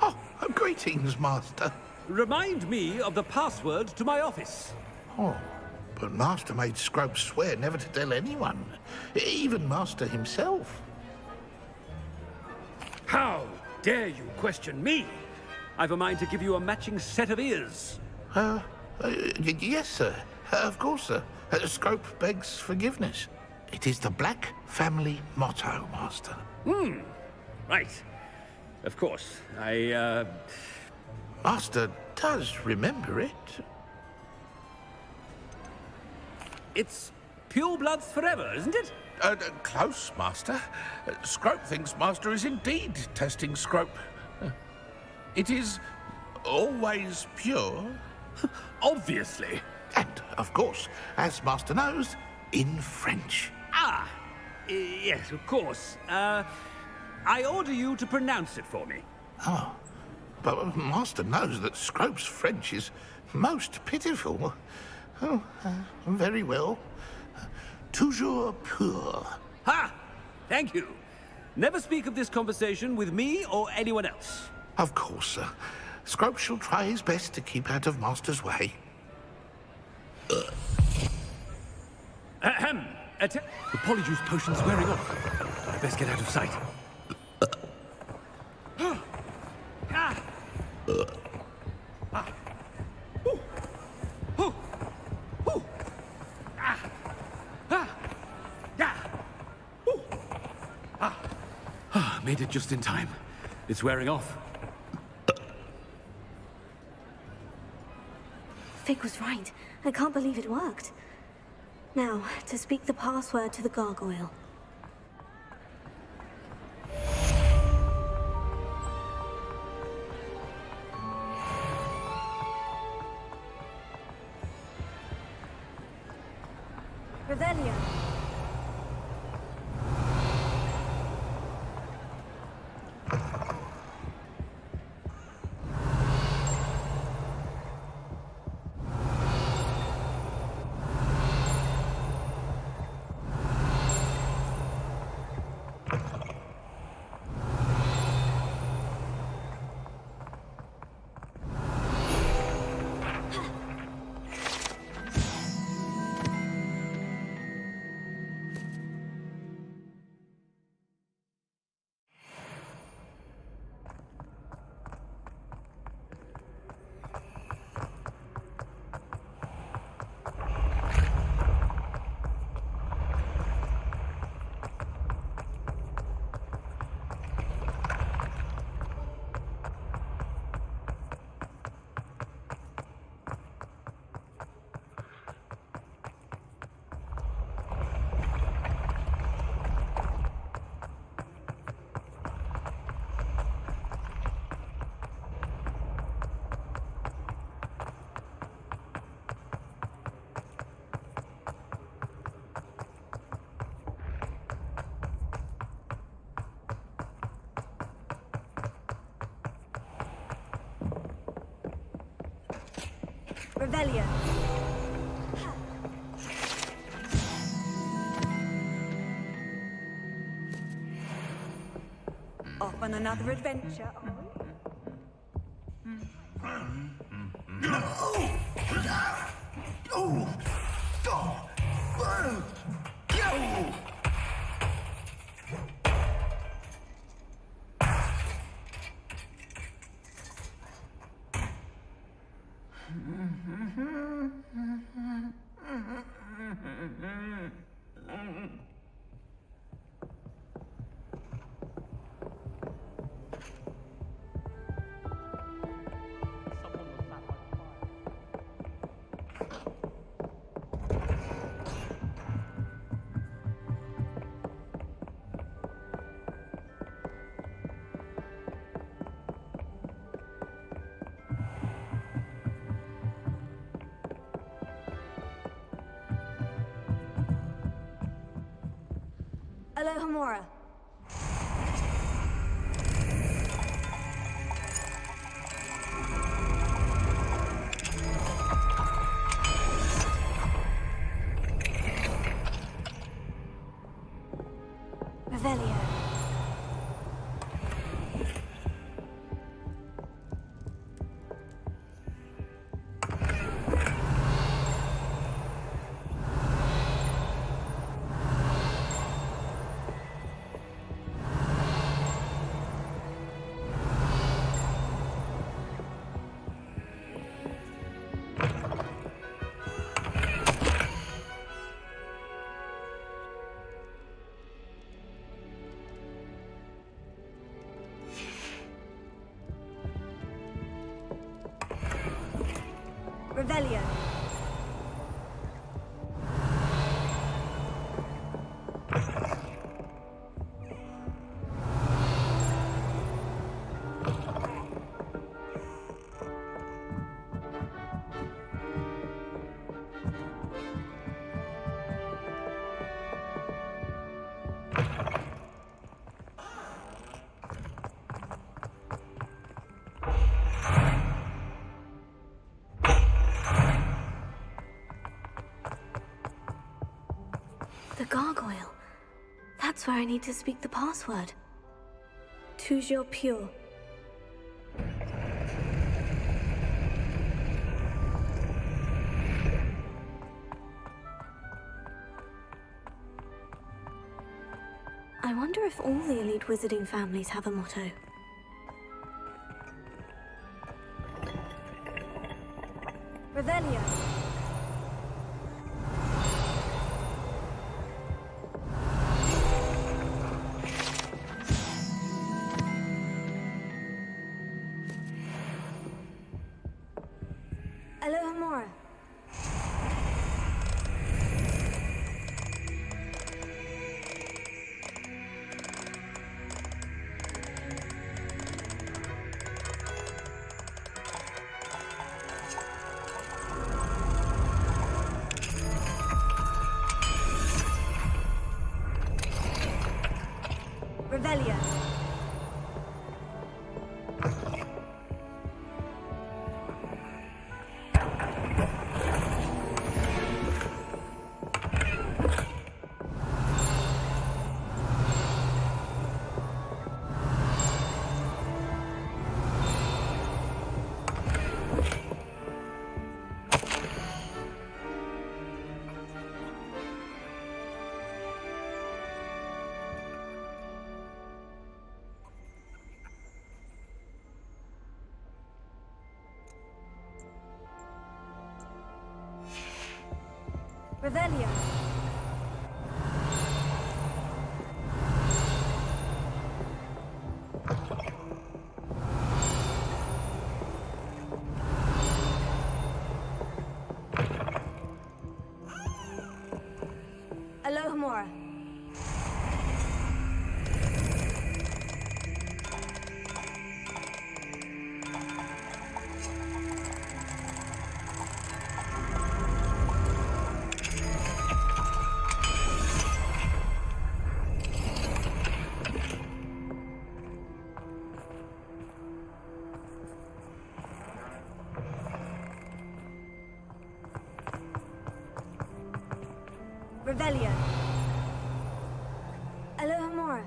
Oh, greetings, Master. Remind me of the password to my office. Oh, but Master made Scrope swear never to tell anyone, even Master himself. How dare you question me? I've a mind to give you a matching set of ears. Yes, sir. Of course, sir. Scrope begs forgiveness. It is the Black family motto, Master. Right. Of course. Master does remember it. It's pure bloods forever, isn't it? Close, Master. Scrope thinks Master is indeed testing Scrope. It is always pure. Obviously. And, of course, as Master knows, in French. Yes, of course. I order you to pronounce it for me. Oh, but Master knows that Scrope's French is most pitiful. Oh, very well. Toujours pur. Ha! Thank you. Never speak of this conversation with me or anyone else. Of course, sir. Scrope shall try his best to keep out of Master's way. Ahem. The polyjuice potion's wearing off. I best get out of sight. Made it just in time. It's wearing off. Fig was right. I can't believe it worked. Now, to speak the password to the gargoyle. Revelio. Revelio. Off on another adventure. Alohomora. Revelio. Revelio. The gargoyle. That's where I need to speak the password. Toujours pure. I wonder if all the elite wizarding families have a motto. Revelio. Alohomora. Revelio. Revelio. Alohomora. Revelio. Alohomora.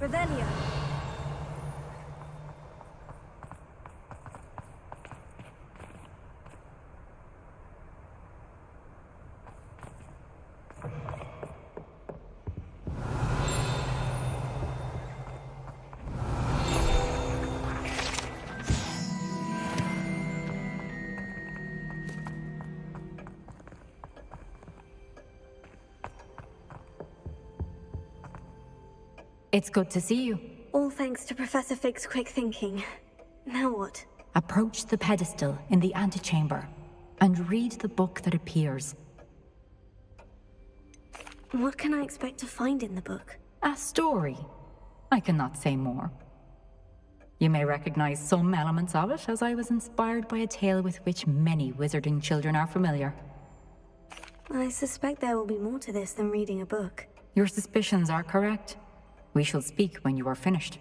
Revelio. It's good to see you. All thanks to Professor Fig's quick thinking. Now what? Approach the pedestal in the antechamber and read the book that appears. What can I expect to find in the book? A story. I cannot say more. You may recognize some elements of it, as I was inspired by a tale with which many wizarding children are familiar. I suspect there will be more to this than reading a book. Your suspicions are correct. We shall speak when you are finished.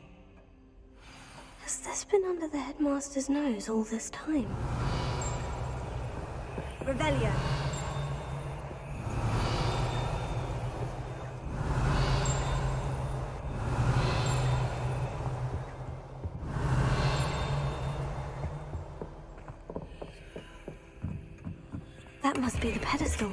Has this been under the headmaster's nose all this time? Revelio. That must be the pedestal.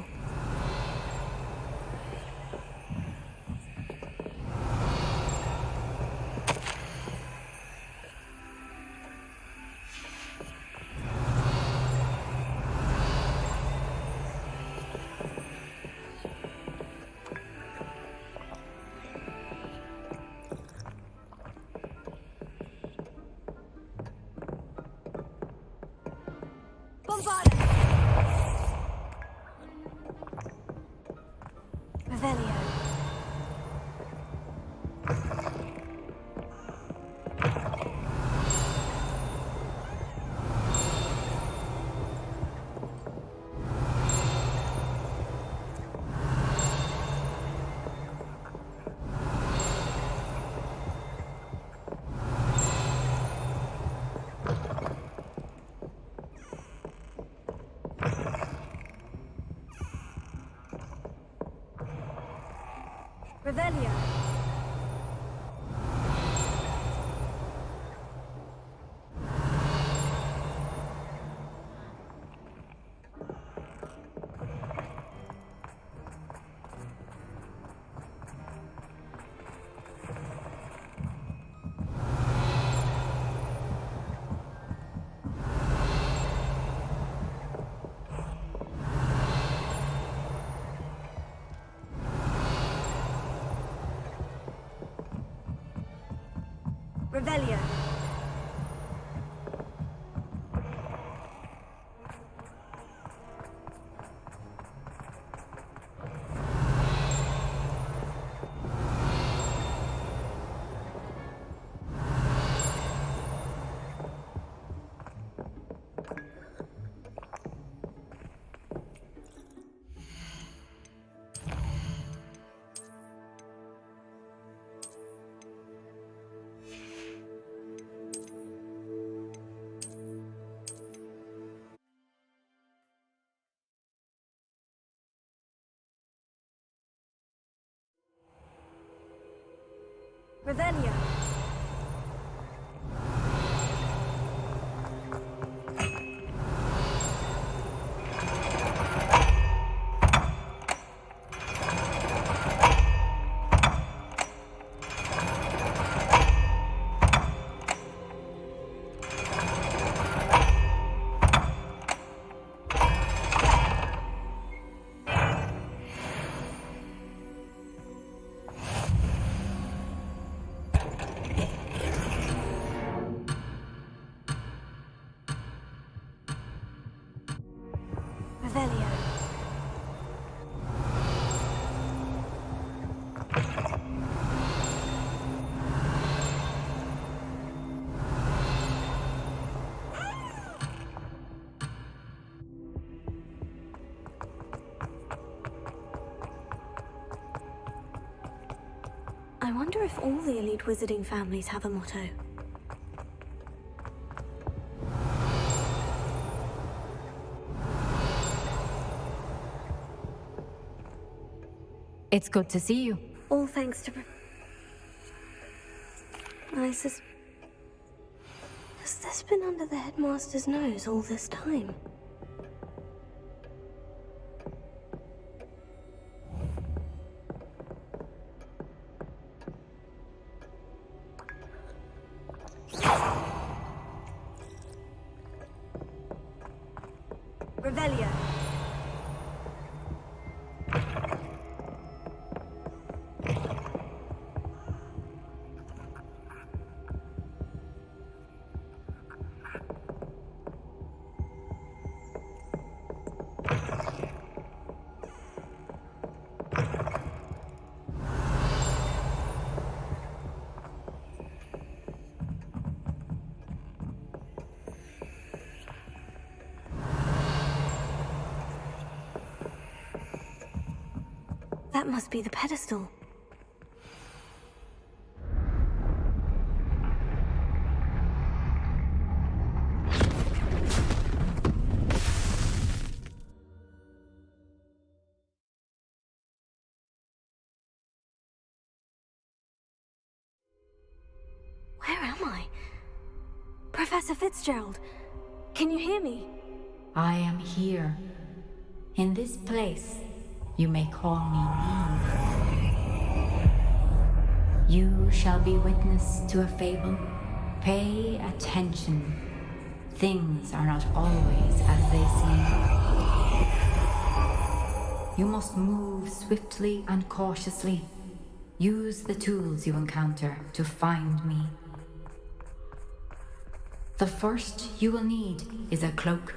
Revelio. Revelio. Revelio. Revelio. Revelio. I wonder if all the elite wizarding families have a motto. It's good to see you. All thanks to... Has this been under the headmaster's nose all this time? Revelio. That must be the pedestal. Where am I? Professor Fitzgerald, can you hear me? I am here. In this place, you may call me Eve. You shall be witness to a fable. Pay attention. Things are not always as they seem. You must move swiftly and cautiously. Use the tools you encounter to find me. The first you will need is a cloak.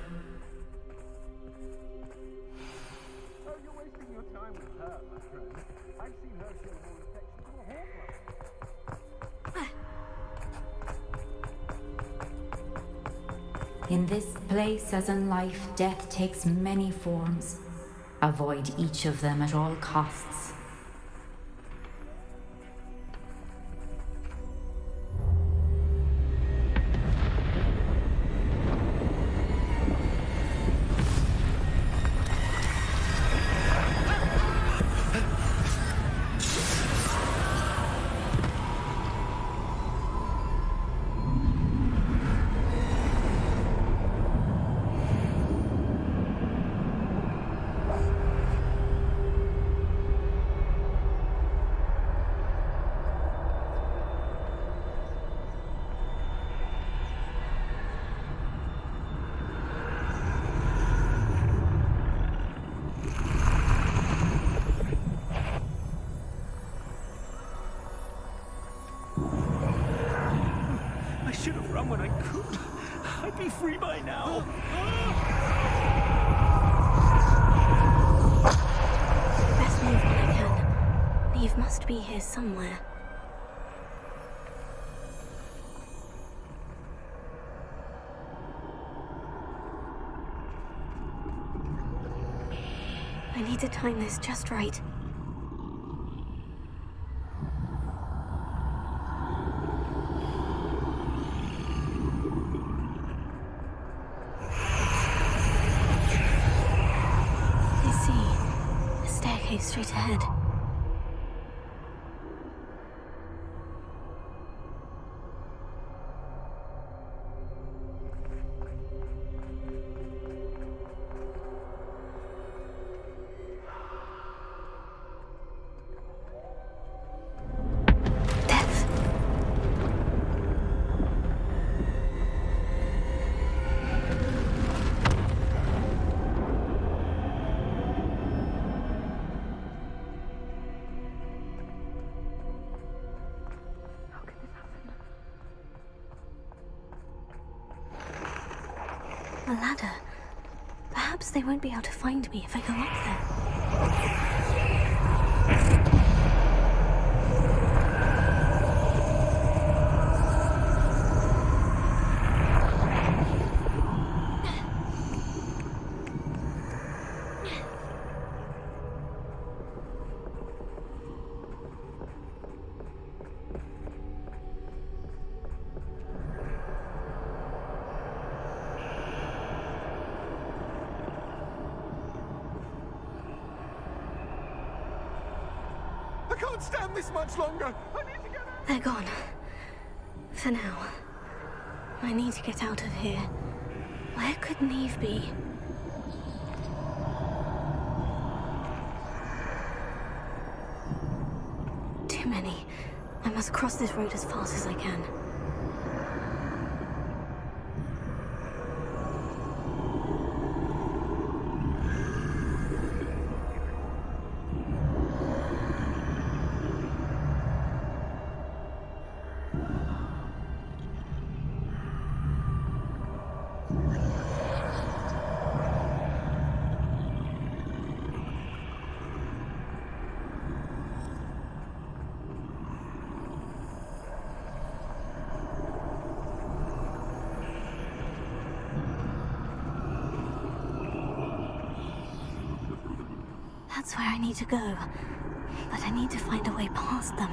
In this place, as in life, death takes many forms. Avoid each of them at all costs. When I could, I'd be free by now. Best move when I can. Eve must be here somewhere. I need to time this just right. Straight ahead. A ladder. Perhaps they won't be able to find me if I go up there. I can't stand this much longer. I need to get out. They're gone. For now, I need to get out of here. Where could Neve be? Too many. I must cross this road as fast as I can. That's where I need to go, but I need to find a way past them.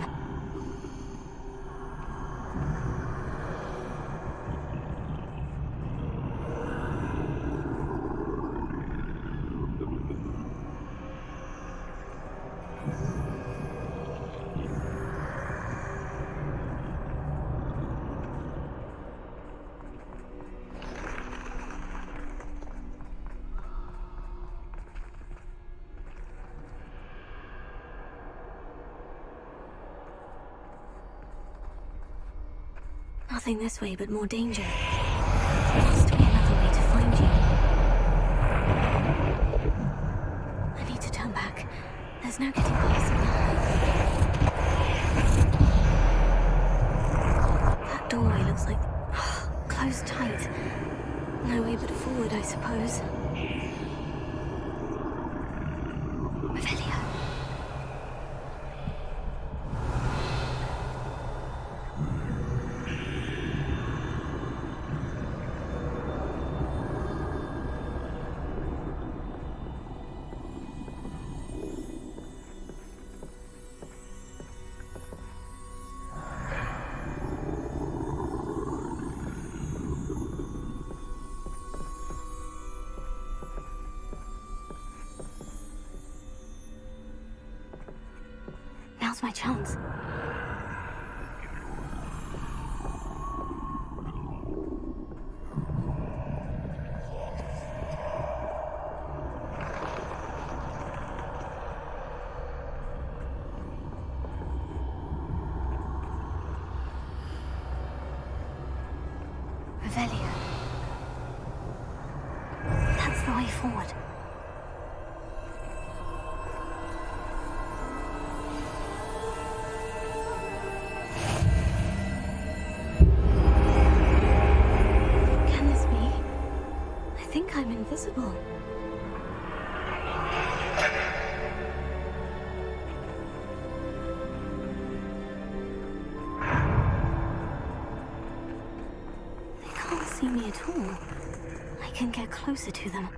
Nothing this way, but more danger. There must be another way to find you. I need to turn back. There's no getting past them. That doorway looks like closed tight. No way but forward, I suppose. Revelio. Now's my chance. Revelio. That's the way forward. I'm invisible. They can't see me at all. I can get closer to them.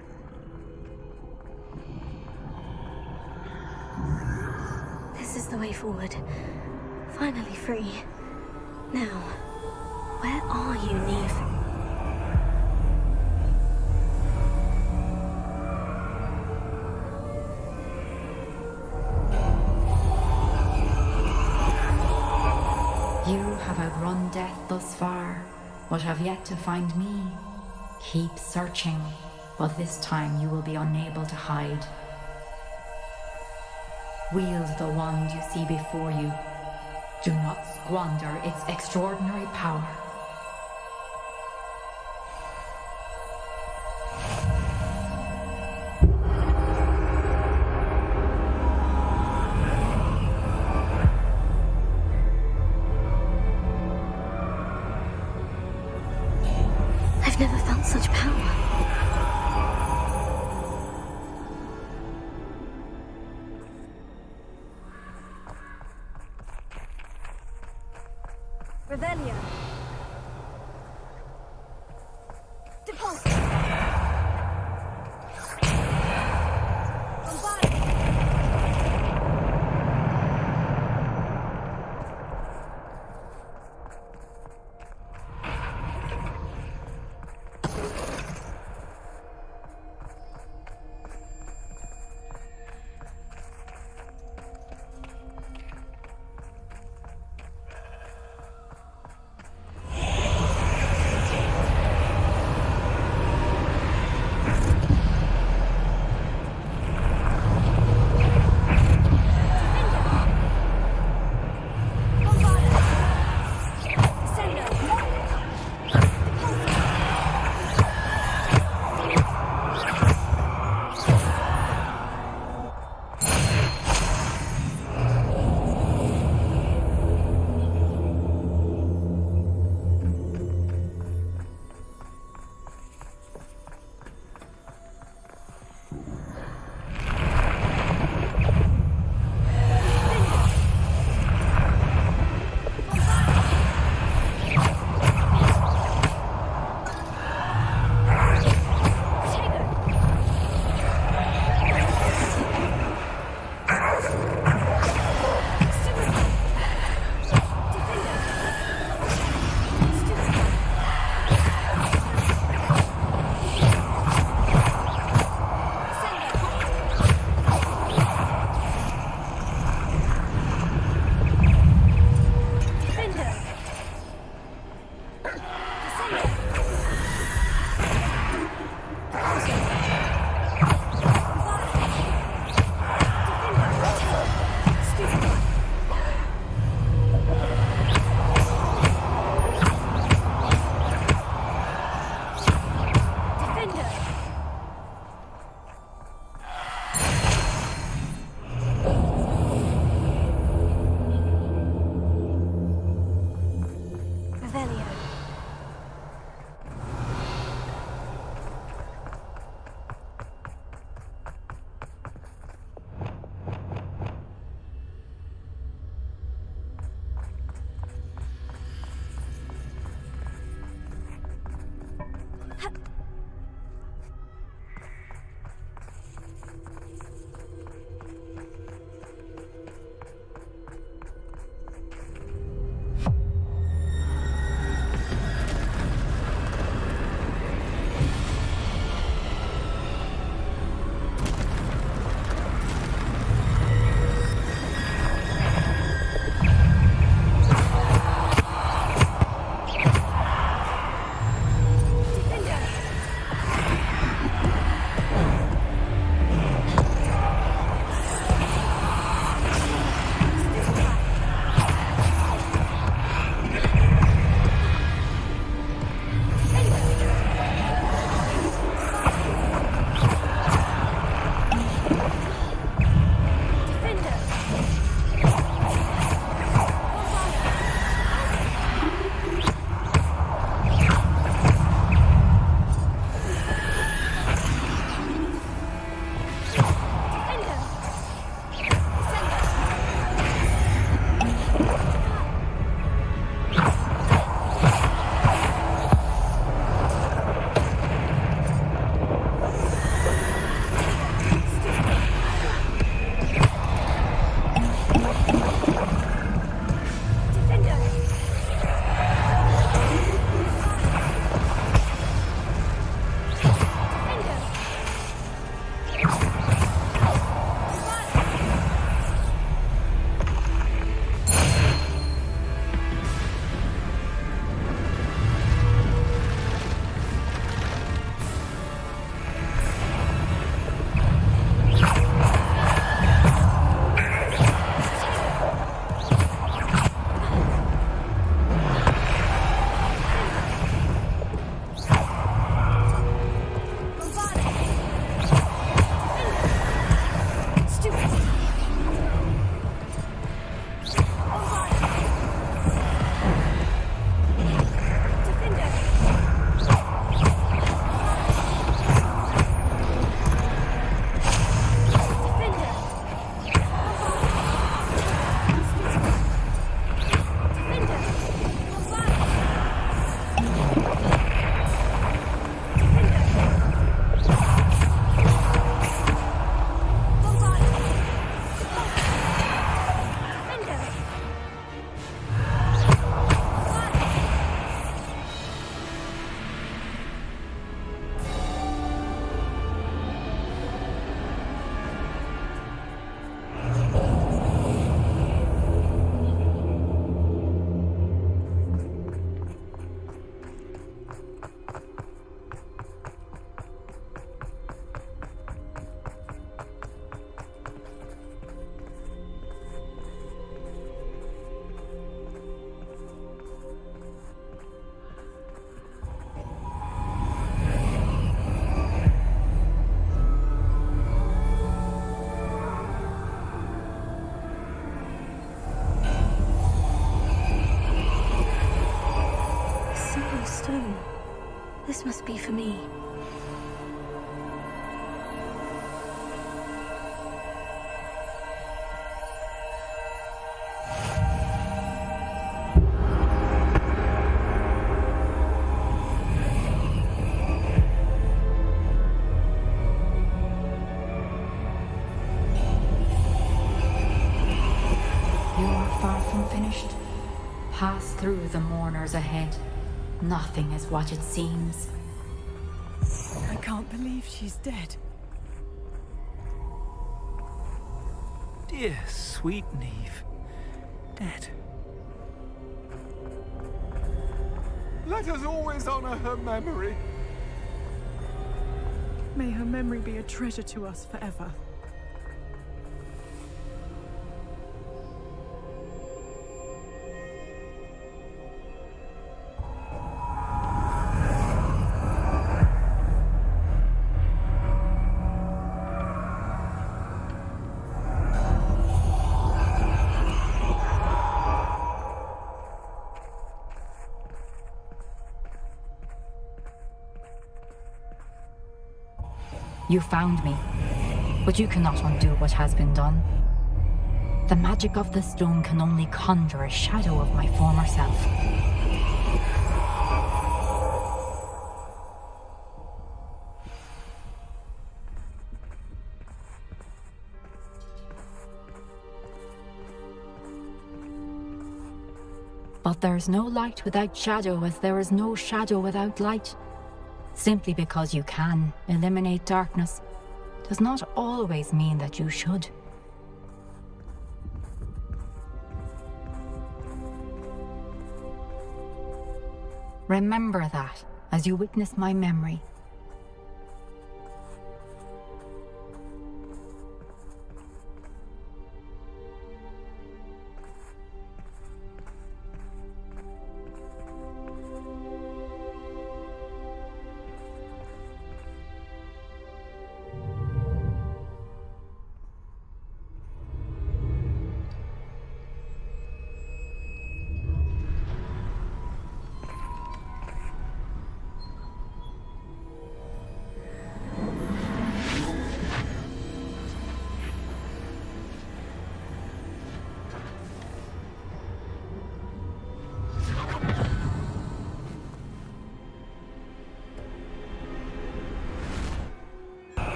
This is the way forward. Finally free. Now, where are you, Neve? You have outrun death thus far, but have yet to find me. Keep searching, but this time you will be unable to hide. Wield the wand you see before you. Do not squander its extraordinary power. I've never felt such power. Revelio. Deposit. must be for me. Finished. Pass through the mourners ahead. Nothing is what it seems. I can't believe she's dead. Dear sweet Neve. Dead. Let us always honor her memory. May her memory be a treasure to us forever. You found me, but you cannot undo what has been done. The magic of the stone can only conjure a shadow of my former self. But there's no light without shadow, as there is no shadow without light. Simply because you can eliminate darkness does not always mean that you should. Remember that as you witness my memory.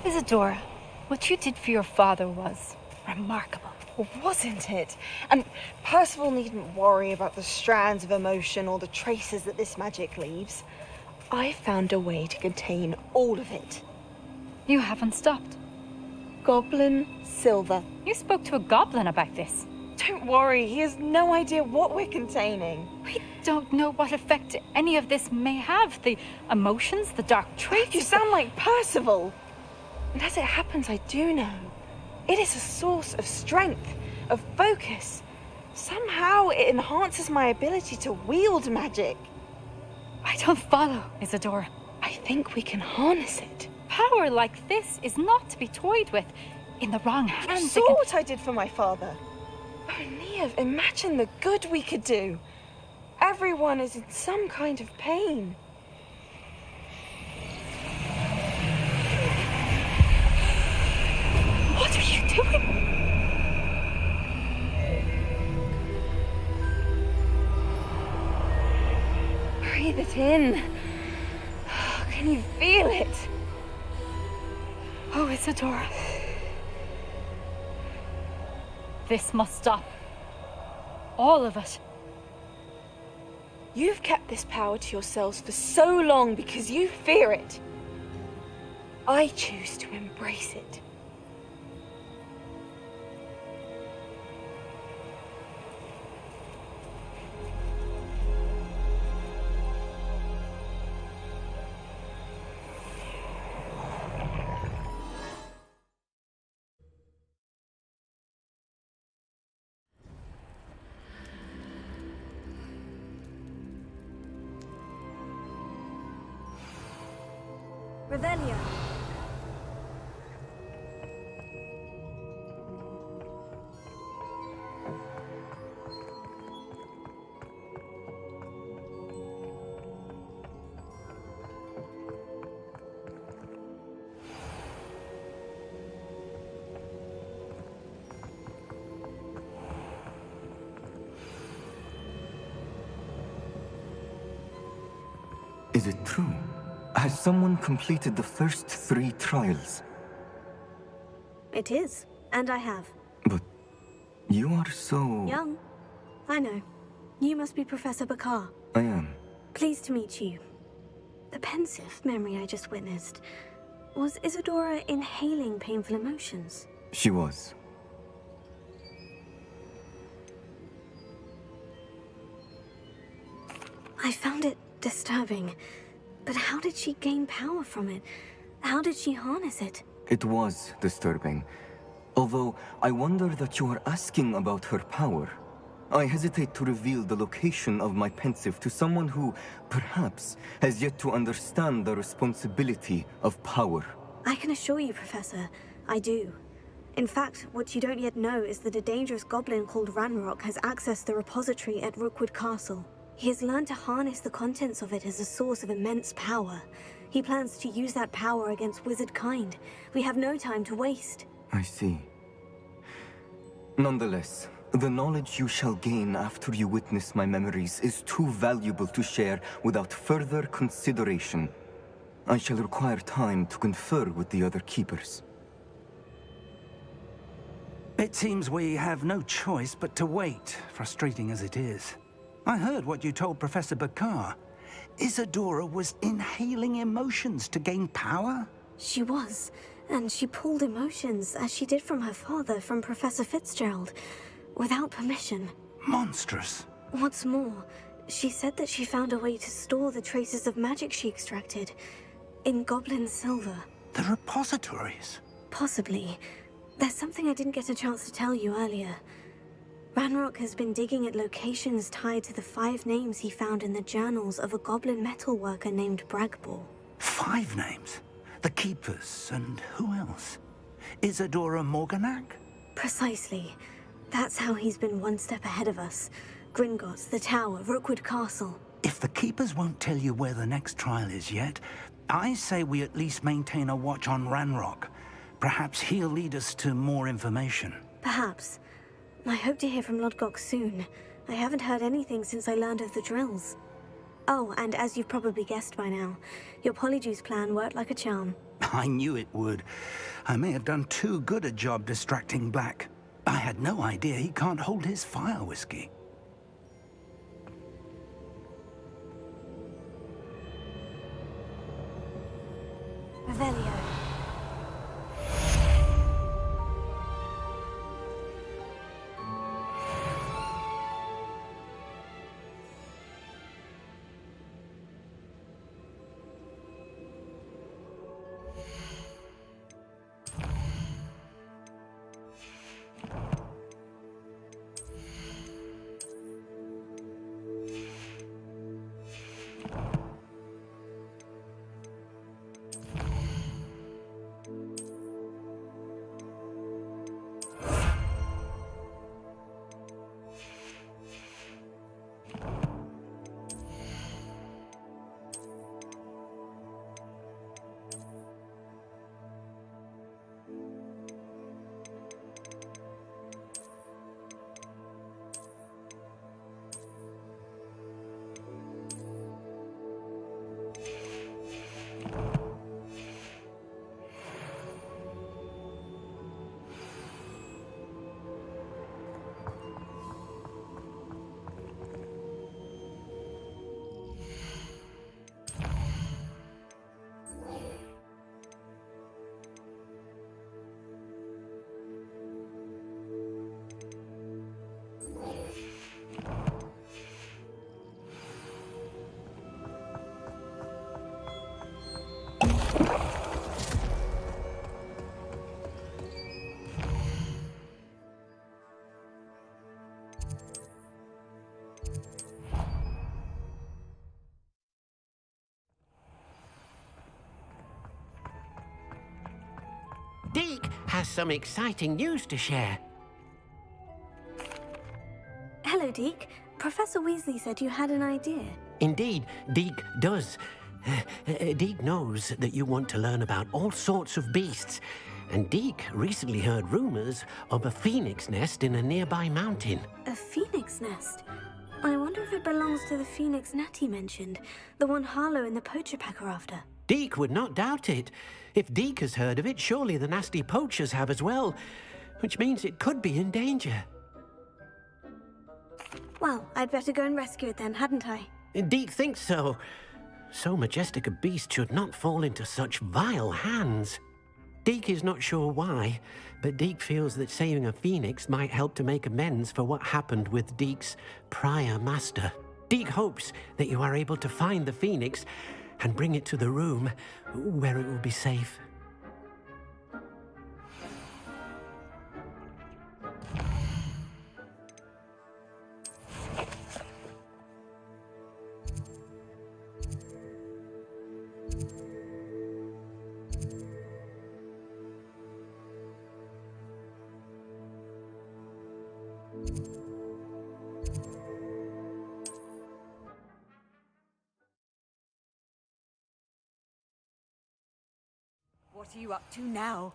Isadora, what you did for your father was remarkable. Well, wasn't it? And Percival needn't worry about the strands of emotion or the traces that this magic leaves. I found a way to contain all of it. You haven't stopped. Goblin Silver. You spoke to a goblin about this. Don't worry, he has no idea what we're containing. We don't know what effect any of this may have. The emotions, the dark traits. You sound like Percival. And as it happens, I do know. It is a source of strength, of focus. Somehow it enhances my ability to wield magic. I don't follow, Isadora. I think we can harness it. Power like this is not to be toyed with. In the wrong hands, You saw what I did for my father. Oh, Neve, imagine the good we could do. Everyone is in some kind of pain. What are you doing? Breathe it in. Can you feel it? Oh, Isadora. This must stop. All of it. You've kept this power to yourselves for so long because you fear it. I choose to embrace it. Revelio. Is it true? Has someone completed the first 3 trials? It is, and I have. But you are so... Young. I know. You must be Professor Bakar. I am. Pleased to meet you. The pensive memory I just witnessed. Was Isadora inhaling painful emotions? She was. I found it disturbing. But how did she gain power from it? How did she harness it? It was disturbing. Although, I wonder that you are asking about her power. I hesitate to reveal the location of my pensive to someone who, perhaps, has yet to understand the responsibility of power. I can assure you, Professor, I do. In fact, what you don't yet know is that a dangerous goblin called Ranrock has accessed the repository at Rookwood Castle. He has learned to harness the contents of it as a source of immense power. He plans to use that power against wizard kind. We have no time to waste. I see. Nonetheless, the knowledge you shall gain after you witness my memories is too valuable to share without further consideration. I shall require time to confer with the other keepers. It seems we have no choice but to wait, frustrating as it is. I heard what you told Professor Bakar. Isadora was inhaling emotions to gain power? She was, and she pulled emotions, as she did from her father, from Professor Fitzgerald, without permission. Monstrous. What's more, she said that she found a way to store the traces of magic she extracted in goblin silver. The repositories? Possibly. There's something I didn't get a chance to tell you earlier. Ranrock has been digging at locations tied to the 5 names he found in the journals of a goblin metalworker named Bragbor. 5 names? The Keepers, and who else? Isadora Morganac? Precisely. That's how he's been one step ahead of us. Gringotts, the Tower, Rookwood Castle. If the Keepers won't tell you where the next trial is yet, I say we at least maintain a watch on Ranrock. Perhaps he'll lead us to more information. Perhaps. I hope to hear from Lodgok soon. I haven't heard anything since I learned of the drills. Oh, and as you've probably guessed by now, your polyjuice plan worked like a charm. I knew it would. I may have done too good a job distracting Black. I had no idea he can't hold his fire whiskey. Revelio. Deke has some exciting news to share. Hello, Deke. Professor Weasley said you had an idea. Indeed, Deke does. Deke knows that you want to learn about all sorts of beasts, and Deke recently heard rumors of a phoenix nest in a nearby mountain. A phoenix nest? I wonder if it belongs to the phoenix Natty mentioned, the one Harlow and the poacher pack are after. Deke would not doubt it. If Deke has heard of it, surely the nasty poachers have as well, which means it could be in danger. Well, I'd better go and rescue it then, hadn't I? Deke thinks so. So majestic a beast should not fall into such vile hands. Deke is not sure why, but Deke feels that saving a phoenix might help to make amends for what happened with Deke's prior master. Deke hopes that you are able to find the phoenix and bring it to the room where it will be safe. What are you up to now?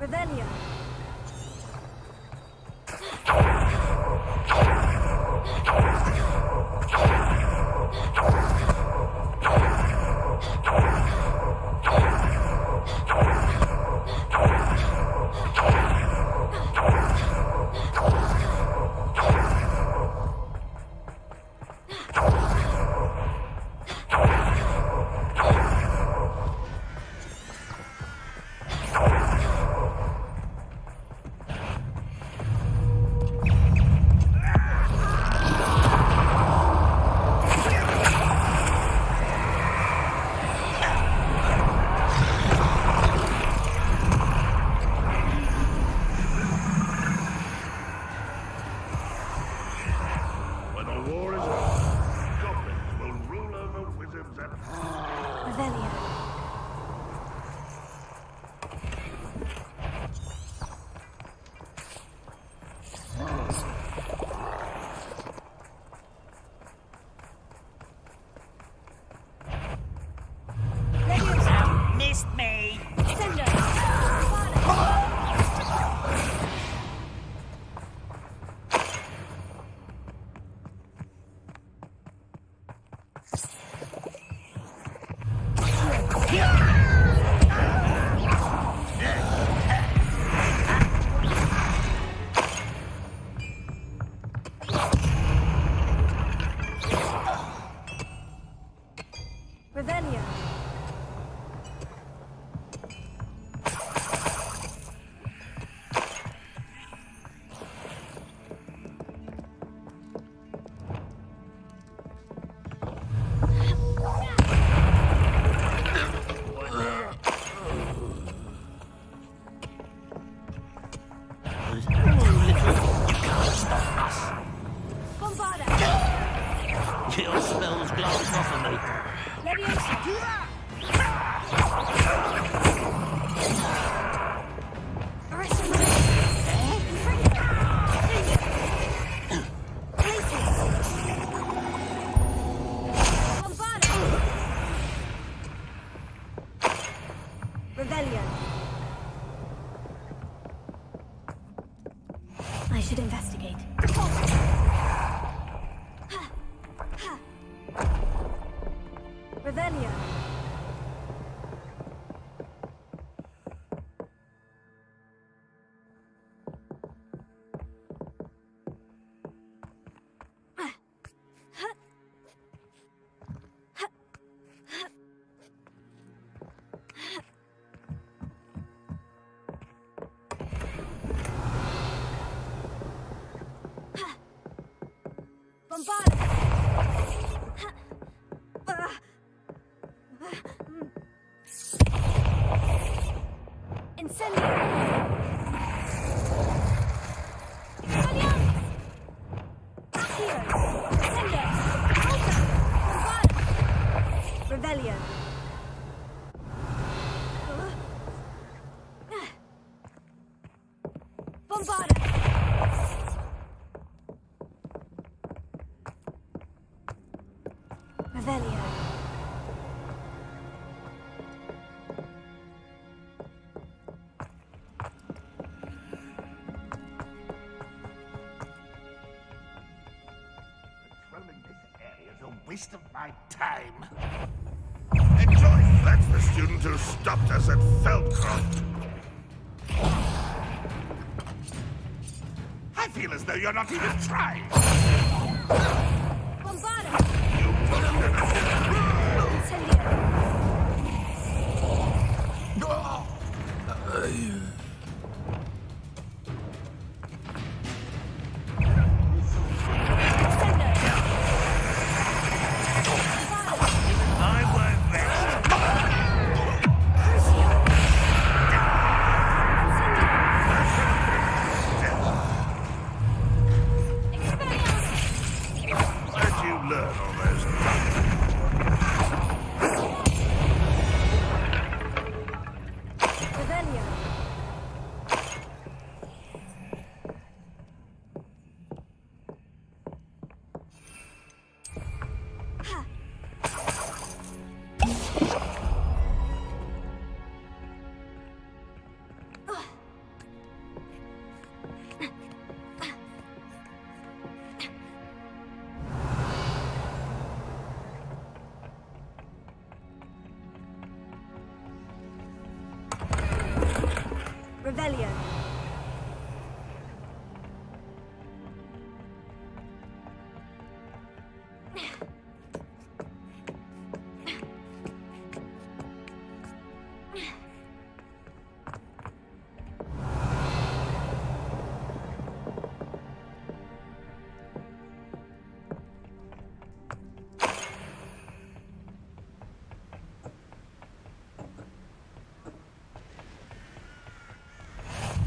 Revelio. Missed me. Revelio. Your spells glance off of me. Rebellion. I should investigate. Rebellion. Revelio. Patrolling this area is a waste of my time. Enjoy! That's the student who stopped us at Feldcroft. I feel as though you're not even trying. Revelio.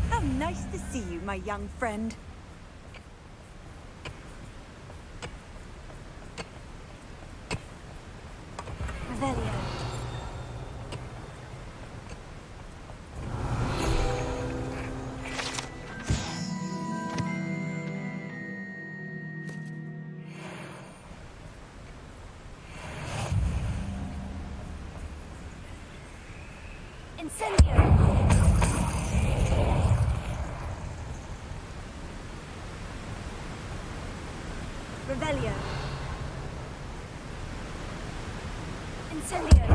How nice to see you, my young friend. Revelio. Incendio. Revelio. Incendio.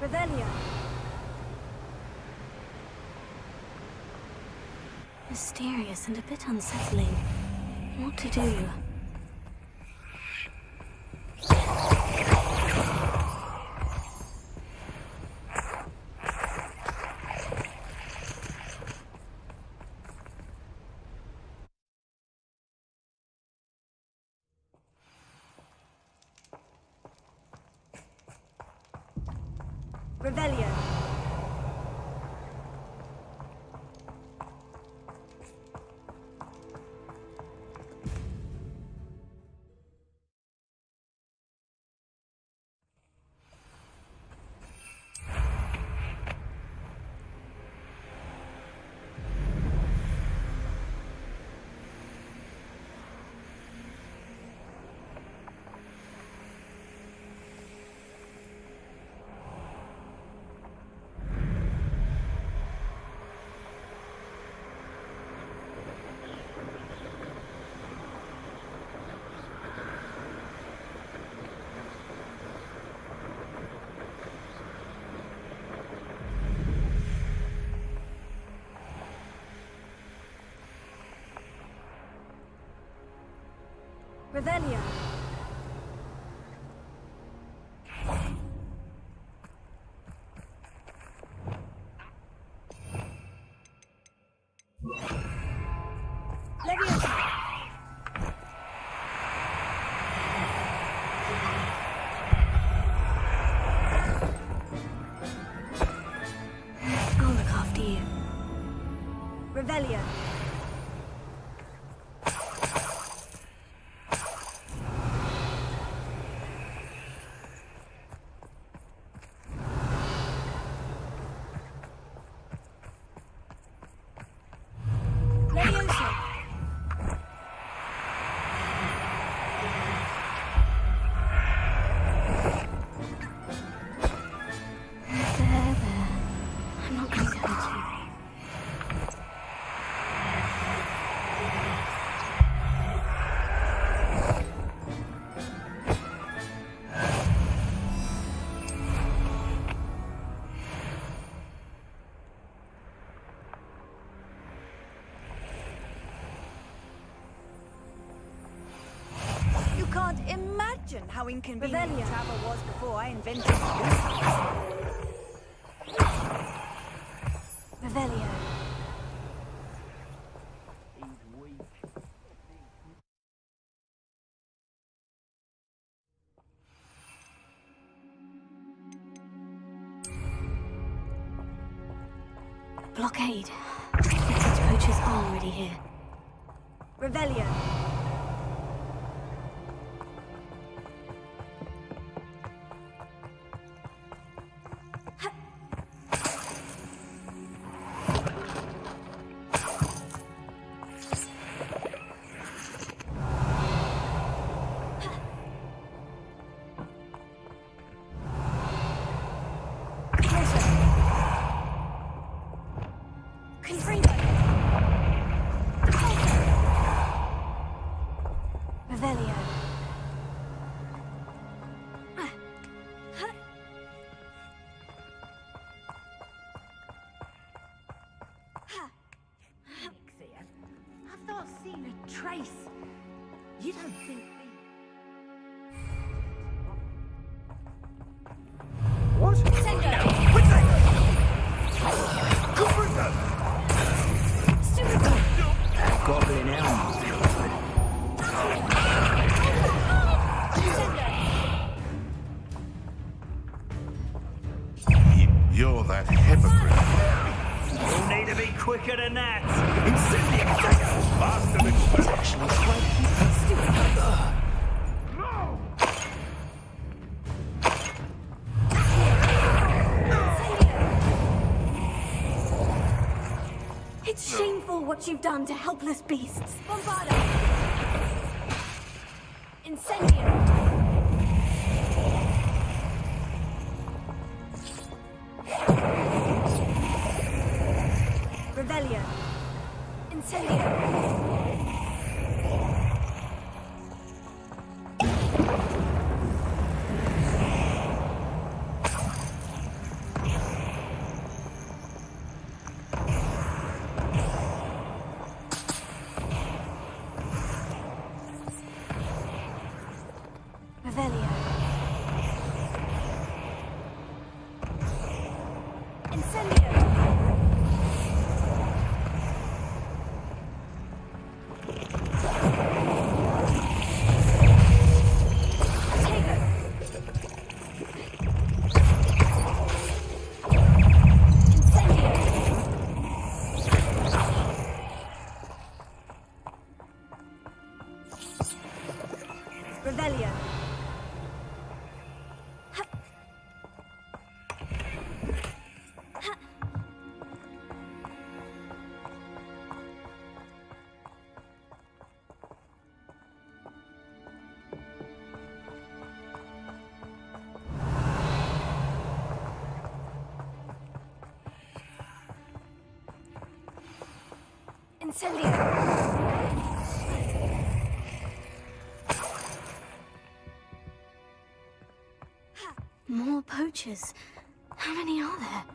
Revelio. Mysterious and a bit unsettling. What to do? Revelio. Revelio. I'll look after you. Revelio. I'm not going to hurt you. You can't imagine how inconvenient Revelio. travel was before I invented it. Revelio. Blockade. Its poachers are already here. Revelio. Confringo. Revelio. I've not seen a trace. You don't think What? Goblin elm. You're that hypocrite. You'll need to be quicker than that. Faster than It's shameful what you've done to helpless beasts. Bombardo. Incendio. Revelio. Incendio. Revelio. Incendio. Revelio. Incendio. More poachers. How many are there?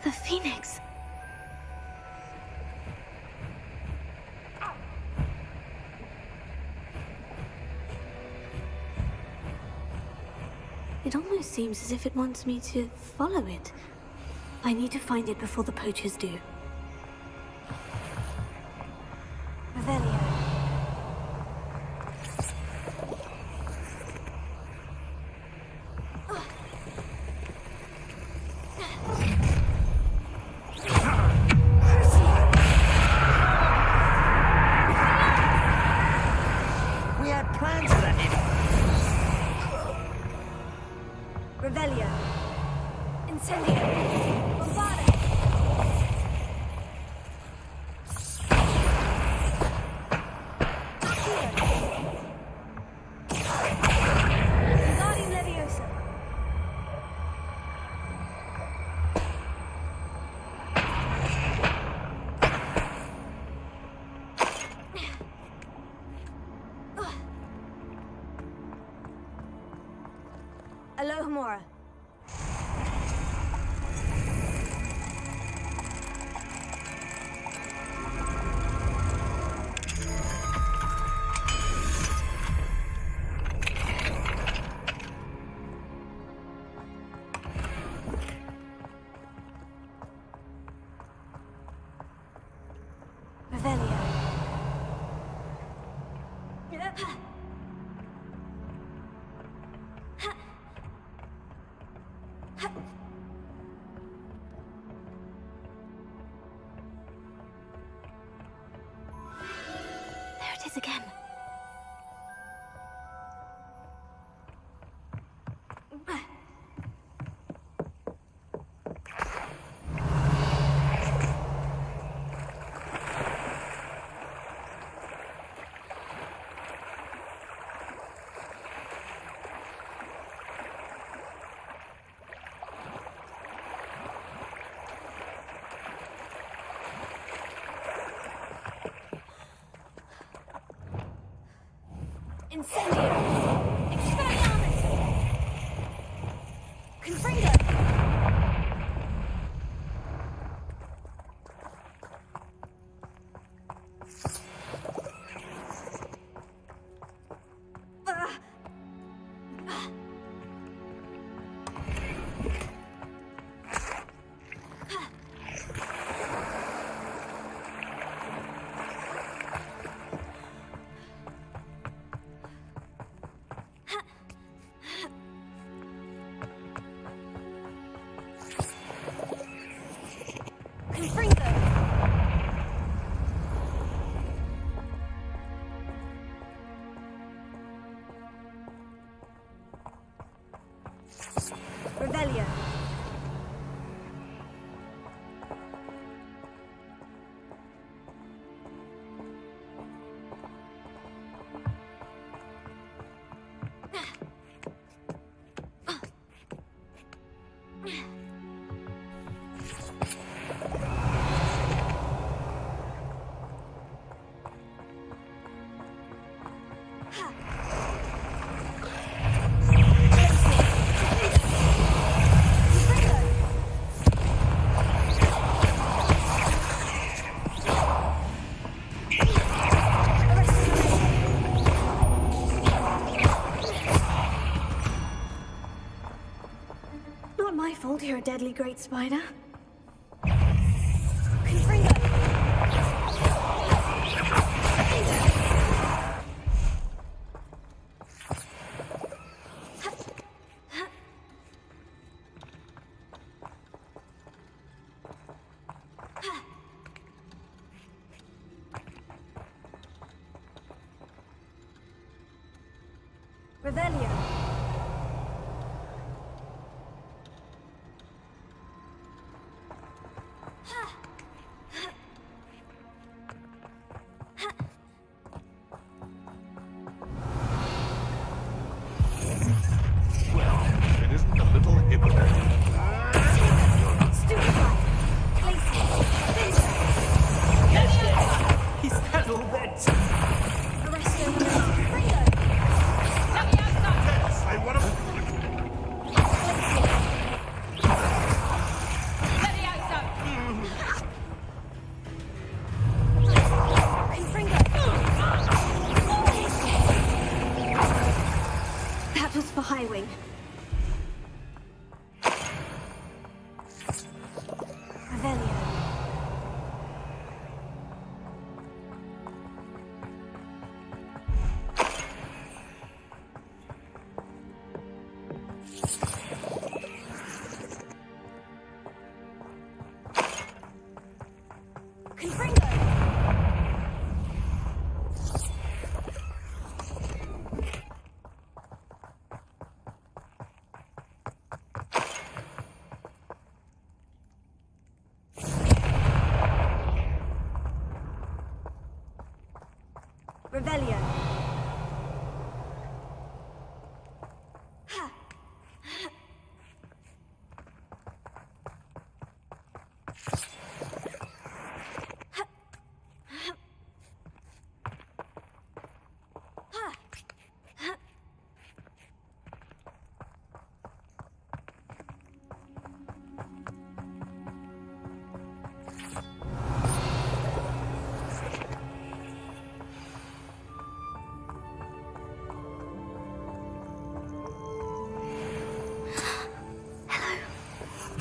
The Phoenix. It almost seems as if it wants me to follow it. I need to find it before the poachers do. Revelio. We had plans for that. Revelio. Incendio. Bombarda. Wingardium Leviosa. Alohomora. Revelio. There it is again. Incendio! Expelliarmus! Confringo! Revelio. Not my fault you're a deadly great spider. Confringo! Revelio. Well, it isn't a little hypocrite. He's had all that. Yes, I want to. That was for Highwing. Revelio. Revelio.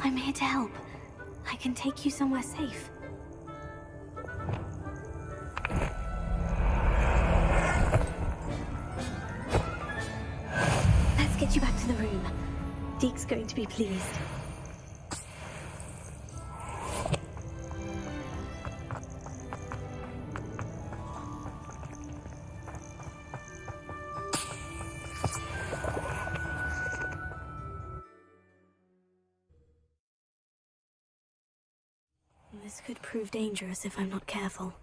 I'm here to help. I can take you somewhere safe. Let's get you back to the room. Deke's going to be pleased. This could prove dangerous if I'm not careful.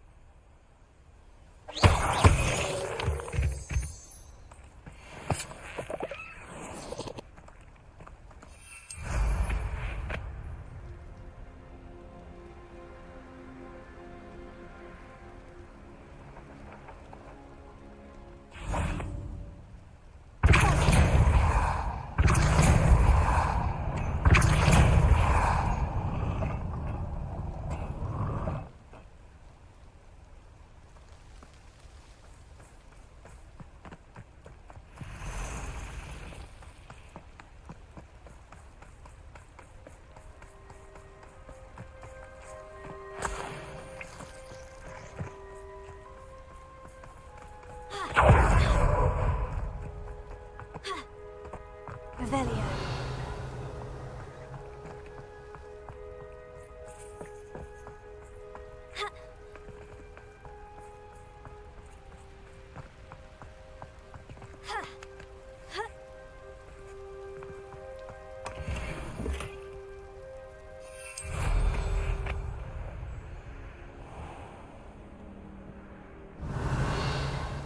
Revelio.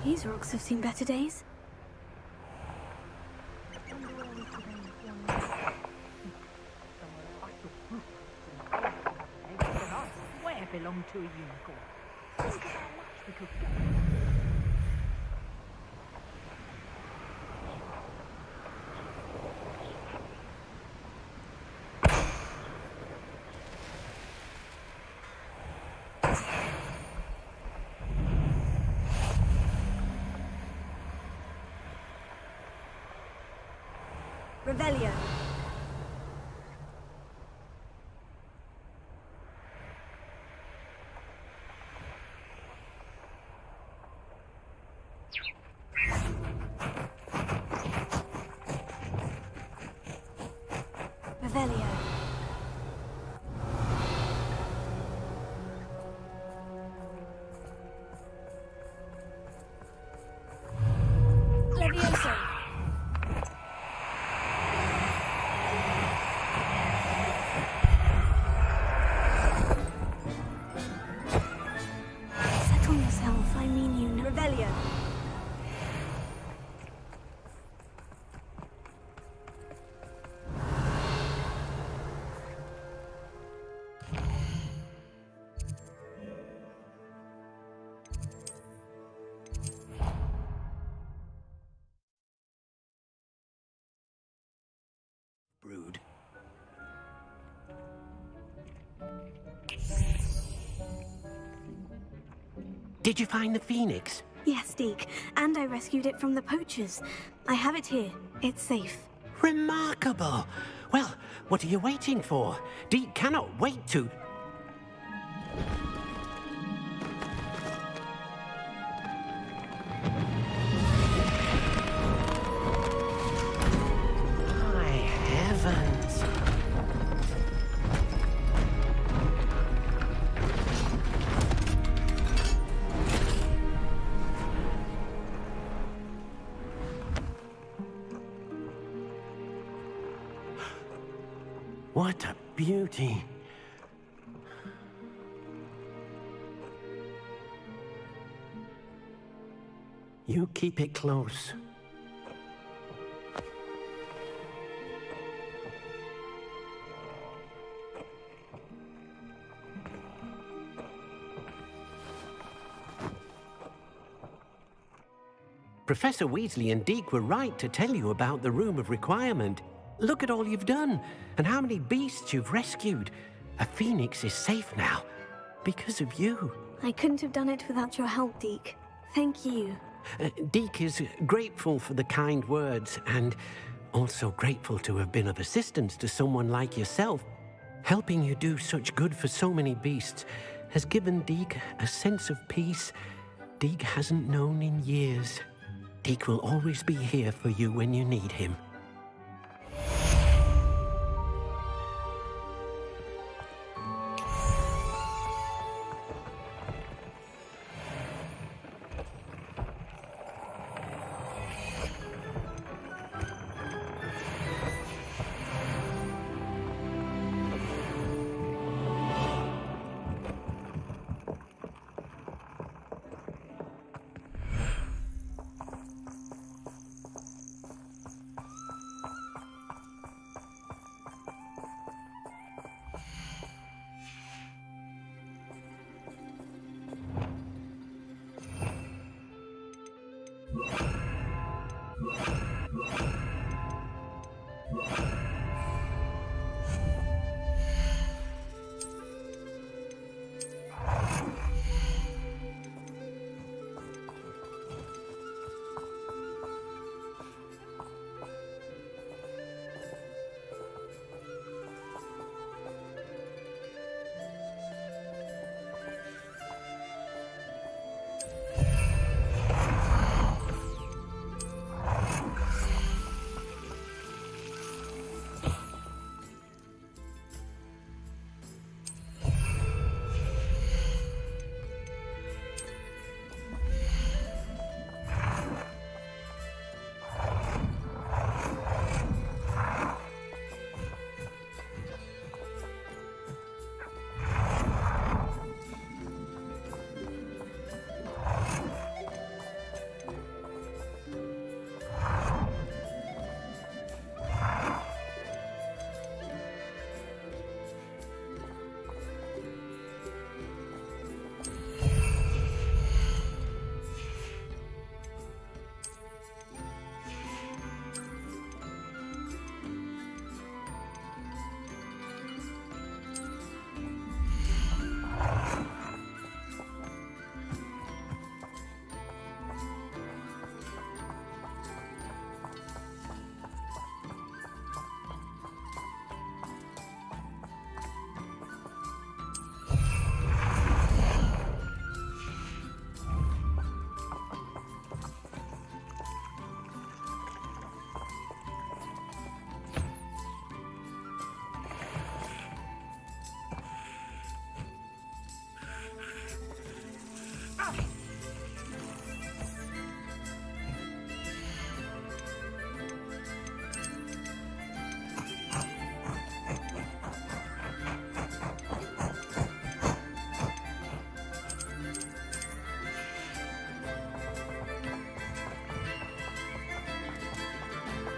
These rocks have seen better days. Where belong to a unicorn? Think how much we could get. Revelio. Revelio. Levioso. Did you find the phoenix? Yes, Deke, and I rescued it from the poachers. I have it here. It's safe. Remarkable! Well, what are you waiting for? Deke cannot wait to... My heavens! What a beauty! You keep it close. Professor Weasley and Deke were right to tell you about the Room of Requirement. Look at all you've done, and how many beasts you've rescued. A phoenix is safe now, because of you. I couldn't have done it without your help, Deke. Thank you. Deke is grateful for the kind words, and also grateful to have been of assistance to someone like yourself. Helping you do such good for so many beasts has given Deke a sense of peace Deke hasn't known in years. Deke will always be here for you when you need him.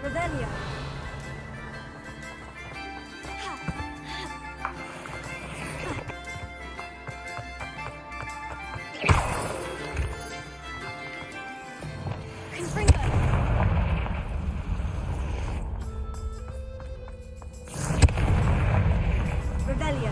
Revelio. Revelio.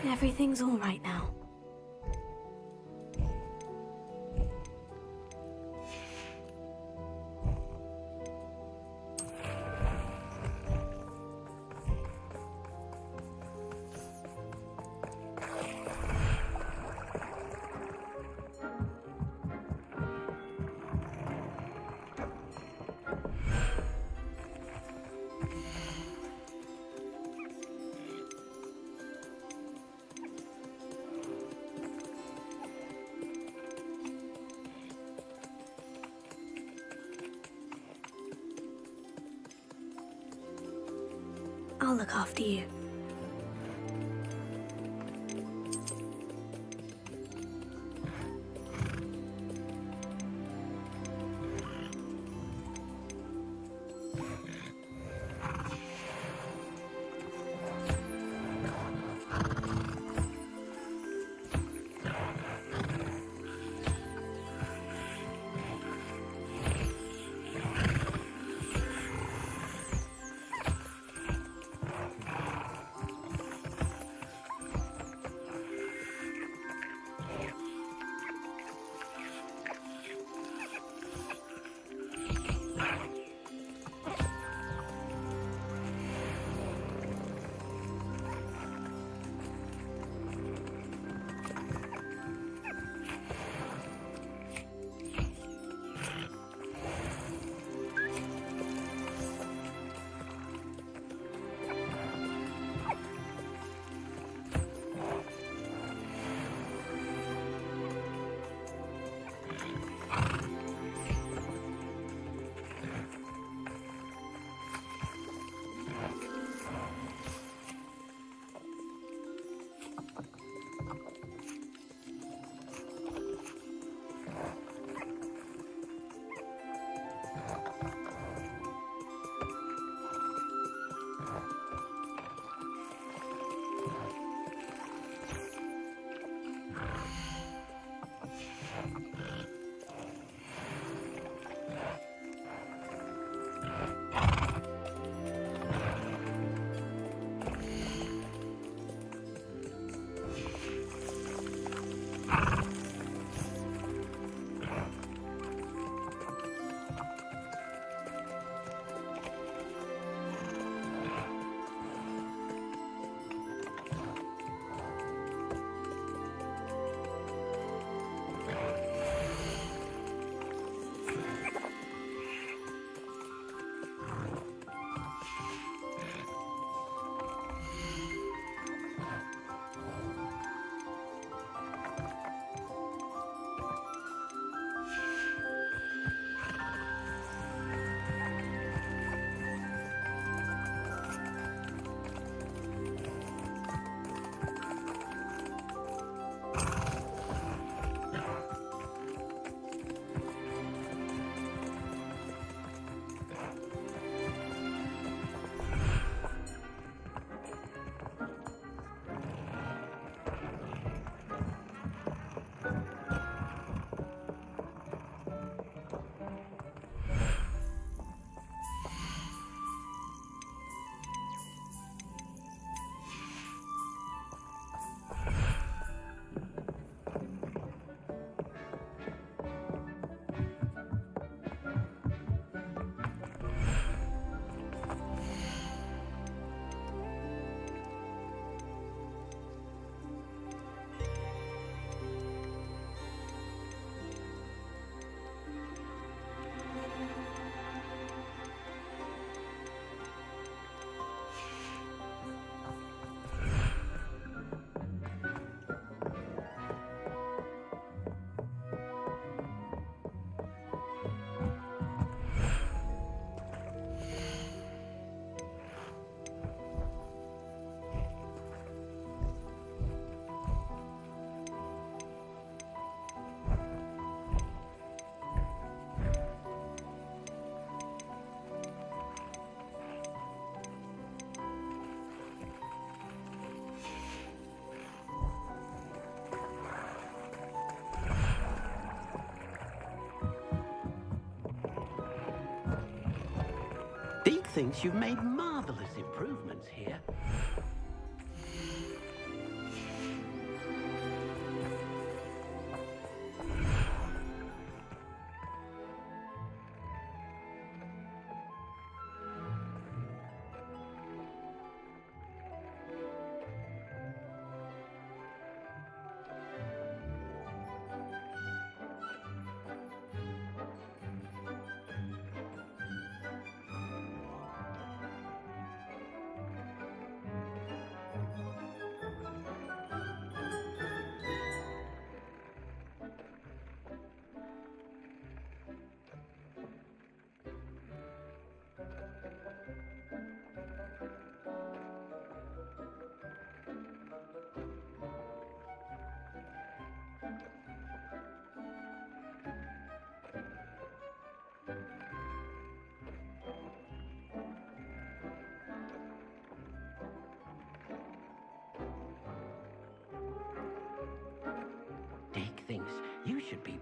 Everything's all right now. look after you. Deke thinks you've made marvelous improvements here.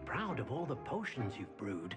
proud of all the potions you've brewed.